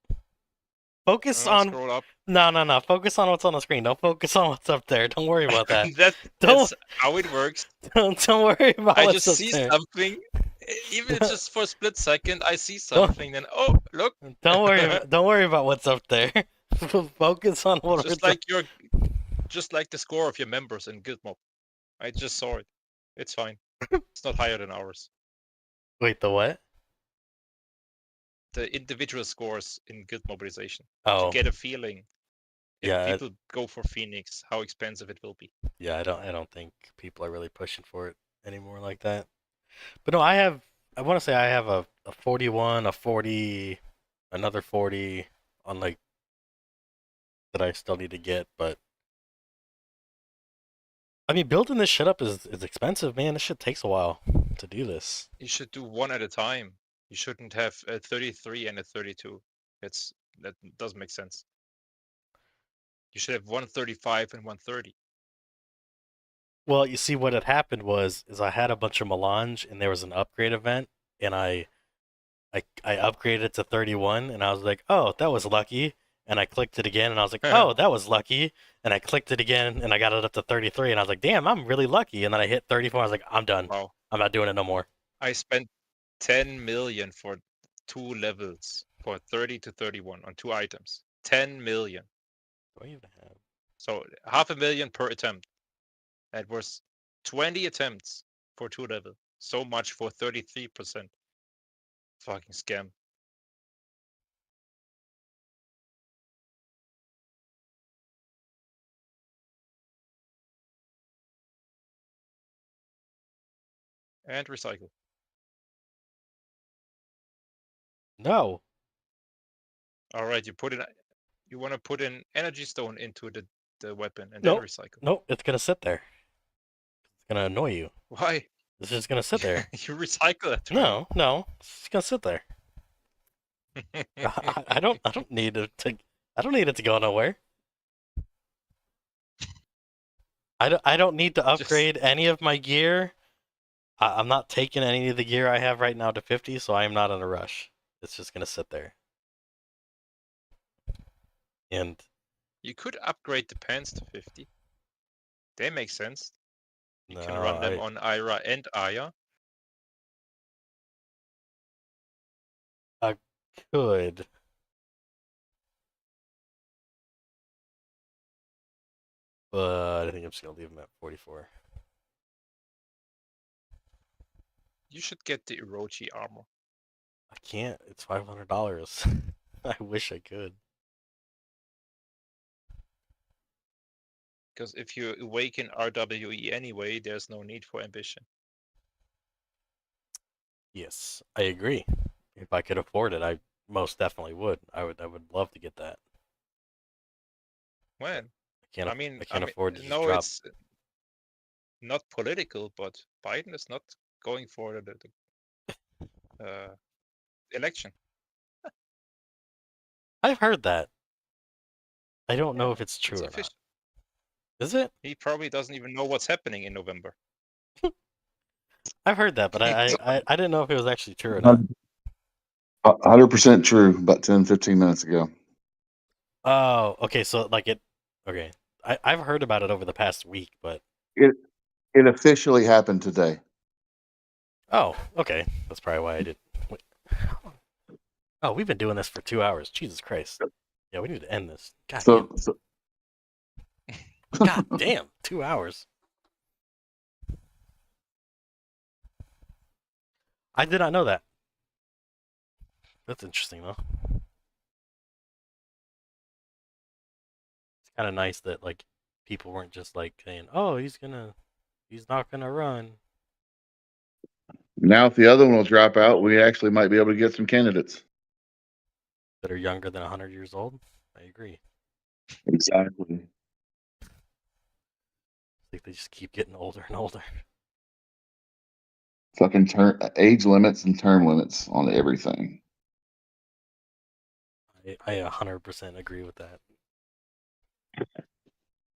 Focus on Scroll up. No. Focus on what's on the screen. Don't focus on what's up there. Don't worry about that. that's Don't how it works. don't worry about I what's just up see there. something, even just for a split second. I see something, then oh look. Don't worry about what's up there. Focus on what Just like just like the score of your members in Guild Mob. I just saw it. It's fine. It's not higher than ours. Wait, the what? The individual scores in Guild Mobilization. Oh. To get a feeling if Yeah, people go for Phoenix, how expensive it will be. yeah, I don't think people are really pushing for it anymore like that. But no, I want to say I have a 41, a 40, another 40 on like that I still need to get, but I mean, building this shit up is expensive, man. This shit takes a while to do this. You should do one at a time. You shouldn't have a 33 and a 32. That doesn't make sense. You should have 135 and 130. Well, you see, what had happened is I had a bunch of melange, and there was an upgrade event, and I upgraded it to 31, and I was like, oh, that was lucky. And I clicked it again, and I was like, oh, that was lucky. And I clicked it again, and I got it up to 33, and I was like, damn, I'm really lucky. And then I hit 34, I was like, I'm done. Wow. I'm not doing it no more. I spent 10 million for 2 levels for 30 to 31 on 2 items. 10 million. Do I even have? So 500,000 per attempt. That was 20 attempts for 2 levels. So much for 33%. Fucking scam. And recycle. No. All right, you want to put an energy stone into the weapon and Nope. then recycle. Nope, it's gonna sit there. It's gonna annoy you. Why? It's just gonna sit there. You recycle it. No, it's just gonna sit there. I don't need it to. I don't need it to go nowhere. I don't need to upgrade any of my gear. I'm not taking any of the gear I have right now to 50, so I am not in a rush. It's just gonna sit there. And You could upgrade the pants to 50. They make sense. You no, can run them on Ira and Aya. I could. But I think I'm just gonna leave them at 44. You should get the Orochi armor. I can't. It's $500. I wish I could. Because if you awaken RWE anyway, there's no need for ambition. Yes, I agree. If I could afford it, I most definitely would. I would love to get that. When? I can't afford to just no, drop. it's not political, but Biden is not going for the election. I've heard that. I don't know if it's true It's or not. official. Is it? He probably doesn't even know what's happening in November. I've heard that, but I didn't know if it was actually true or not. 100% true. About 10, 15 minutes ago. Oh, okay. So like it. Okay, I've heard about it over the past week, but It officially happened today. oh, okay. That's probably why I did. Wait. Oh, we've been doing this for 2 hours. Jesus Christ. Yeah, we need to end this. God damn. God damn, 2 hours. I did not know that. That's interesting, though. It's kind of nice that like people weren't just like saying, "Oh, he's not gonna run." Now, if the other one will drop out, we actually might be able to get some candidates. That are younger than 100 years old. I agree. Exactly. I think they just keep getting older and older. Fucking age limits and term limits on everything. I 100% agree with that.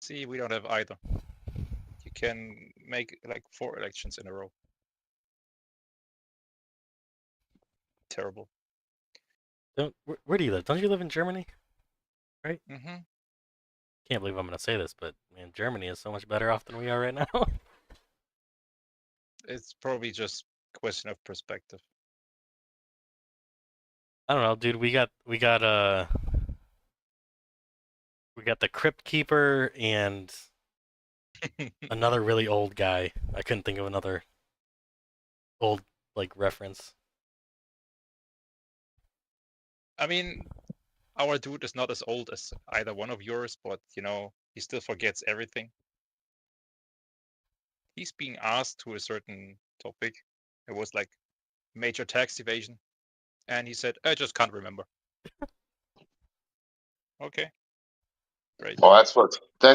See, we don't have either. You can make like 4 elections in a row. Terrible. Where do you live? Don't you live in Germany? Right? Mm-hmm. Can't believe I'm gonna say this, but man, Germany is so much better off than we are right now. It's probably just a question of perspective. I don't know, dude. We got the Crypt Keeper and another really old guy. I couldn't think of another old like reference. I mean, our dude is not as old as either one of yours, but you know, he still forgets everything. He's being asked to a certain topic. It was like major tax evasion. And he said, I just can't remember. Okay. Great. Well, that's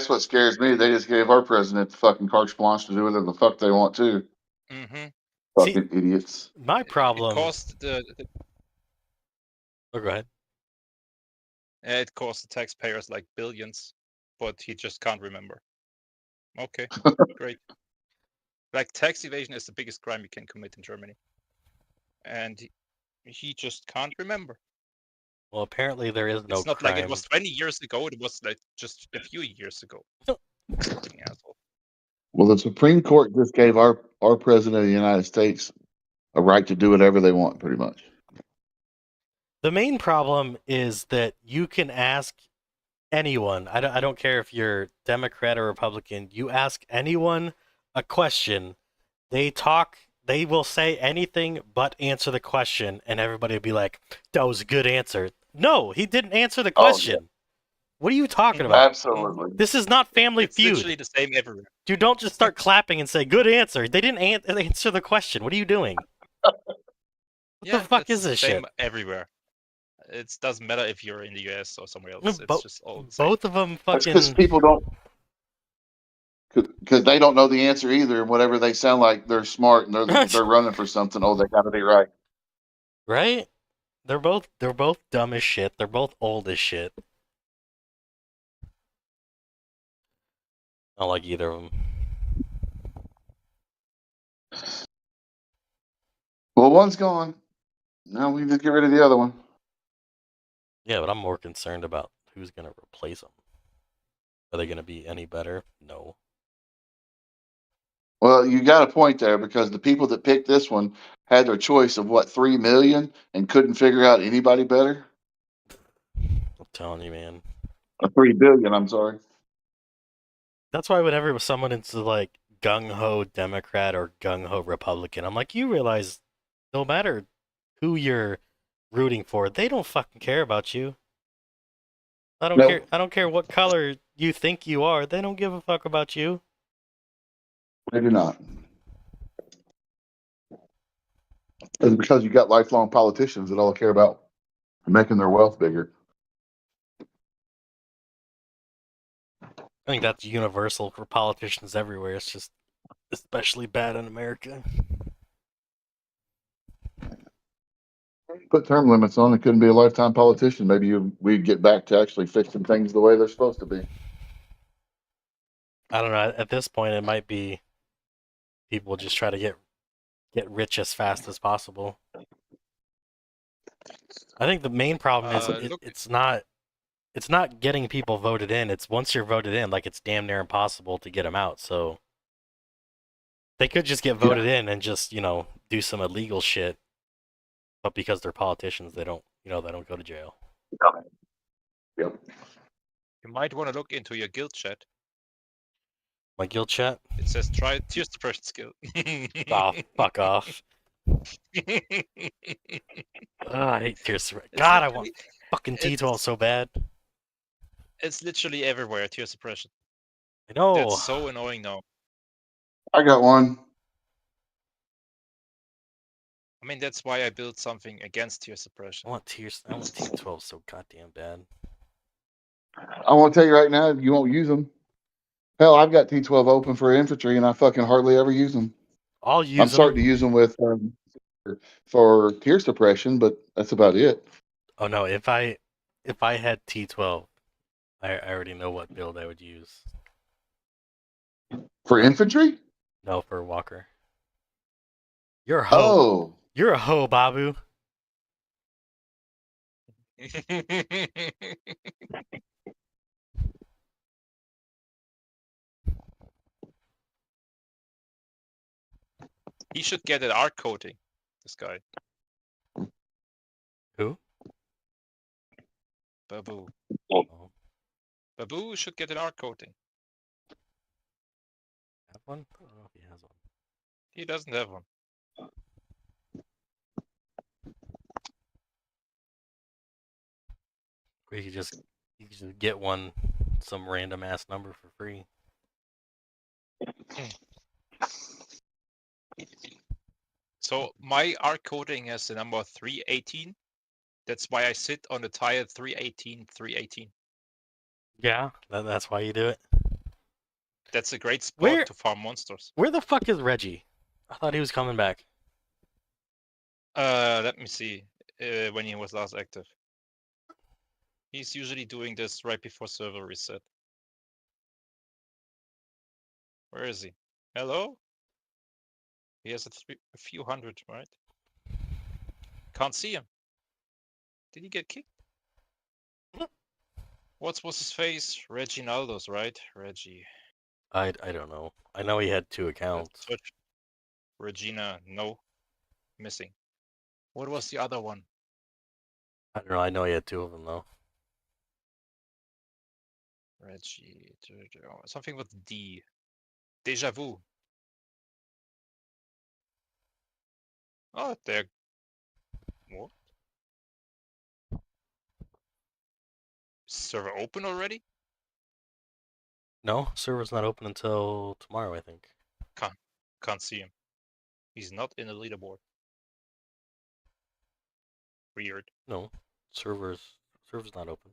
what scares me. They just gave our president the fucking carte blanche to do whatever the fuck they want to. Mm-hmm. See, Fucking idiots. my It problem. cost the Oh, go ahead. it cost the taxpayers like billions, but he just can't remember. Okay, great. Like tax evasion is the biggest crime you can commit in Germany, and he just can't remember. Well, apparently there is no It's not crime. like it was 20 years ago. It was like just a few years ago. Fucking asshole. Well, the Supreme Court just gave our president of the United States a right to do whatever they want, pretty much. The main problem is that you can ask anyone. I don't care if you're Democrat or Republican. You ask anyone a question, they will say anything but answer the question, and everybody will be like, "That was a good answer." No, he didn't answer the Oh, yeah. question. What are you talking about? Absolutely. This is not Family It's Feud. literally the same everywhere. You don't just start clapping and say, "Good answer." They didn't answer the question. What are you doing? What the fuck that's is the this same shit? everywhere. It doesn't matter if you're in the US or somewhere else. It's just all the same. Both of them That's because fucking. people don't, because they don't know the answer either. And whatever they sound like, they're smart and they're running for something. Oh, they got to be right. Right? They're both dumb as shit. They're both old as shit. I don't like either of them. Well, one's gone. Now we just get rid of the other one. Yeah, but I'm more concerned about who's gonna replace them. Are they gonna be any better? No. Well, you got a point there because the people that picked this one had their choice of what 3 million and couldn't figure out anybody better. I'm telling you, man. Or 3 billion. I'm sorry. That's why whenever someone is like gung ho Democrat or gung ho Republican, I'm like, you realize no matter who you're rooting for, they don't fucking care about you. I don't Nope. care. I don't care what color you think you are. They don't give a fuck about you. They do not. It's because you got lifelong politicians that all care about making their wealth bigger. I think that's universal for politicians everywhere. It's just especially bad in America. Put term limits on, it couldn't be a lifetime politician. Maybe we'd get back to actually fixing things the way they're supposed to be. I don't know. At this point, it might be people just try to get rich as fast as possible. I think the main problem is it's not getting people voted in. It's once you're voted in, like it's damn near impossible to get them out. So they could just get voted in and just do some illegal shit, but because they're politicians, they don't go to jail. Yep. You might want to look into your guild chat. My guild chat? It says try tear suppression skill. Oh, fuck off. I hate tear suppression. God, I want fucking T12 so bad. It's literally everywhere, tear suppression. I know. That's so annoying now. I got one. I mean, that's why I built something against tear suppression. I want T12 so goddamn bad. I want to tell you right now, you won't use them. Hell, I've got T12 open for infantry, and I fucking hardly ever use them. I'll use I'm them. starting to use them with for tear suppression, but that's about it. Oh no, if I had T12, I already know what build I would use. For infantry? No, for Walker. You're a hoe. Oh. You're a hoe, Babu. He should get an art coating, this guy. Who? Babu. Oh. Babu should get an art coating. Have one? I don't know if he has one. He doesn't have one. Or you could just get one, some random ass number for free. So my art coding has the number 318. That's why I sit on the tire 318, 318. Yeah, that's why you do it. That's a great spot Where- to farm monsters. Where the fuck is Reggie? I thought he was coming back. Let me see. When he was last active. He's usually doing this right before server reset. Where is he? Hello? He has a few hundred, right? Can't see him. Did he get kicked? What was his face? Reginaldo's, right? Reggie. I don't know. I know he had 2 Let's accounts. search. Regina, no. Missing. What was the other one? I don't know. I know he had 2 of them though. Reggie. Something with D. Deja vu. Oh, there. What? Server open already? No, server's not open until tomorrow, I think. Can't see him. He's not in the leaderboard. Weird. No, server's not open.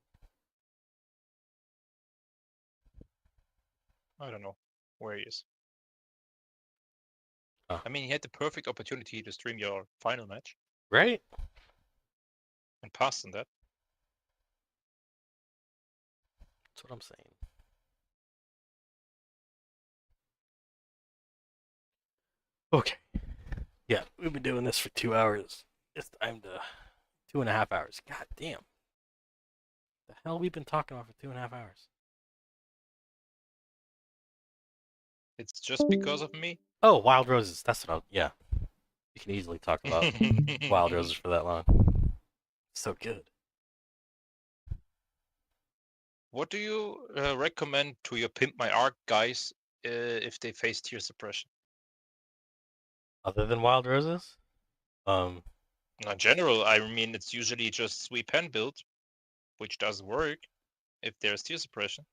I don't know where he is. Huh. I mean, he had the perfect opportunity to stream your final match Right? and passed on that. That's what I'm saying. Okay. Yeah, we've been doing this for 2 hours. It's time to 2.5 hours. God damn. The hell we've been talking about for 2.5 hours. It's just because of me. Oh, Wild Roses. That's what yeah. You can easily talk about Wild Roses for that long. So good. What do you recommend to your Pimp My Arc guys if they face tier suppression? Other than Wild Roses? In general, I mean, it's usually just sweep pen build, which does work if there's tier suppression.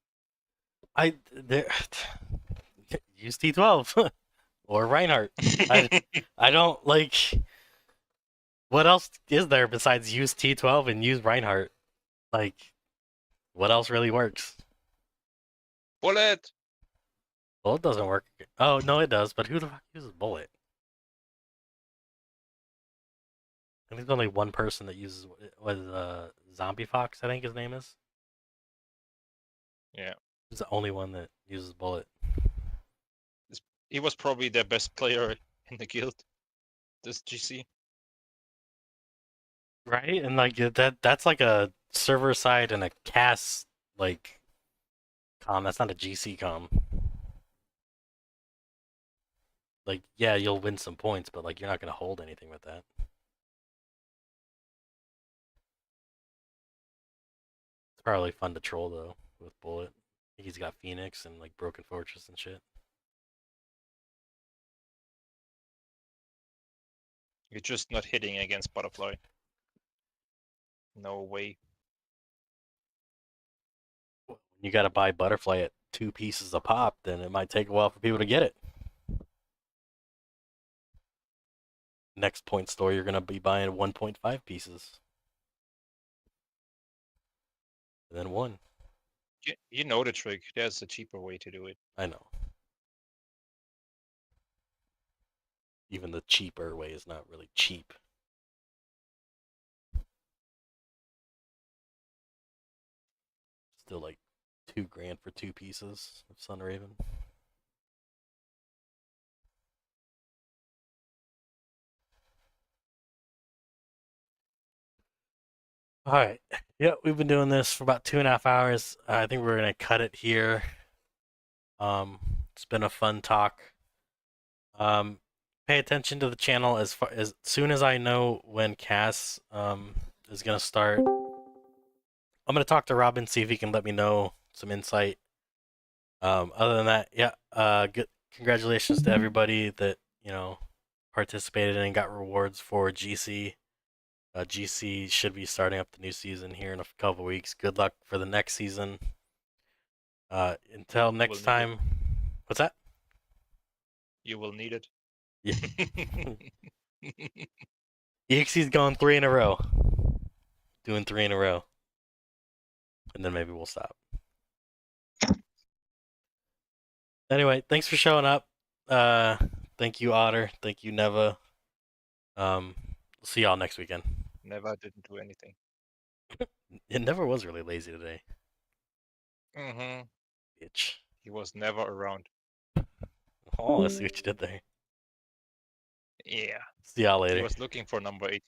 Use T12 or Reinhardt. I don't like. What else is there besides use T12 and use Reinhardt? Like, what else really works? Bullet! Bullet doesn't work. Oh no, it does. But who the fuck uses Bullet? I think there's only one person that uses Zombie Fox. I think his name is. Yeah. He's the only one that uses Bullet. He was probably their best player in the guild, this GC. Right? And like that's like a server side and a CAS like com. That's not a GC com. Like, yeah, you'll win some points, but like you're not gonna hold anything with that. It's probably fun to troll though with Bullet. I think he's got Phoenix and like Broken Fortress and shit. You're just not hitting against Butterfly. No way. When you gotta buy Butterfly at 2 pieces a pop, then it might take a while for people to get it. Next point store, you're gonna be buying 1.5 pieces. And then 1. You know the trick. There's a cheaper way to do it. I know. Even the cheaper way is not really cheap. Still like $2,000 for 2 pieces of Sun Raven. All right. Yeah, we've been doing this for about 2.5 hours. I think we're gonna cut it here. It's been a fun talk. Pay attention to the channel as soon as I know when Cass is gonna start. I'm gonna talk to Robin, see if he can let me know some insight. Other than that, yeah, good. Congratulations to everybody that participated and got rewards for GC. GC should be starting up the new season here in a couple weeks. Good luck for the next season. Until next time. What's that? You will need it. Yeah. EXE's gone 3 in a row. doing 3 in a row. And then maybe we'll stop. Anyway, thanks for showing up. Thank you, Otter. Thank you, Neva. See y'all next weekend. Never didn't do anything. It never was really lazy today. Mm-hmm. Bitch. He was never around. Oh, I see what you did there. Yeah. See y'all He later. was looking for number 18.